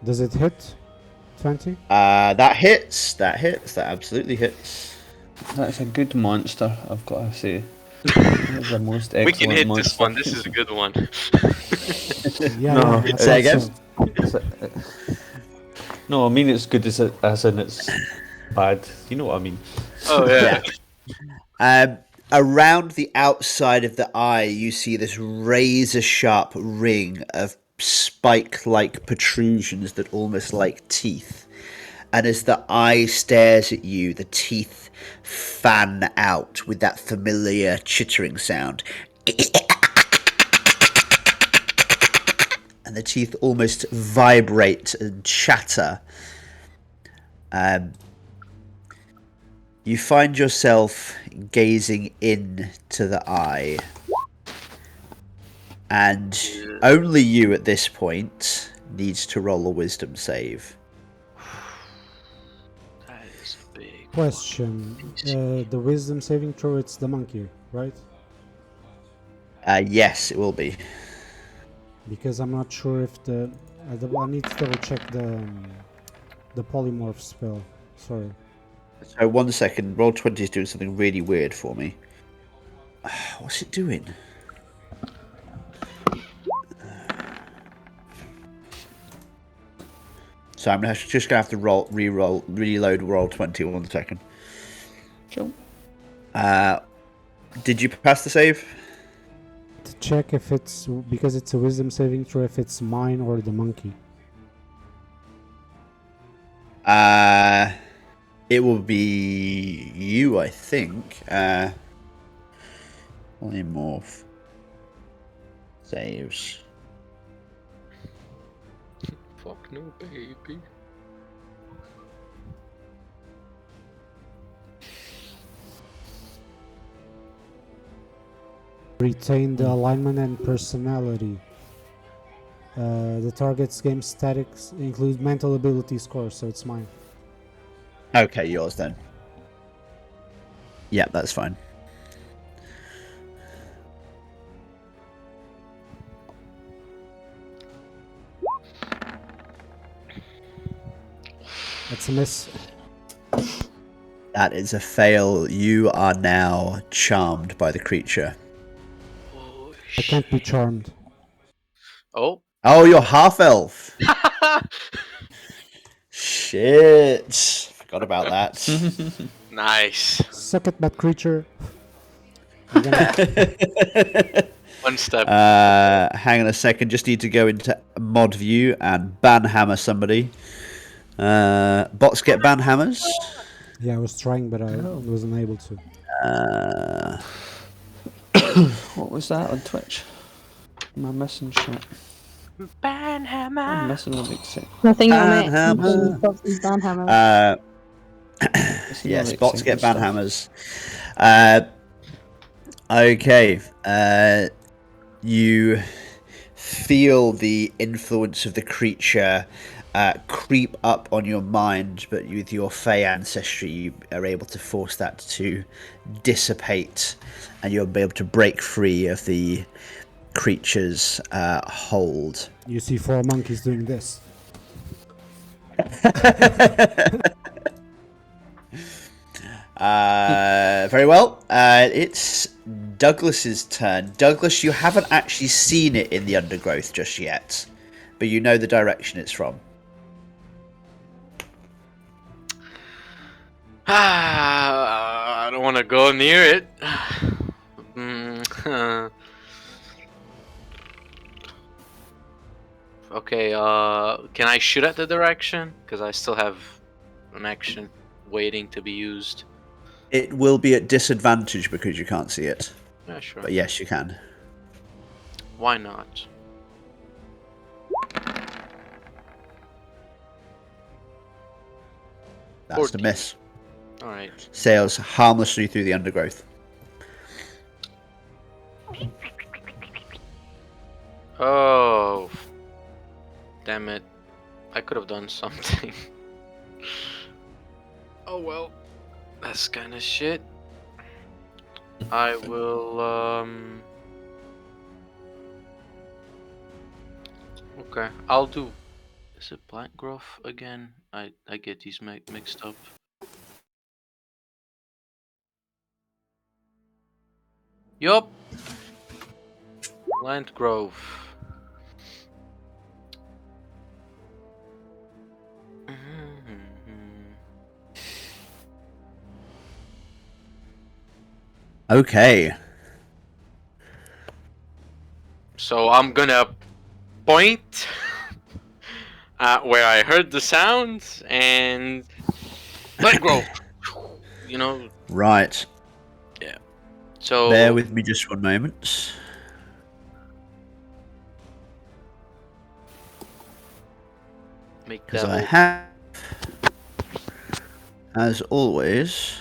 Does it hit? 20? That hits. That absolutely hits. That's a good monster, I've got to say. That's the most excellent We can hit monster. this one. This is a good one. Yeah, No, yeah. I say thought again? so. No, I mean it's good as in it's bad. You know what I mean? Oh yeah. Around the outside of the eye, you see this razor-sharp ring of spike-like protrusions that almost like teeth. And as the eye stares at you, the teeth fan out with that familiar chittering sound. And the teeth almost vibrate and chatter. You find yourself gazing into the eye. And only you at this point needs to roll a wisdom save. That is a big Question. The wisdom saving throw, it's the monkey, right? Yes, it will be. Because I'm not sure if I need to double check the polymorph spell. Sorry. So 1 second, Roll20 is doing something really weird for me. What's it doing? So I'm just gonna have to reload Roll20 1 second. Sure. Did you pass the save? To check if it's because it's a wisdom saving throw, if it's mine or the monkey. It will be you, I think. Polymorph saves. Fuck no, baby. Retain the alignment and personality. The target's game statics include mental ability score, so it's mine. Okay, yours then. Yeah, that's fine. That's a miss. That is a fail. You are now charmed by the creature. Oh, I can't be charmed. Oh. Oh, you're half elf. Shit. Forgot about that. Nice. Suck it, bad creature. I'm gonna. One step. Hang on a second. Just need to go into mod view and banhammer somebody. Bots get banhammers. Yeah, I was trying, but I wasn't able to. What was that on Twitch? Am I missing shit? I'm missing a big set. Nothing on it. Banhammer. Banhammer. Yes, bots get banhammers. Okay. You feel the influence of the creature creep up on your mind, but with your Fey ancestry, you are able to force that to dissipate, and you'll be able to break free of the creature's hold. You see 4 monkeys doing this. Very well. It's Douglas's turn. Douglas, you haven't actually seen it in the undergrowth just yet, but you know the direction it's from. I don't want to go near it. Okay, can I shoot at the direction? Because I still have an action waiting to be used. It will be at disadvantage because you can't see it. Yeah, sure. But yes, you can. Why not? That's 14. the miss. Alright. Sails harmlessly through the undergrowth. Oh. Damn it. I could have done something. Oh well. That's kind of shit. I will, Okay, I'll do... Is it plant growth again? I get these mixed up. Yup. Plant growth. Okay. So I'm gonna point at where I heard the sound and plant growth. You know, Right. yeah. So Bear with me just one moment. make Because that I whole... have, as always...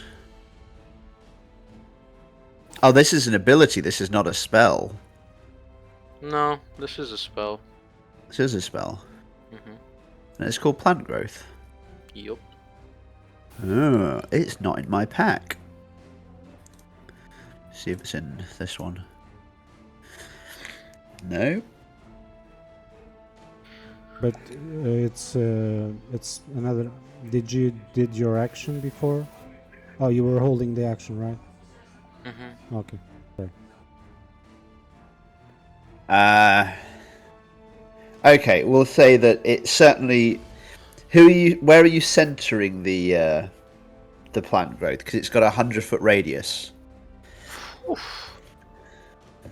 Oh, this is an ability. This is not a spell. No, this is a spell. This is a spell. Mm-hmm. And it's called plant growth. Yup. Oh, it's not in my pack. See if it's in this one. No. But it's another. Did your action before? Oh, you were holding the action, right? Mm-hmm. Okay. Okay, we'll say that it certainly. Where are you centering the plant growth? Because it's got a 100-foot radius.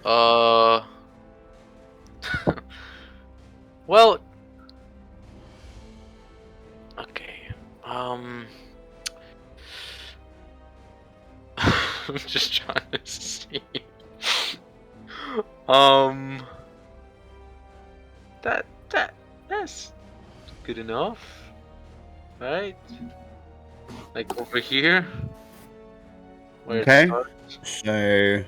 Well. Okay. I'm just trying to see. That's good enough, right? Like over here. Where Okay. it starts. So.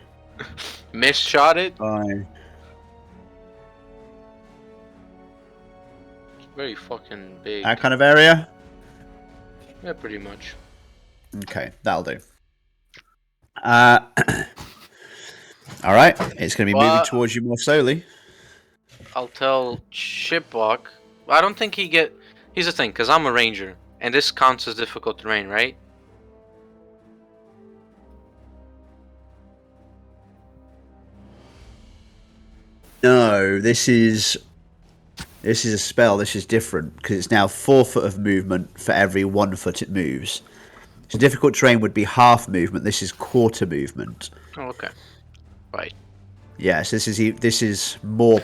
Misshot it. Fine. It's very fucking big. That kind of area. Yeah, pretty much. Okay, that'll do. All right, it's going to be moving towards you more slowly. I'll tell Shipwalk. I don't think he get. Here's the thing, because I'm a ranger, and this counts as difficult terrain, right? No, this is a spell. This is different because it's now 4 foot of movement for every 1 foot it moves. So difficult terrain would be half movement. This is quarter movement. Oh, okay. Right. Yes, this is more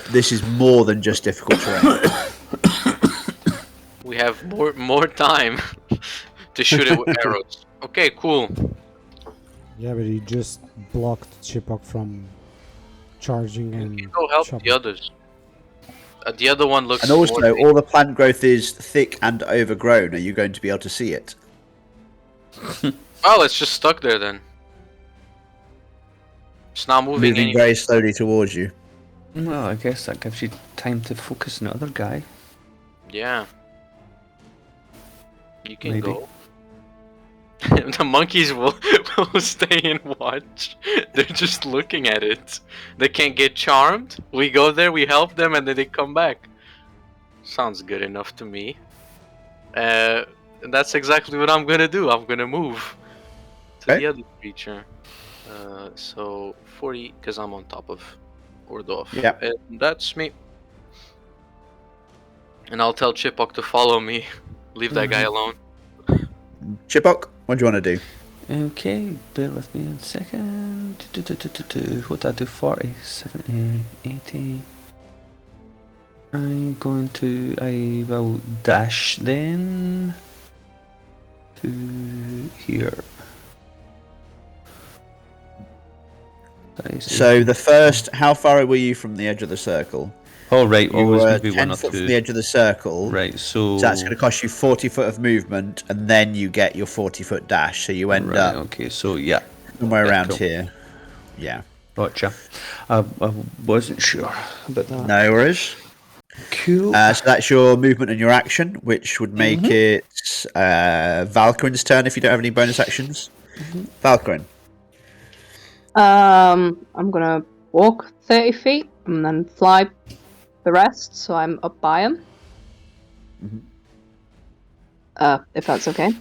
than just difficult terrain. We have more time to shoot it with arrows. Okay, cool. Yeah, but he just blocked Chipok from charging We and can go help chopping. the others. The other one looks And also, more... all the plant growth is thick and overgrown. Are you going to be able to see it? Oh, it's just stuck there then. It's not moving Moving anywhere. very slowly towards you. Well, I guess that gives you time to focus on the other guy. Yeah. You can Maybe. go. The monkeys will stay and watch. They're just looking at it. They can't get charmed. We go there, we help them, and then they come back. Sounds good enough to me. And that's exactly what I'm gonna do. I'm gonna move to Okay. the other creature. So 40, because I'm on top of Ordov. Yep. And that's me. And I'll tell Chipok to follow me. Leave that guy alone. Chipok, what do you want to do? Okay, bear with me a second. What did I do? 40, 70, 80. I will dash then to here. So the first, how far were you from the edge of the circle? Oh right, You always were maybe 10 one or foot two. from the edge of the circle. Right, so So that's going to cost you 40 foot of movement, and then you get your 40-foot dash. So you end right, up okay, so yeah, somewhere yeah, around cool. here. Yeah. Gotcha. I wasn't sure about that. No worries. Cool. So that's your movement and your action, which would make it Valkyrin's turn if you don't have any bonus actions. Valkyrin. I'm gonna walk 30 feet and then fly the rest, so I'm up by him. If that's okay.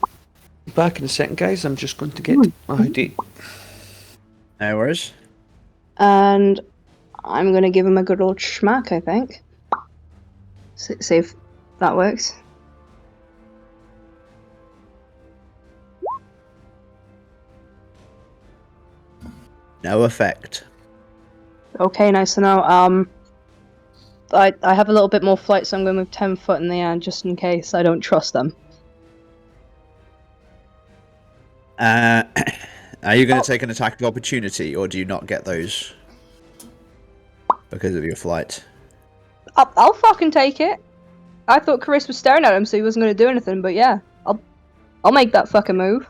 Back in a second, guys. I'm just going to get my ID. No worries. And I'm gonna give him a good old schmack, I think. See if that works. No effect. Okay, nice to know. I have a little bit more flight, so I'm gonna move 10 foot in the air just in case I don't trust them. Are you going to take an attack of opportunity, or do you not get those because of your flight? I'll fucking take it. I thought Chris was staring at him, so he wasn't gonna do anything. But yeah, I'll make that fucking move.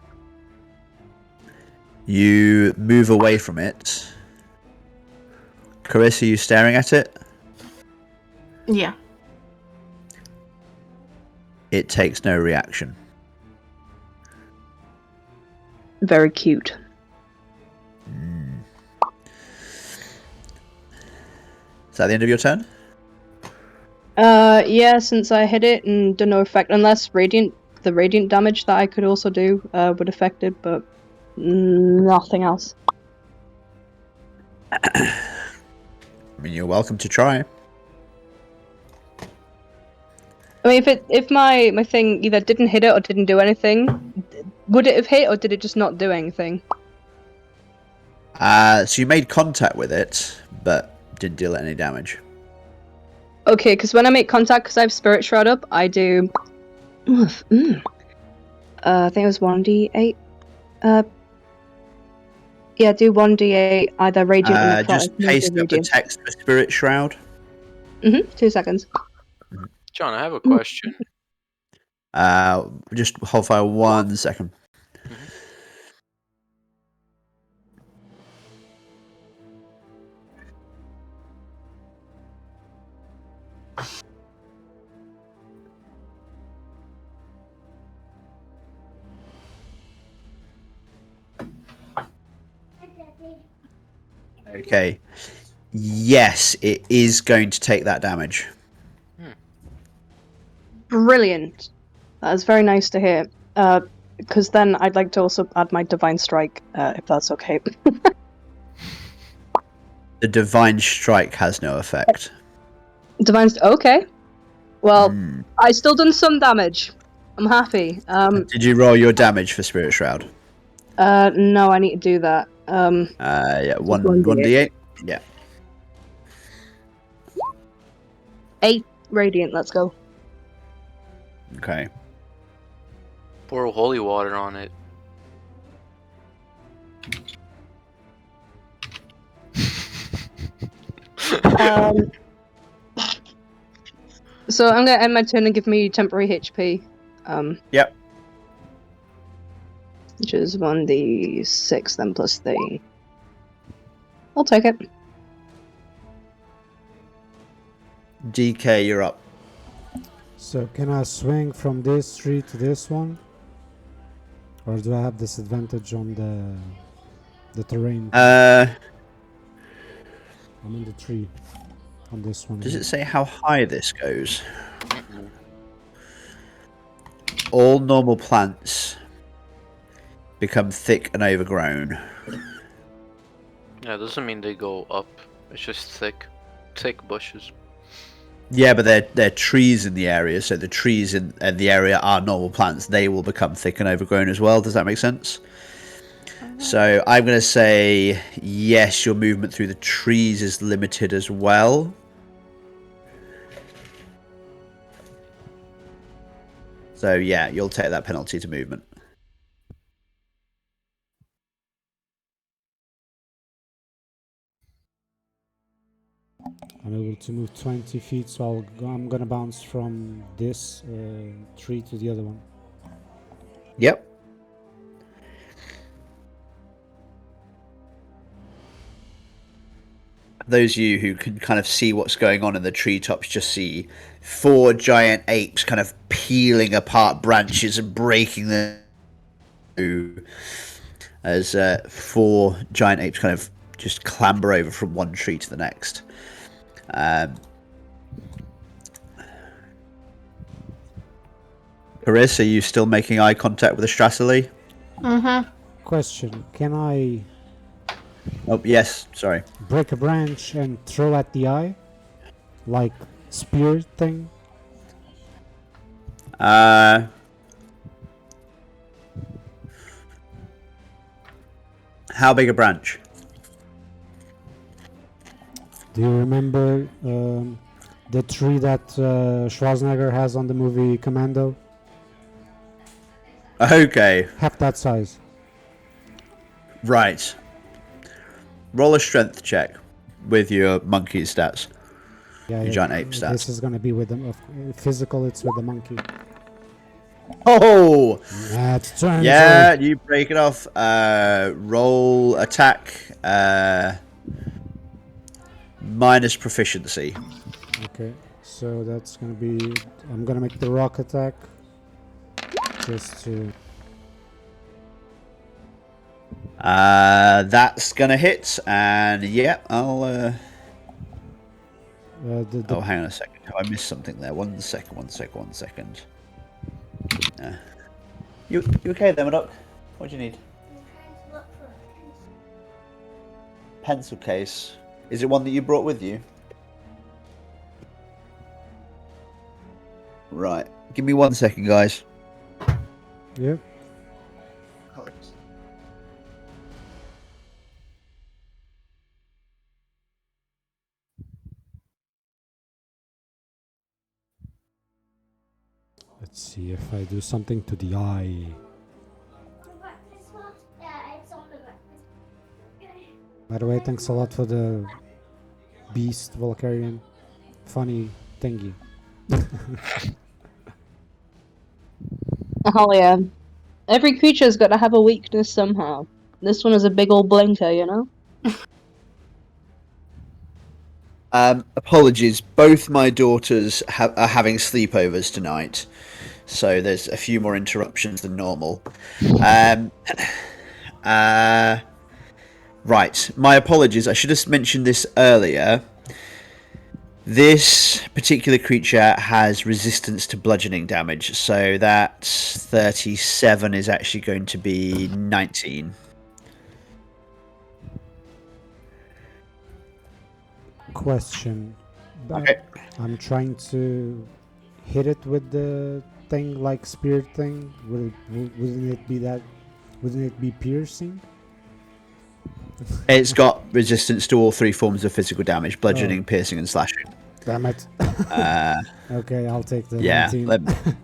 You move away from it. Carissa, are you staring at it? Yeah. It takes no reaction. Very cute. Is that the end of your turn? Yeah, since I hit it and did no effect, unless the radiant damage that I could also do would affect it, but nothing else. I mean, you're welcome to try. I mean, if my thing either didn't hit it or didn't do anything, would it have hit or did it just not do anything? So you made contact with it, but didn't deal any damage. Okay, because when I make contact, because I have Spirit Shroud up, I do. I think it was 1d8. Yeah, do 1d8 either radiant or necrotic. Just paste up the text for Spirit Shroud. 2 seconds. John, I have a question. Just hold fire 1 second. Okay. Yes, it is going to take that damage. Brilliant. That is very nice to hear. Because then I'd like to also add my Divine Strike, if that's okay. The divine strike has no effect. Okay. Well, Hmm. I still done some damage. I'm happy. Did you roll your damage for Spirit Shroud? No, I need to do that. Yeah, Just 1d8. Yeah. 8 radiant. Let's go. Okay. Pour holy water on it. So I'm gonna end my turn and give me temporary HP. Yep. Which is 1d6 then plus 3. I'll take it. DK, you're up. So can I swing from this tree to this one? Or do I have disadvantage on the terrain? I'm in the tree on this one. Does here. it say how high this goes? All normal plants become thick and overgrown. Yeah, it doesn't mean they go up. It's just thick bushes. Yeah, but they're trees in the area, so the trees in the area are normal plants. They will become thick and overgrown as well. Does that make sense? So I'm going to say yes, your movement through the trees is limited as well. So yeah, you'll take that penalty to movement. I'm able to move 20 feet, so I'm gonna bounce from this tree to the other one. Yep. Those of you who can kind of see what's going on in the treetops just see 4 giant apes kind of peeling apart branches and breaking them as 4 giant apes kind of just clamber over from one tree to the next. Chris, are you still making eye contact with the Strassely? Mm-hmm. Question: can I Oh, yes. Sorry. break a branch and throw at the eye, like spear thing? How big a branch? Do you remember the tree that Schwarzenegger has on the movie Commando? Okay. Half that size. Right. Roll a strength check with your monkey stats. Yeah, Your giant ape stats. This is gonna be with the physical. It's with the monkey. Oh! That's turns. Yeah, you break it off. Roll attack. Minus proficiency. Okay, so that's gonna be. I'm gonna make the rock attack. Just to. That's gonna hit, and yeah, I'll. Oh, hang on a second. Oh, I missed something there. One second. You okay there, Madoc? What do you need? Pencil case. Is it one that you brought with you? Right. Give me 1 second, guys. Yep. Let's see if I do something to the eye. By the way, thanks a lot for the beast Valkyrian. Funny thingy. Oh yeah. Every creature's got to have a weakness somehow. This one is a big old blinker, you know? Apologies. Both my daughters are having sleepovers tonight, so there's a few more interruptions than normal. Right. My apologies. I should have mentioned this earlier. This particular creature has resistance to bludgeoning damage, so that 37 is actually going to be 19. question. Okay. I'm trying to hit it with the thing like spear thing. Wouldn't it be that? Wouldn't it be piercing? It's got resistance to all 3 forms of physical damage: bludgeoning, piercing, and slashing. Damn it. Okay, I'll take the Yeah. 19.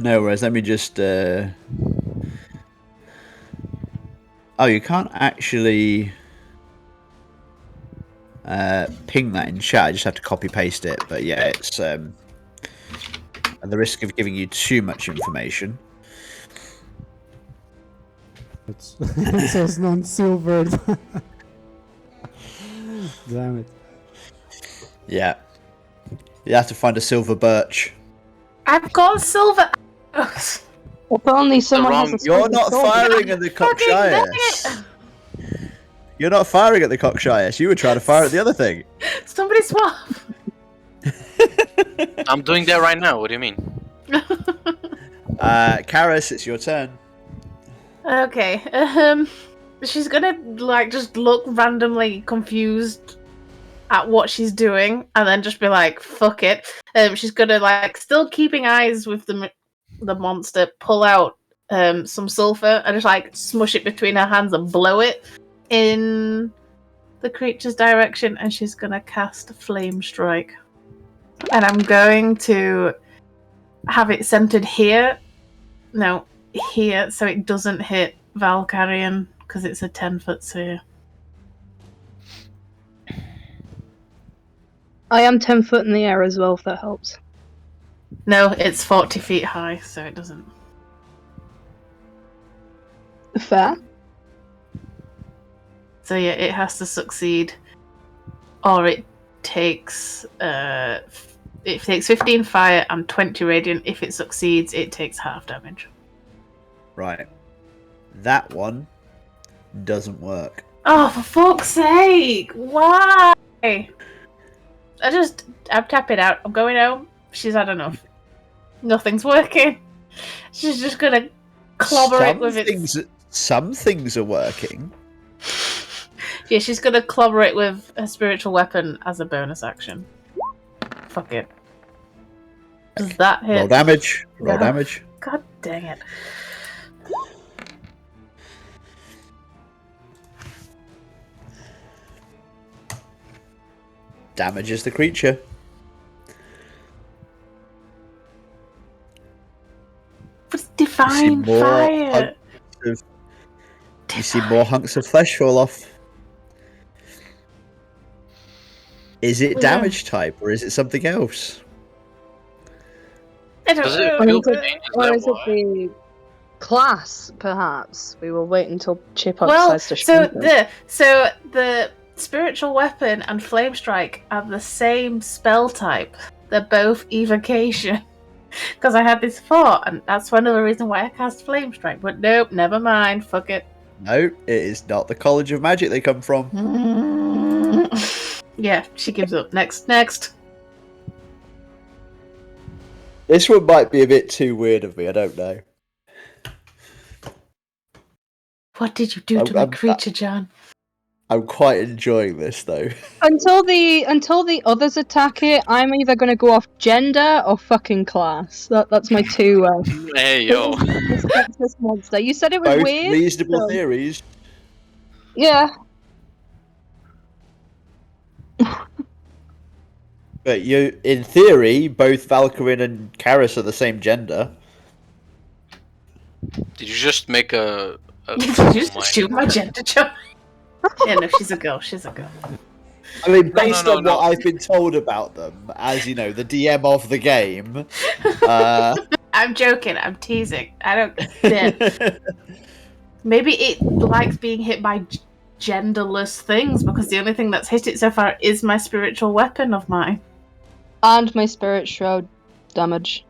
No worries. Let me just. Oh, you can't actually ping that in chat. I just have to copy paste it. But yeah, it's at the risk of giving you too much information. It's it says non-silvered. Damn it. Yeah. You have to find a silver birch. I've got silver arrows. If only someone has wrong- a You're silver not sword. firing at the Fucking dang Cockshires. You're not firing at the Cockshires. You were trying to fire at the other thing. Somebody swap. I'm doing that right now. What do you mean? Karis, it's your turn. Okay. She's gonna like just look randomly confused at what she's doing, and then just be like, "Fuck it." She's gonna like still keeping eyes with the monster. Pull out some sulfur and just like smush it between her hands and blow it in the creature's direction. And she's gonna cast Flame Strike, and I'm going to have it centered here. No, here, so it doesn't hit Valkyrian because it's a 10-foot sphere. I am 10 foot in the air as well, if that helps. No, it's 40 feet high, so it doesn't. Fair. So yeah, it has to succeed, or it takes 15 fire and 20 radiant. If it succeeds, it takes half damage. Right. That one doesn't work. Oh, for fuck's sake! Why? I'm tapping out. I'm going home. She's had enough. Nothing's working. She's just gonna clobber it with it. Some things are working. Yeah, she's gonna clobber it with a spiritual weapon as a bonus action. Fuck it. Does that hit? Roll damage. Roll Oh, damage. God dang it. Damages the creature. What's divine fire? You see more hunks of flesh fall off. Is it damage type or is it something else? I don't Does know. it feel Or is it- pain? Is Or that is it why? the class, perhaps? We will wait until Chip Well, decides to so shoot them. the spiritual weapon and flame strike are the same spell type. They're both evocation. Because I had this thought, and that's another reason why I cast flame strike. But nope, never mind. Fuck it. No, it is not the College of Magic they come from. Yeah, she gives up. Next. This one might be a bit too weird of me, I don't know. What did you do to my creature, John? I'm quite enjoying this though. Until the others attack it, I'm either going to go off gender or fucking class. That's my two. Hey, yo. Respect this monster. You said it was Both weird. reasonable so- theories. Yeah. But you, in theory, both Valkyrin and Karis are the same gender. Did you just make a Did you just shoot my gender, John? Yeah, no, she's a girl. She's a girl. I mean, based no, on no. what I've been told about them, as you know, the DM of the game. I'm joking. I'm teasing. I don't. Yeah. Maybe it likes being hit by genderless things because the only thing that's hit it so far is my spiritual weapon of mine. And my spirit shroud damage.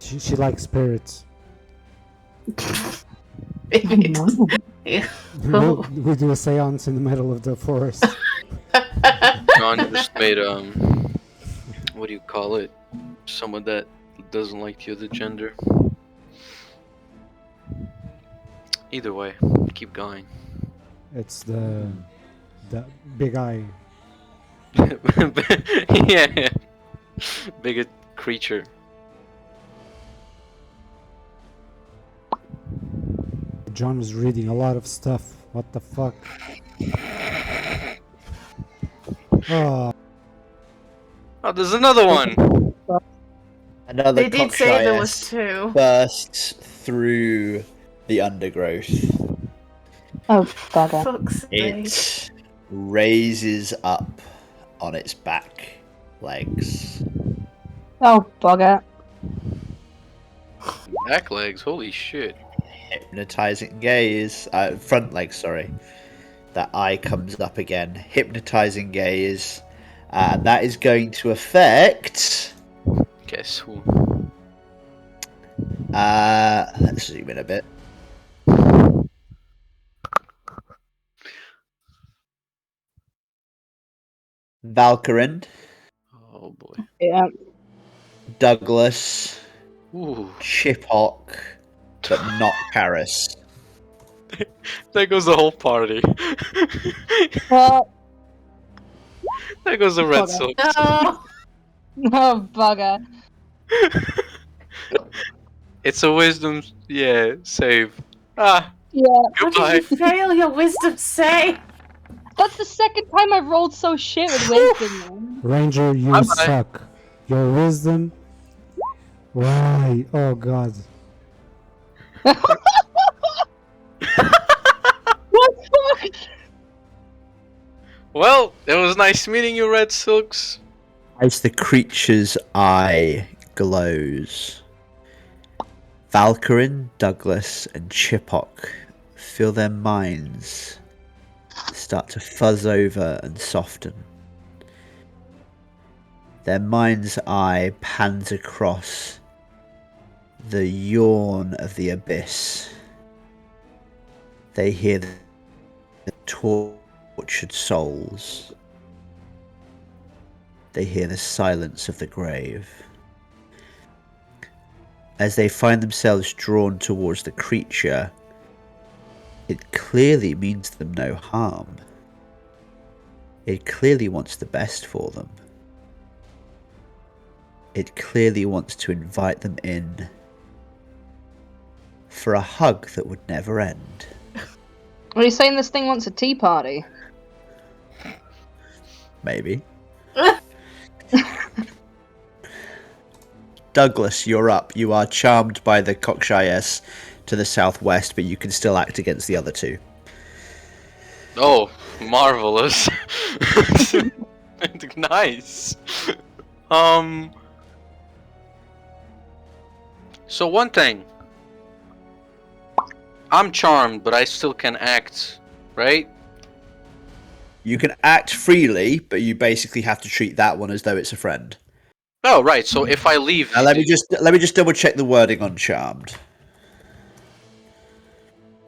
She likes spirits. Maybe it does. Yeah. We do a seance in the middle of the forest. John just made what do you call it? Someone that doesn't like the other gender. Either way, keep going. It's the big eye Yeah. Bigger creature. John was reading a lot of stuff. What the fuck? Oh, Oh, there's another one. Another They did say there was cockshire two. bursts through the undergrowth. Oh, bugger. Fuck's sake. It raises up on its back legs. Oh, bugger. Back legs. Holy shit. Hypnotizing gaze. Front legs, sorry. That eye comes up again. Hypnotizing gaze. And that is going to affect. Guess who? Let's zoom in a bit. Valkyrin, Oh boy. Yeah. Douglas, Ooh. Chiphawk, but not Paris. There goes the whole party. Well, There goes the red Bugger. silk. No! oh, bugger. It's a wisdom, save. Ah, Yeah. How goodbye. did you fail your wisdom save? That's the second time I've rolled so shit with wisdom, man. Ranger, you Bye-bye. suck. Your wisdom. Why? Oh god. What the fuck? Well, it was nice meeting you, red silks. As the creature's eye glows, Valkyrin, Douglas, and Chiphawk feel their minds start to fuzz over and soften. Their mind's eye pans across the yawn of the abyss. They hear the tortured souls. They hear the silence of the grave. As they find themselves drawn towards the creature, it clearly means them no harm. It clearly wants the best for them. It clearly wants to invite them in for a hug that would never end. Are you saying this thing wants a tea party? Maybe. Douglas, you're up. You are charmed by the cockshires to the southwest, but you can still act against the other two. Oh, marvelous. Nice. So one thing. I'm charmed, but I still can act, right? You can act freely, but you basically have to treat that one as though it's a friend. Oh, right. So if I leave, Now, let me just double check the wording on charmed.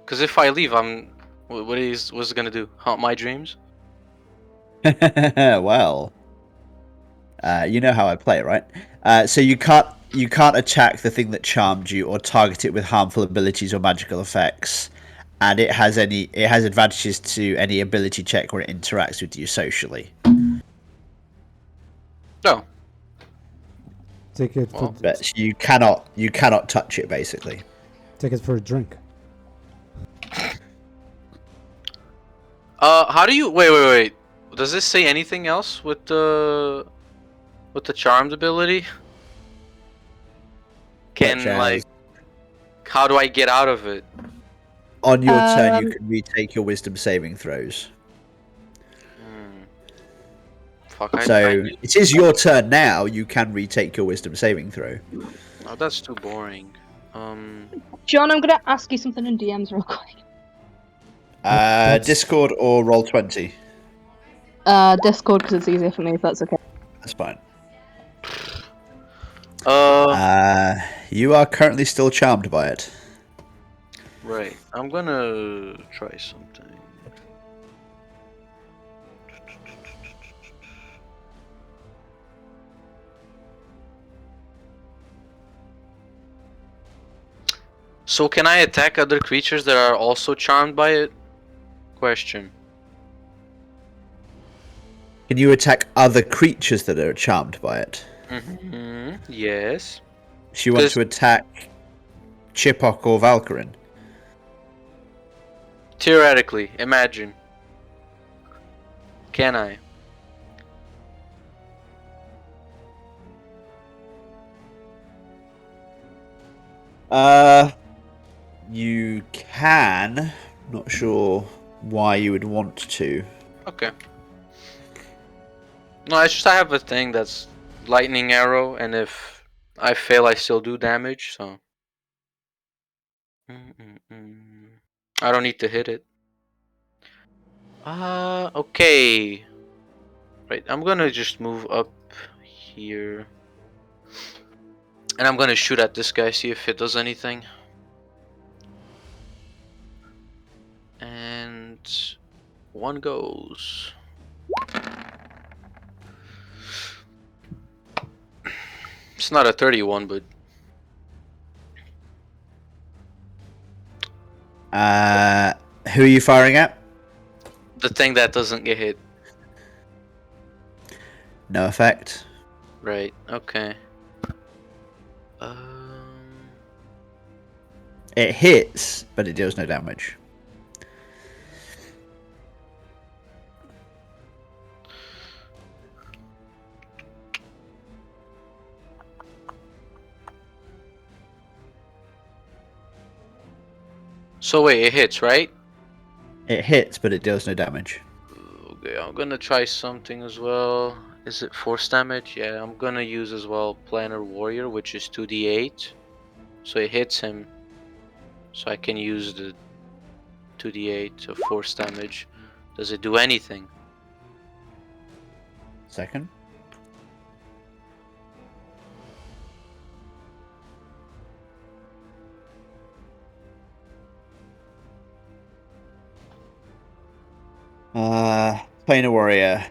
because if I leave, what's it gonna do? Haunt my dreams? Well, you know how I play, right? So you can't attack the thing that charmed you or target it with harmful abilities or magical effects, and it has advantages to any ability check where it interacts with you socially. No. Take it Well, for But you cannot touch it basically. take it for a drink. How do you wait? Does this say anything else with the charmed ability? Can Such as- like, how do I get out of it? On your turn, you can retake your wisdom saving throws. Fuck. So it is your turn now. You can retake your wisdom saving throw. Oh, that's too boring. John, I'm gonna ask you something in DMs real quick. Discord or Roll20. Discord, because it's easier for me, if that's okay. That's fine. Uh, You are currently still charmed by it. right. I'm gonna try something. So can I attack other creatures that are also charmed by it? Question. Can you attack other creatures that are charmed by it? Yes. So you want 'Cause- to attack Chipok or Valkyrin? Theoretically, imagine. Can I? You can. Not sure why you would want to. Okay. No, it's just I have a thing that's lightning arrow, and if I fail, I still do damage. So I don't need to hit it. Okay. Right, I'm gonna just move up here, and I'm gonna shoot at this guy, see if it does anything. And one goes. It's not a 31, but Who are you firing at? the thing that doesn't get hit. No effect. Right, okay. It hits, but it deals no damage. So wait, it hits, right? It hits, but it deals no damage. Okay, I'm gonna try something as well. Is it force damage? Yeah, I'm gonna use as well Planar Warrior, which is 2d8. So it hits him. So I can use the 2d8 of force damage. Does it do anything? Second. Planar Warrior.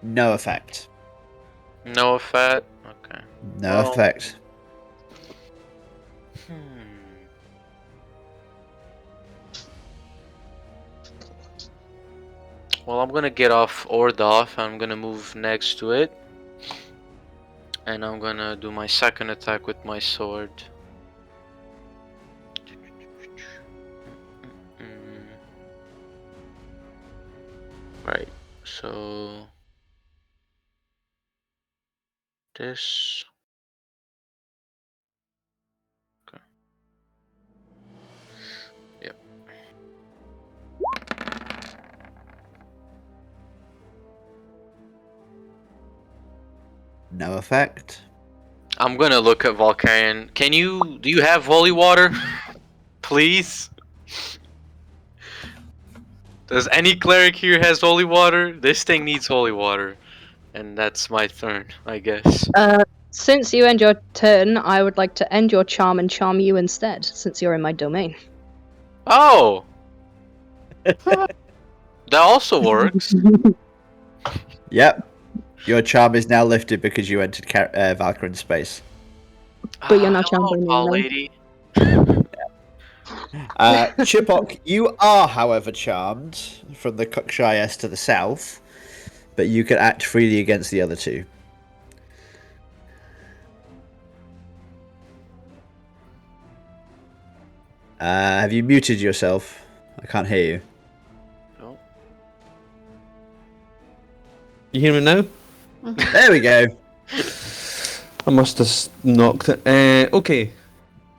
No effect. No effect? Okay. No Well- effect. Well, I'm gonna get off Ordoff. I'm gonna move next to it. And I'm gonna do my second attack with my sword. Right, so this. Okay. Yep. No effect. I'm gonna look at Volcarion. Do you have holy water? Please? Does any cleric here has holy water? This thing needs holy water. And that's my turn, I guess. Since you end your turn, I would like to end your charm and charm you instead, since you're in my domain. Oh! That also works. Yep. Your charm is now lifted because you entered Valkyrin's space. But you're not charmed Hello, by me, tall no? lady. Chipok, you are, however, charmed from the Cookshires to the south, but you can act freely against the other two. Have you muted yourself? I can't hear you. No. You hear me now? There we go. I must have knocked it. Okay.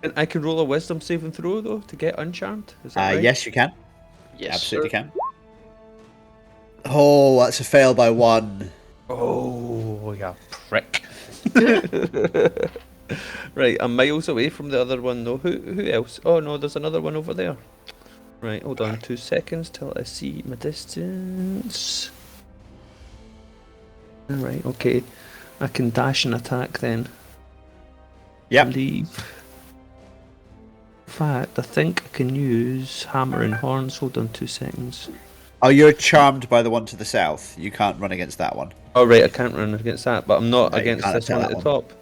And I can roll a wisdom saving throw, though, to get uncharmed? Is that right? Yes, you can. Yes, Absolutely sir. can. Oh, that's a fail by 1. Oh, you prick. Right, I'm miles away from the other one, though. Who else? Oh, no, there's another one over there. Right, hold on 2 seconds till I see my distance. Alright, okay. I can dash and attack then. Yep. Leave. In fact, I think I can use hammer and horns. Hold on 2 seconds. Oh, you're charmed by the one to the south. You can't run against that one. Oh, right, I can't run against that, but I'm not No, you against can't this attack one at that the one. top.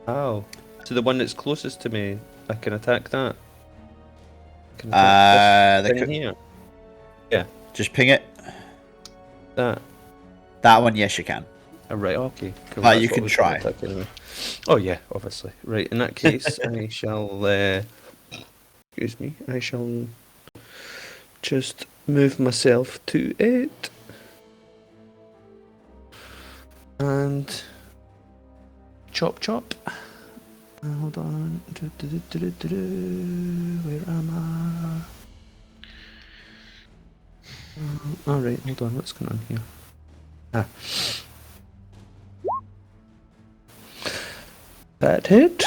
Oh. So the one that's closest to me I can attack that. I can attack The this thing here. just ping it. That. That one, yes, you can. Right, okay. Cool. But That's you what I can was gonna try. attack anyway. Oh yeah, obviously. Right, in that case, I shall. Excuse me. I shall just move myself to it. And chop chop. Hold on. Where am I? Alright, hold on. What's going on here? Ah. That hit.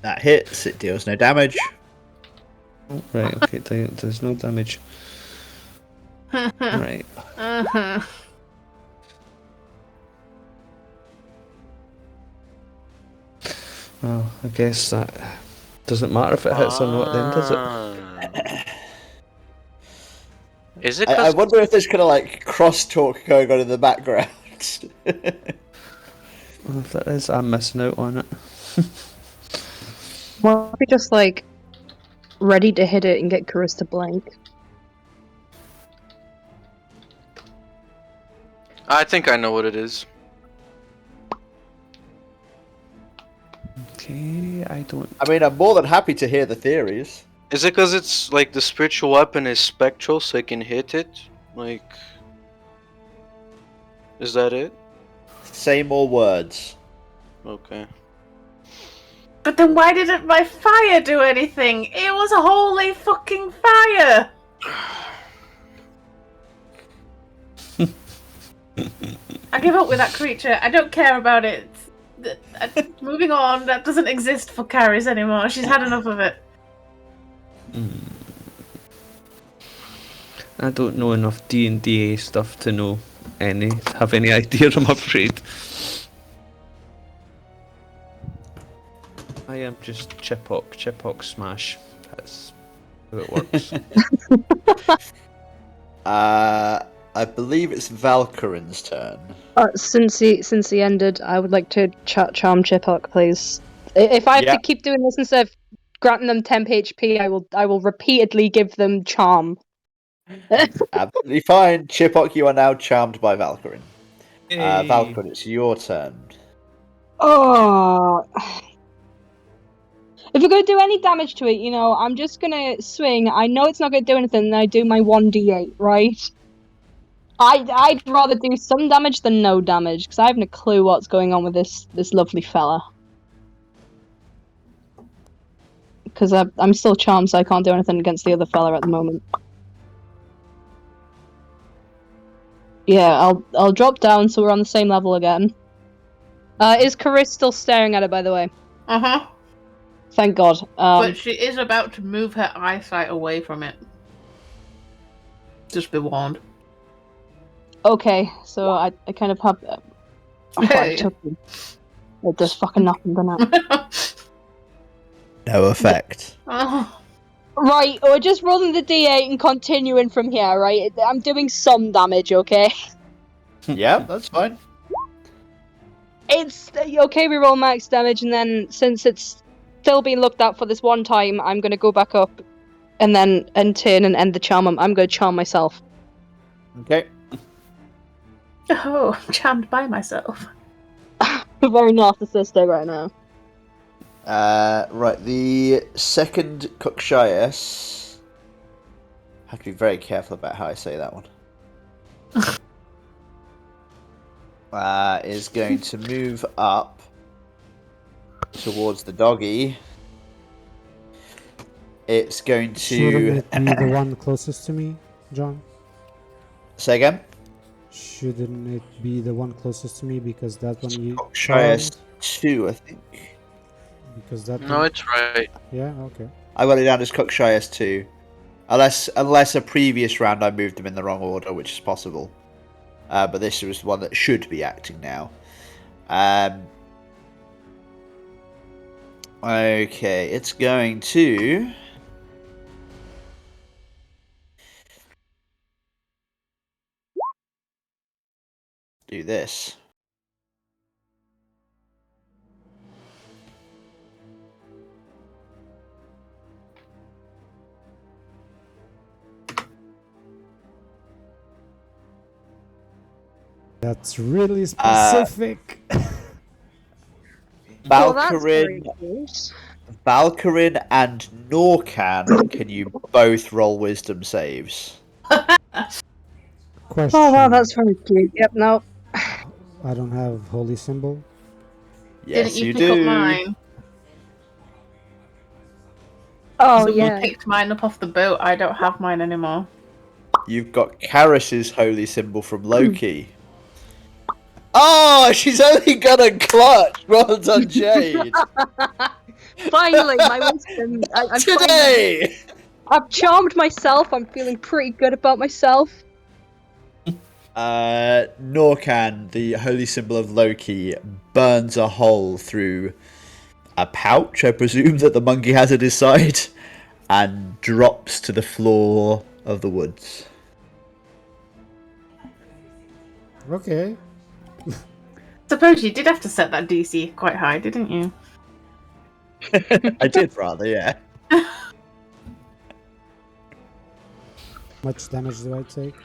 That hits. It deals no damage. Oh, right, okay. There's no damage. Right. Well, I guess that doesn't matter if it hits or not then, does it? Is it I 'cause wonder if there's kind of like crosstalk going on in the background. Well, if that is, I'm missing out on it. Well, be just like ready to hit it and get Chris to blank. I think I know what it is. Okay, I don't. I mean, I'm more than happy to hear the theories. Is it 'cause it's like the spiritual weapon is spectral, so I can hit it? Like, is that it? Say more words. Okay. But then why didn't my fire do anything? It was a holy fucking fire! I give up with that creature. I don't care about it. Moving on. That doesn't exist for Carries anymore. She's had enough of it. I don't know enough D&D stuff to know have any idea. I'm afraid. I am just Chipok smash. That's how it works. I believe it's Valkyrin's turn. Since he ended, I would like to charm Chipok, please. If I have Yeah. to keep doing this instead of granting them temp HP, I will repeatedly give them charm. Absolutely fine. Chipok, you are now charmed by Valkyrin. Yay. Valkyrin, it's your turn. Oh. If you're going to do any damage to it, I'm just going to swing. I know it's not going to do anything, and I do my 1d8, right? I'd rather do some damage than no damage, because I haven't a clue what's going on with this lovely fella. Because I'm still charmed, so I can't do anything against the other fella at the moment. Yeah, I'll drop down so we're on the same level again. Is Caris still staring at it, by the way? Uh-huh. Thank God. But she is about to move her eyesight away from it. Just be warned. Okay, so I kind of have... Hey. It does fucking nothing, doesn't it? No effect. Oh. Right, we're just rolling the d8 and continuing from here, right? I'm doing some damage, okay? Yeah, that's fine. It's okay, we roll max damage, and then since it's still being looked at for this one time, I'm gonna go back up and then turn and end the charm. I'm gonna charm myself. Okay. Oh, I'm charmed by myself. Very narcissistic right now. Right, the second Cookshires. I have to be very careful about how I say that one. Is going to move up towards the doggy. It's going to... Shouldn't it be the one closest to me, John? Say again? Shouldn't it be the one closest to me because that one you Cookshires charmed? 2, I think. Because that No, one... it's right. Yeah, okay. I got it down as Cookshires 2. Unless a previous round I moved them in the wrong order, which is possible. But this was the one that should be acting now. Okay, it's going to... do this. That's really specific. Well, that's very Valkyrin, good. Valkyrin and Norcan, can you both roll wisdom saves? Question. Oh wow, that's very cute. Yep, no. I don't have holy symbol. Yes, Didn't you you pick up do. mine? Oh Someone yeah. picked mine up off the boat. I don't have mine anymore. You've got Karis's holy symbol from Loki. Oh, she's only got a clutch. Well done, Jade. Finally, my wisdom. I'm finally, Today. I've charmed myself. I'm feeling pretty good about myself. Norcan, the holy symbol of Loki, burns a hole through a pouch, I presume, that the monkey has at his side, and drops to the floor of the woods. Okay. Suppose you did have to set that DC quite high, didn't you? I did rather, yeah. Much damage do I take?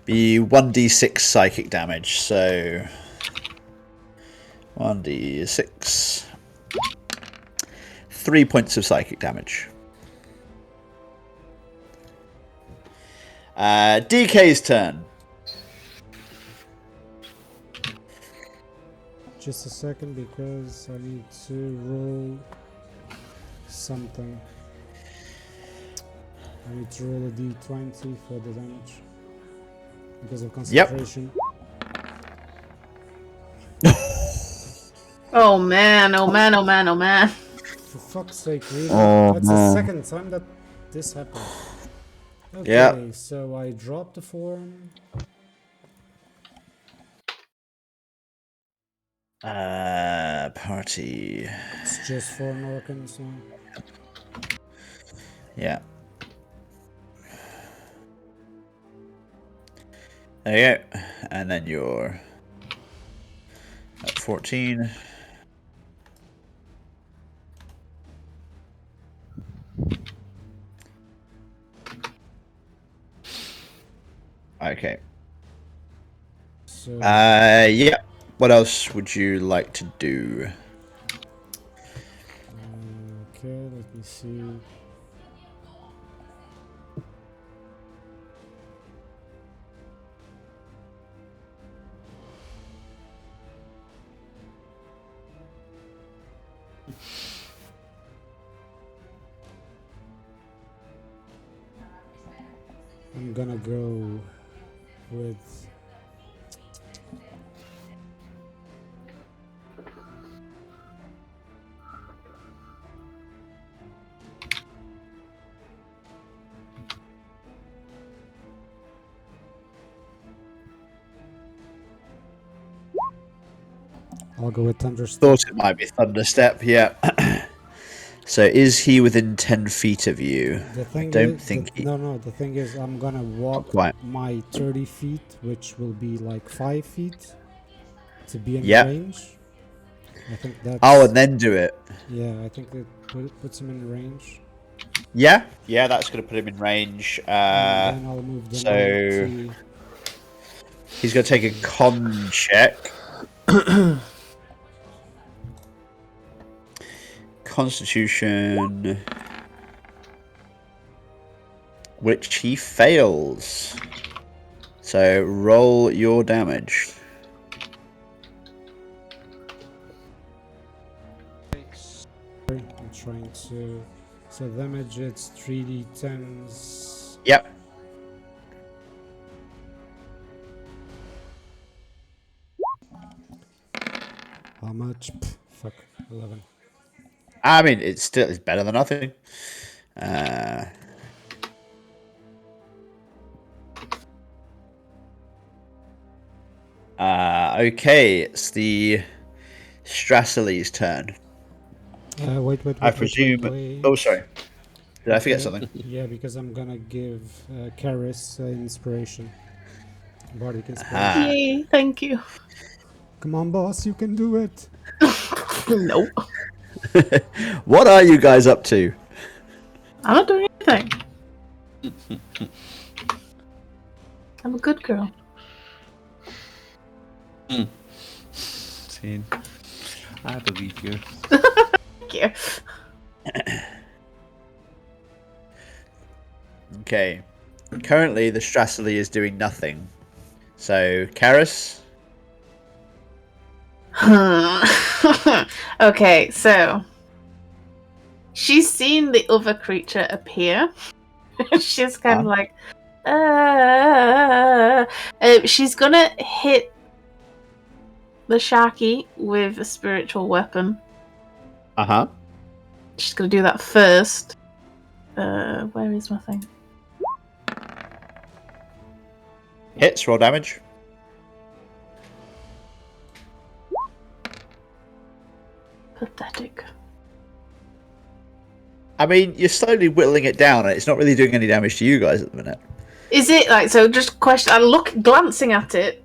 Be 1d6 psychic damage, so 1d6. 3 points of psychic damage. DK's turn. Just a second because I need to roll something. I need to roll a d20 for the damage because of concentration. Oh man, oh man, oh man, oh man. For fuck's sake, really? Oh, That's the second time that this happened. Okay, Yeah. so I dropped the form. Party. It's just for Norcans now. Yeah. There you go. And then you're at 14. Okay. So, Yeah. What else would you like to do? okay, let me see. I'm gonna go with I'll go with Thunderstep. Thought it might be Thunderstep, yeah. So is he within 10 feet of you? The thing don't is, think he- no, the thing is, I'm gonna walk quite. my 30 feet, which will be like 5 feet, to be in Yeah. range. I think that's. Oh, and then do it. Yeah, I think that puts him in range. Yeah, that's going to put him in range. And then I'll move the so 90. he's going to take a con check. Constitution, which he fails. So roll your damage. I'm trying to. So damage, it's 3d10s. Yep. How much? Pff, fuck, 11. I mean, it's better than nothing. Okay, it's the Strassely's turn. Wait, I presume. Oh, sorry. Did I forget Okay, something? Yeah, because I'm gonna give Karis inspiration. Bardic inspiration. Ah. Yay, thank you. Come on, boss, you can do it. Nope. What are you guys up to? I'm not doing anything. I'm a good girl. See, I believe you. Thank you. Okay. Currently, the Strassely is doing nothing. So, Karis? Okay, so she's seen the other creature appear. She's kind of like, she's gonna hit the Sharky with a spiritual weapon. Uh-huh. She's gonna do that first. Where is my thing? Hits, roll damage. Pathetic. I mean, you're slowly whittling it down, and it's not really doing any damage to you guys at the minute. Is it like so? Just question. Glancing at it.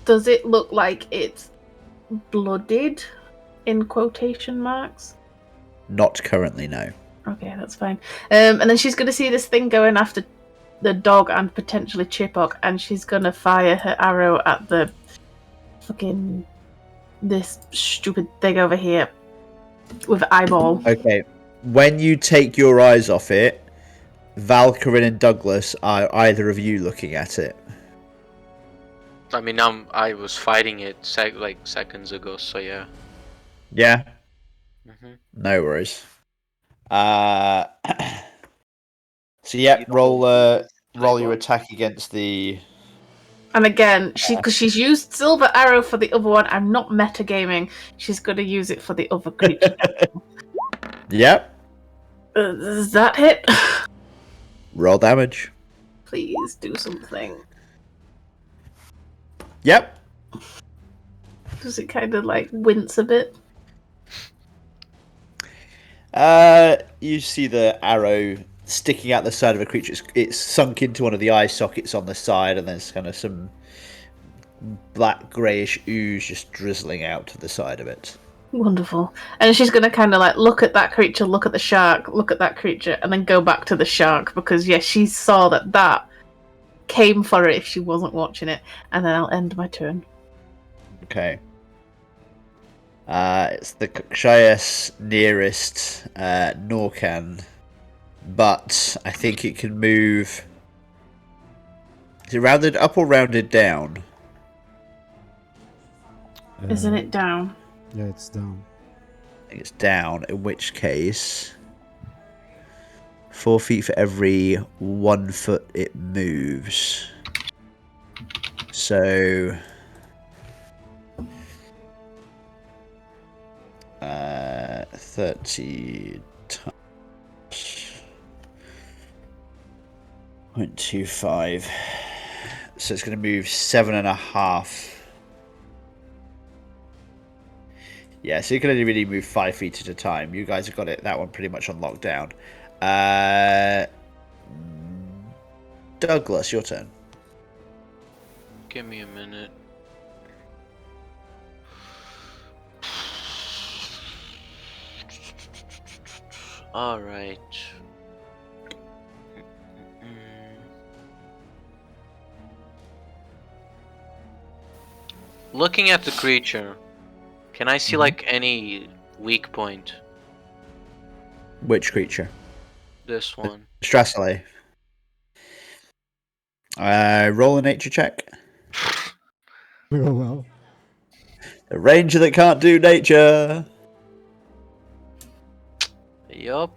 Does it look like it's blooded? In quotation marks. Not currently, no. Okay, that's fine. And then she's gonna see this thing going after the dog and potentially Chipok, and she's gonna fire her arrow at the fucking this stupid thing over here with eyeball. Okay. When you take your eyes off it, Valkyrin and Douglas, are either of you looking at it? I mean, I was fighting it like seconds ago, so yeah. Yeah? Mm-hmm. No worries. So yeah, roll your attack against the... And again, because she's used silver arrow for the other one, I'm not metagaming. She's gonna use it for the other creature. Yep. Does that hit? Roll damage. Please do something. Yep. Does it kind of like wince a bit? You see the arrow sticking out the side of a creature. It's sunk into one of the eye sockets on the side, and there's kind of some black greyish ooze just drizzling out to the side of it. Wonderful. And she's going to kind of like look at that creature, look at the shark, look at that creature, and then go back to the shark because, yes, she saw that came for it if she wasn't watching it. And then I'll end my turn. Okay. It's the Kshayas nearest Norcan, but I think it can move. Is it rounded up or rounded down? Isn't it down? Yeah, it's down. I think it's down, in which case 4 feet for every 1 foot it moves. So 30 times 0.25. So it's going to move 7.5. Yeah, so you can only really move 5 feet at a time. You guys have got that one pretty much on lockdown. Douglas, your turn. Give me a minute. All right. Looking at the creature, can I see like any weak point? Which creature? This one. Strassely. Roll a nature check. Oh well. A ranger that can't do nature. Yup.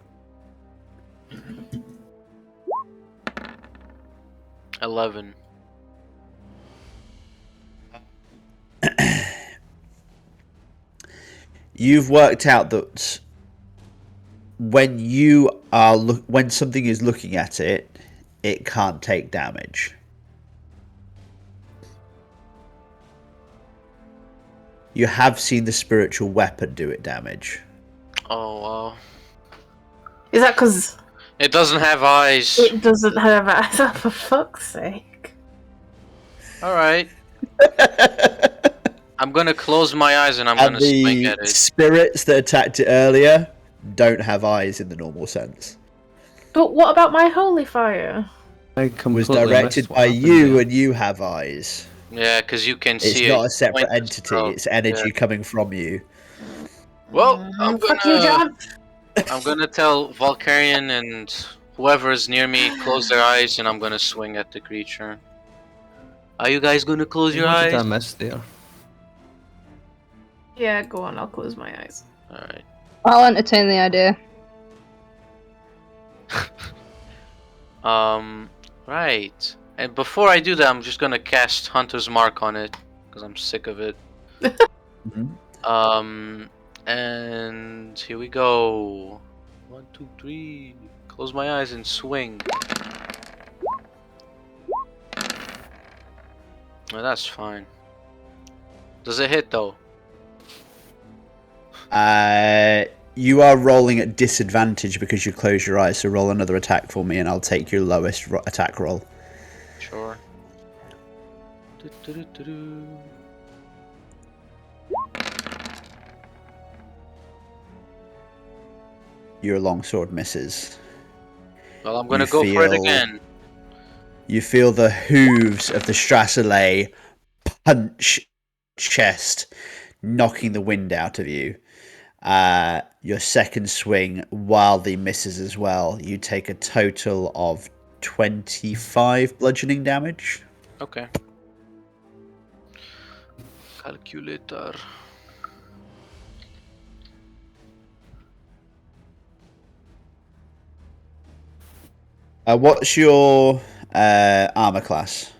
11. You've worked out that when when something is looking at it, it can't take damage. You have seen the spiritual weapon do it damage. Oh wow. Is that because It doesn't have eyes. it doesn't have eyes? Oh, for fuck's sake. Alright. I'm gonna close my eyes and I'm And gonna swing the at it. spirits that attacked it earlier don't have eyes in the normal sense. But what about my holy fire? I Was completely directed missed what by happened you, there. and you have eyes. Yeah, because you can It's see not it. a separate Point as entity. well. It's energy coming from you. Well, Fuck you, John. I'm gonna tell Valkyrian and whoever is near me close their eyes, and I'm gonna swing at the creature. Are you guys gonna close your What did I eyes? miss there? Yeah, go on. I'll close my eyes. All right. I'll entertain the idea. Right. And before I do that, I'm just gonna cast Hunter's Mark on it because I'm sick of it. Mhm. And here we go. 1, 2, 3. Close my eyes and swing. Oh, that's fine. Does it hit though? You are rolling at disadvantage because you close your eyes. So roll another attack for me, and I'll take your lowest attack roll. Sure. Do-do-do-do-do. Your longsword misses. Well, I'm gonna You go for it feel- again. You feel the hooves of the Strassele punch chest, knocking the wind out of you. Your second swing wildly misses as well. You take a total of 25 bludgeoning damage. Okay. Calculator. What's your armor class?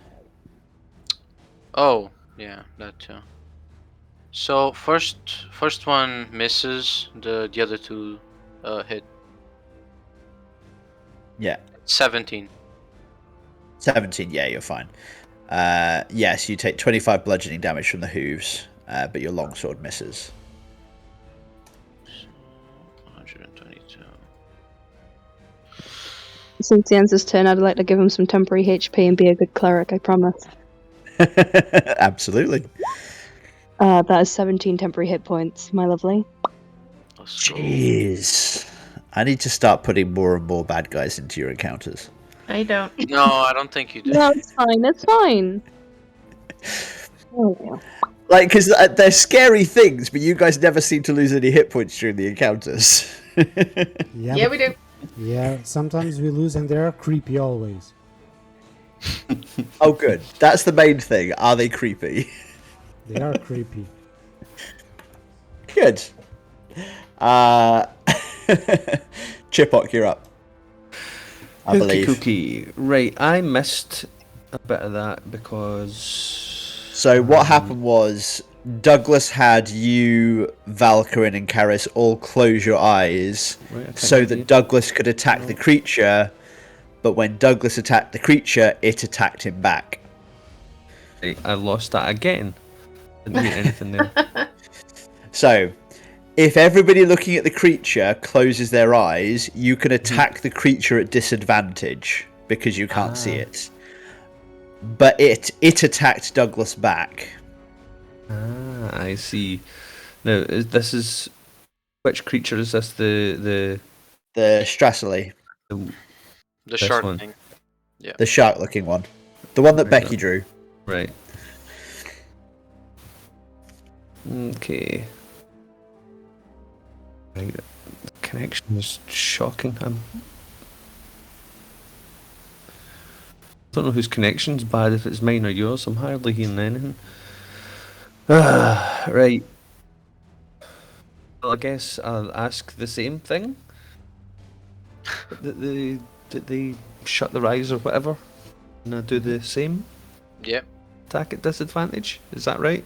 Oh, yeah, that too. So first one misses. The other two hit. Yeah, 17. 17. Yeah, you're fine. Yes, you take 25 bludgeoning damage from the hooves, but your longsword misses. 122. Since the ends his turn, I'd like to give him some temporary HP and be a good cleric, I promise. Absolutely. That is 17 temporary hit points, my lovely. Let's go. Jeez. I need to start putting more and more bad guys into your encounters. I don't. No, I don't think you do. No, it's fine, it's fine. Oh, yeah. Like, because they're scary things, but you guys never seem to lose any hit points during the encounters. Yeah, we do. Yeah, sometimes we lose and they are creepy always. Oh, good. That's the main thing. Are they creepy? They are creepy. Good. Chipok, you're up. I believe. Cookie. Right, I missed a bit of that because... So what happened was Douglas had you, Valkyrin, and Karis all close your eyes Right, so that Douglas could attack the creature, but when Douglas attacked the creature, it attacked him back. Right, I lost that again. Didn't hear anything there. So, if everybody looking at the creature closes their eyes, you can attack the creature at disadvantage because you can't see it. But it attacked Douglas back. Ah, I see. Now, this is... Which creature is this? The Strassele, The This shark one. thing. the shark-looking one, the one that Right, Becky no. drew. Right. Okay. Right. The connection is shocking. I don't know whose connection's bad, if it's mine or yours. I'm hardly hearing anything. Right. Well, I guess I'll ask the same thing. Did they shut their eyes or whatever? And I do the same Yep. attack at disadvantage? Is that right?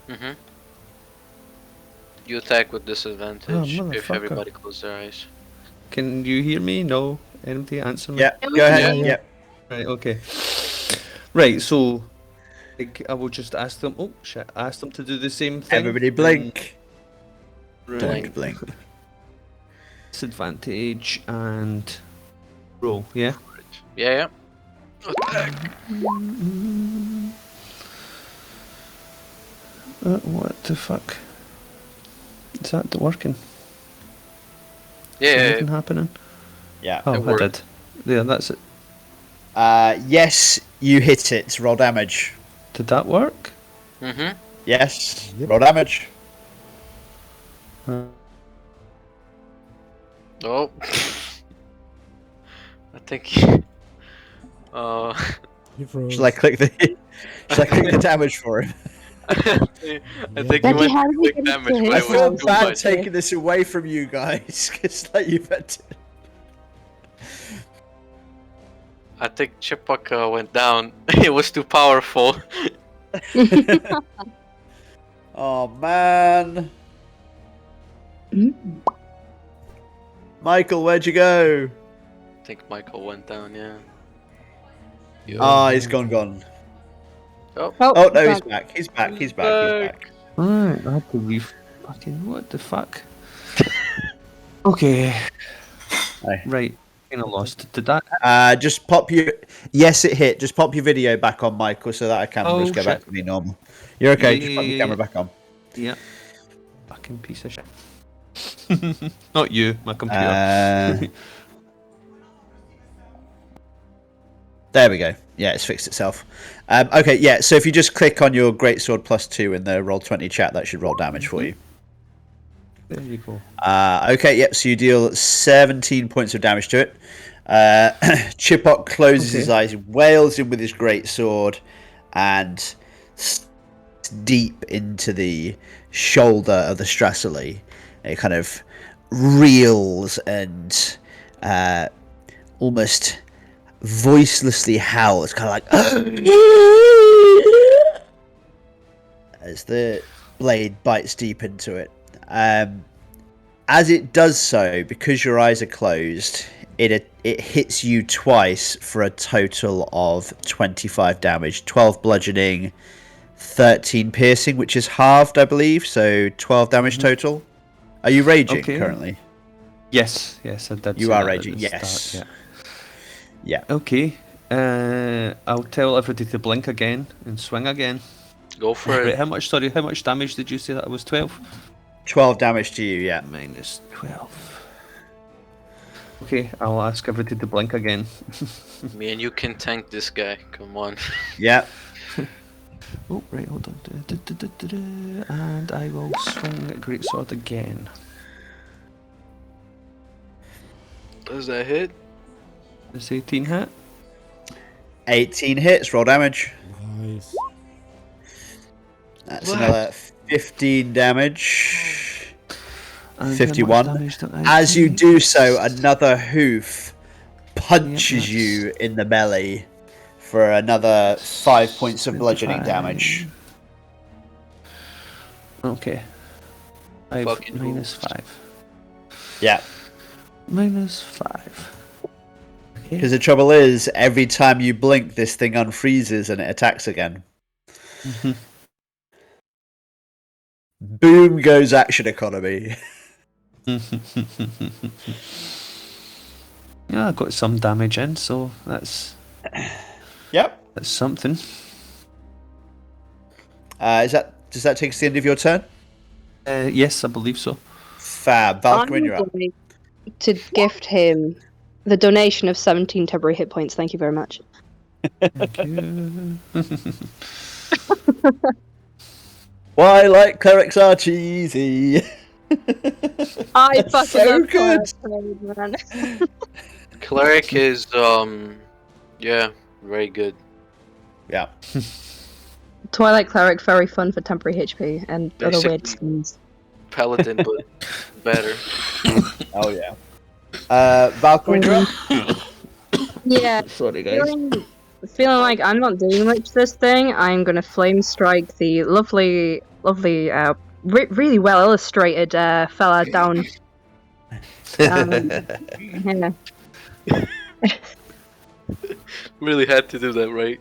Mm-hmm. You attack with disadvantage if motherfucker. everybody closes their eyes. Can you hear me? No? Anybody answer me? Yeah, Yeah, we go can ahead. hear you. Yep. Right, okay. Right, so I will just ask them. Oh shit! Ask them to do the same thing. Everybody blink. Right. Don't blink. Disadvantage and roll. Yeah. Yeah, yeah. Attack. What the fuck? Is that working? Is Yeah, anything happening? Yeah. Oh, It I worked. did. There, that's it. Yes, you hit it. Roll damage. Did that work? Mm-hmm. Yes. Yep. Roll damage. Oh. I think. He froze. Shall I click the? Shall I click the damage for him? I think Yeah. he Daddy, went how to did we click get damage, to but I his it was feel house? too bad much. taking this away from you guys because like you've had to. I think Chipaka went down. It was too powerful. Oh man, Mm. Michael, where'd you go? I think Michael went down. Yeah. Ah, he's gone. Oh. Oh no, he's back. back. He's back. He's back. Alright, I had to fucking what the fuck? Okay. Aye. Right. Kinda lost. Did that Just pop your. Yes, it hit. Just pop your video back on, Michael, so that our cameras Oh, go back shit. to be normal. You're okay. Yeah, Just yeah, pop your yeah, camera yeah. back on. Yeah. Fucking piece of shit. Not you, my computer. There we go. Yeah, it's fixed itself. Okay, yeah. So if you just click on your greatsword +2 in the Roll20 chat, that should roll damage for you. There you go. Okay, yep. So you deal 17 points of damage to it. Chipok closes his eyes, wails in with his greatsword, and deep into the shoulder of the Strassely. It kind of reels and almost voicelessly howls, kind of like as the blade bites deep into it. As it does so, because your eyes are closed, it hits you twice for a total of 25 damage, 12 bludgeoning, 13 piercing, which is halved, I believe, so 12 damage total. Are you raging currently? Yes, I did. You say are that at raging, the yes. start, Yeah. Okay. I'll tell everybody to blink again and swing again. Go for Right, it. how much damage did you say that was? 12? 12 damage to you, yeah. Minus 12. Okay, I'll ask everybody to blink again. Me and you can tank this guy. Come on. Yeah. Oh, right, hold on. And I will swing a greatsword again. Does that hit? Does 18 hit? 18 hits, roll damage. Nice. That's another 15 damage. And how much 51. damage did I As you take? do so, another hoof punches Yep, you in the belly for another 5 points of bludgeoning 25. damage. Okay. Fucking minus hooves. 5. Yeah. Minus 5. Okay. Because the trouble is, every time you blink, this thing unfreezes and it attacks again. Mhm. Boom goes action economy. Yeah, I got some damage in, so that's Yep. something. Does that take us to the end of your turn? Yes, I believe so. Fab. Valkyrie, you're I'm up. going to gift him the donation of 17 temporary hit points. Thank you very much. Thank you. Why, like clerics are cheesy. I fucking So love good. Cleric, man. Cleric is yeah, very good. Yeah. Twilight Cleric, very fun for temporary HP and other weird Basically. skins. Paladin, but better. Oh yeah. Valkyrie, you're up. Yeah, Sorry, guys. feeling like I'm not doing much this thing, I'm gonna flame strike the lovely, really well illustrated fella down. Yeah. Really had to do that, right?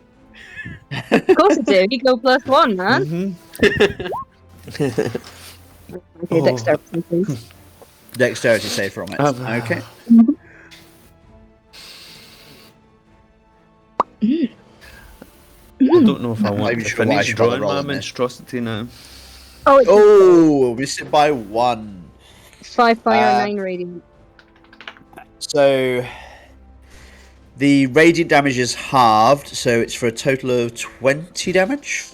Of course it do. You go +1, man. Okay, Oh. dexterity, please. Dexterity save from it. Okay. I don't know if I want Maybe to should have finish lied about the drawing roll my in there. monstrosity now. Oh, Oh, missed it by 1. it's 5 fire, 9 radiant. So The radiant damage is halved, so it's for a total of 20 damage.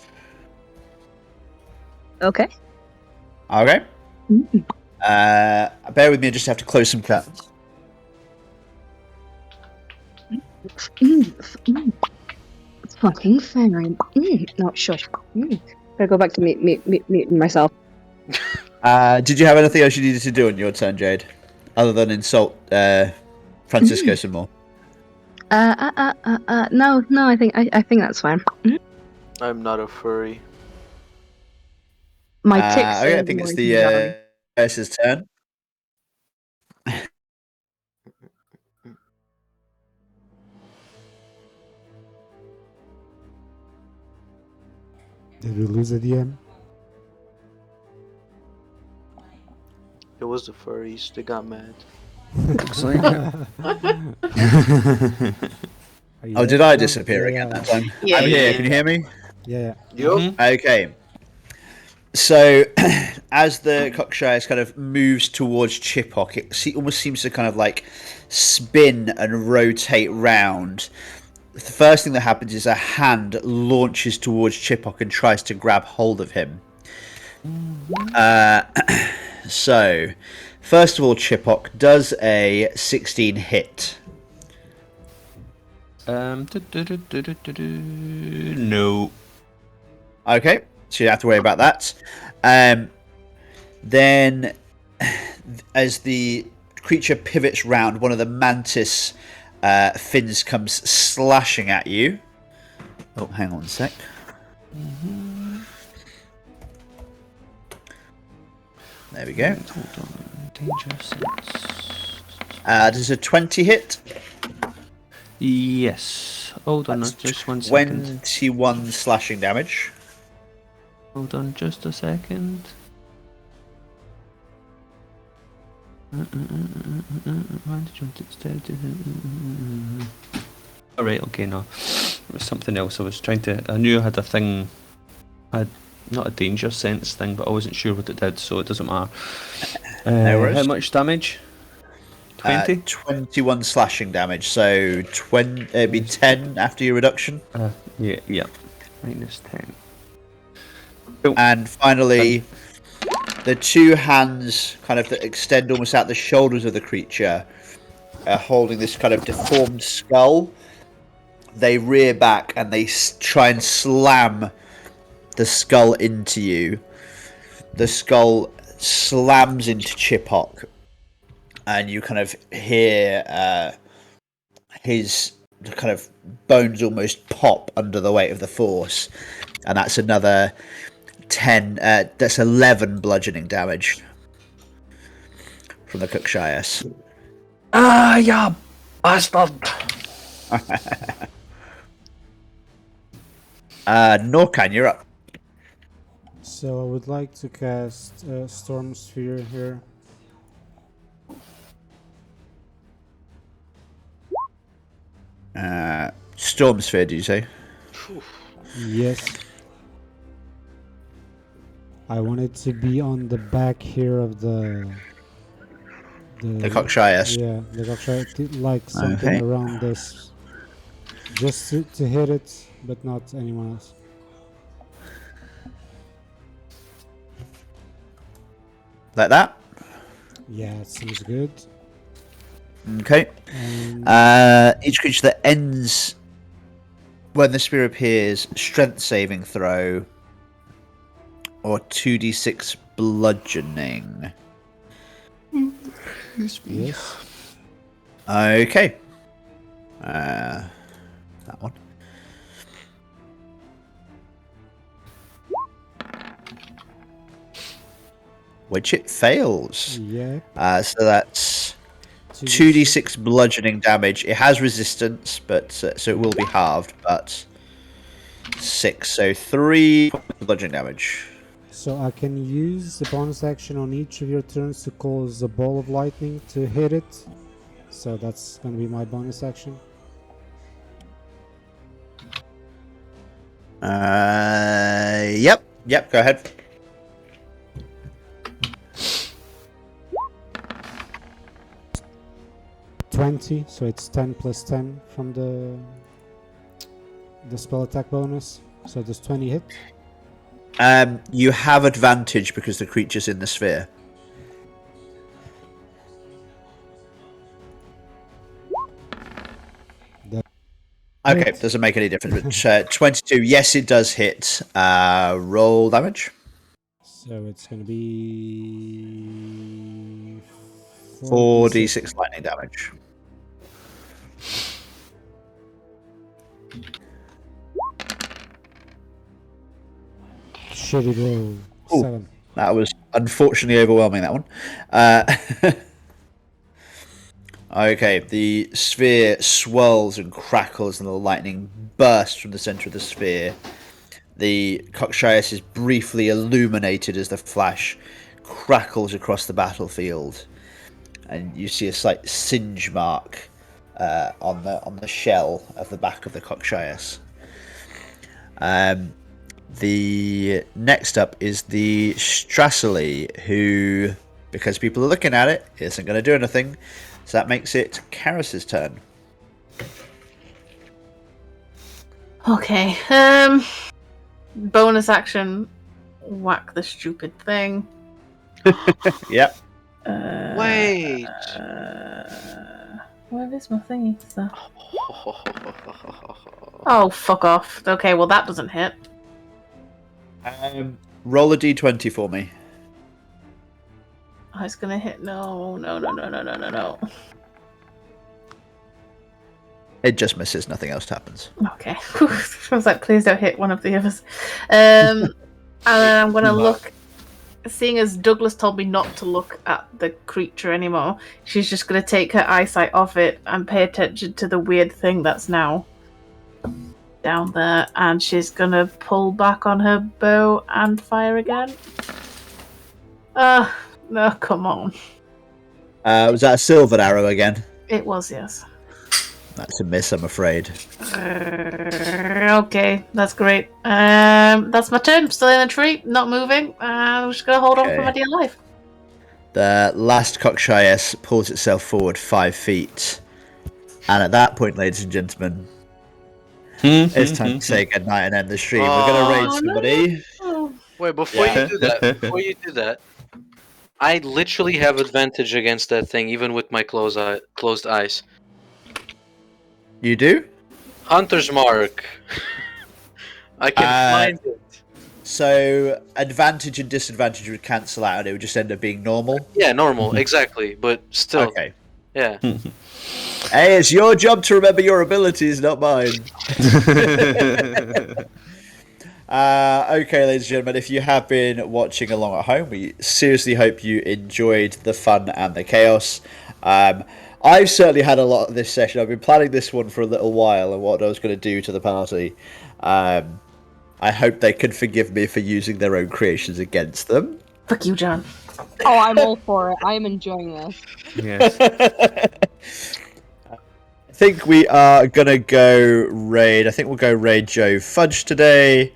Okay. Okay. Mm. Bear with me, I just have to close some curtains. It's fucking fairy. No, shush. Gotta go back to muting myself. Did you have anything else you needed to do on your turn, Jade? Other than insult Francisco some more? No, I think that's fine. I'm not a furry. My ticks Okay, are I think it's working down. the Ursa's turn. Did we lose a DM? It was the furries. They got mad. Looks like it. Are you Oh, there, did I Adam? disappear Yeah, again that time? Yeah, I'm here, yeah. can you hear me? Yeah. Yup. Okay. So, as the Cockshire kind of moves towards Chipok, it almost seems to kind of like spin and rotate round. The first thing that happens is a hand launches towards Chipok and tries to grab hold of him. So, first of all, Chipok does a 16 hit. No. Okay, so you don't have to worry about that. Then, as the creature pivots round, one of the mantis fins comes slashing at you. Oh, hang on a sec. There we go. Hold on. Danger sense. Does a 20 hit? Yes. Hold on, That's just 1 second. 21 slashing damage. Hold on, just a second. Alright, okay, no. It was something else. I was trying to. I knew I had a thing. I had not a danger sense thing, but I wasn't sure what it did, so it doesn't matter. No worries. How much damage? 20? 21 slashing damage, so 20, it'd be 10 after your reduction. Yeah. Minus 10. And finally, the two hands kind of that extend almost out the shoulders of the creature, holding this kind of deformed skull. They rear back and they try and slam the skull into you. The skull slams into Chipok, and you kind of hear his kind of bones almost pop under the weight of the force, and that's another 10. That's 11 bludgeoning damage from the Cookshires. Ah, yeah, bastard. Norcan, you're up. So I would like to cast Storm Sphere here. Storm Sphere, did you say? Yes. I want it to be on the back here of the The Cockshires. Yeah, the Cockshire, like something Okay. around this, just to hit it, but not anyone else. Like that? Yeah, it seems good. Okay. And Each creature that ends when the spear appears, strength saving throw, or 2d6 bludgeoning. yes, Okay. That one. Which it fails. yeah, So that's 2d6 bludgeoning damage. It has resistance, but so it will be halved, but 6. So 3 bludgeoning damage. So I can use the bonus action on each of your turns to cause a ball of lightning to hit it. So that's going to be my bonus action. Yep, go ahead. 20, so it's 10 plus 10 from the spell attack bonus. So does 20 hit? You have advantage because the creature's in the sphere. Okay, Hit. doesn't make any difference. But 22, yes, it does hit. Roll damage. So it's going to be 4d6 lightning damage. Shitty roll. Ooh. 7. That was unfortunately overwhelming, that one. Okay, the sphere swirls and crackles and the lightning bursts from the center of the sphere. The Cockshires is briefly illuminated as the flash crackles across the battlefield. And you see a slight singe mark on the shell of the back of the Cockshires. The next up is the Strassely, who, because people are looking at it, isn't going to do anything. So that makes it Karis's turn. Okay. Bonus action. Whack the stupid thing. Yep. Wait. Where is my thingy? Oh, fuck off. Okay, well that doesn't hit. Roll a d20 for me. Oh, it's gonna hit. No. It just misses. Nothing else happens. Okay. I was like, please don't hit one of the others. And then I'm gonna look. Seeing as Douglas told me not to look at the creature anymore, she's just gonna take her eyesight off it and pay attention to the weird thing that's now down there, and she's gonna pull back on her bow and fire again. No, come on. Was that a silver arrow again? It was, yes. That's a miss, I'm afraid. Okay, that's great. That's my turn. Still in a tree, not moving. I'm just gonna hold on for my dear life. The last Cockshire pulls itself forward 5 feet. And at that point, ladies and gentlemen, it's time to say goodnight and end the stream. We're going to raid somebody. No. Wait, before you do that, I literally have advantage against that thing, even with my closed eyes. You do? Hunter's Mark. I can find it. So advantage and disadvantage would cancel out, and it would just end up being normal. Yeah, normal, exactly. But still, Okay. yeah. Hey, it's your job to remember your abilities, not mine. Okay, ladies and gentlemen, if you have been watching along at home, we seriously hope you enjoyed the fun and the chaos. I've certainly had a lot of this session. I've been planning this one for a little while and what I was going to do to the party. I hope they can forgive me for using their own creations against them. Fuck you, John. Oh, I'm all for it. I am enjoying this. Yes. I think we are going to go raid. I think we'll go raid Joe Fudge today.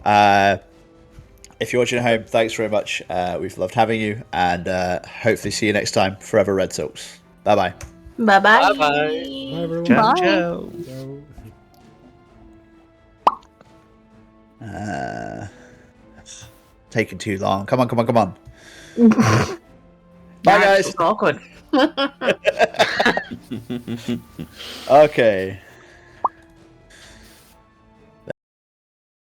If you're watching at home, thanks very much. We've loved having you, and hopefully see you next time. Forever Red Sox. Bye-bye. Bye-bye. Bye-bye. Bye, everyone. Bye. Ciao. Taking too long. Come on. Bye, guys. It's awkward. Okay.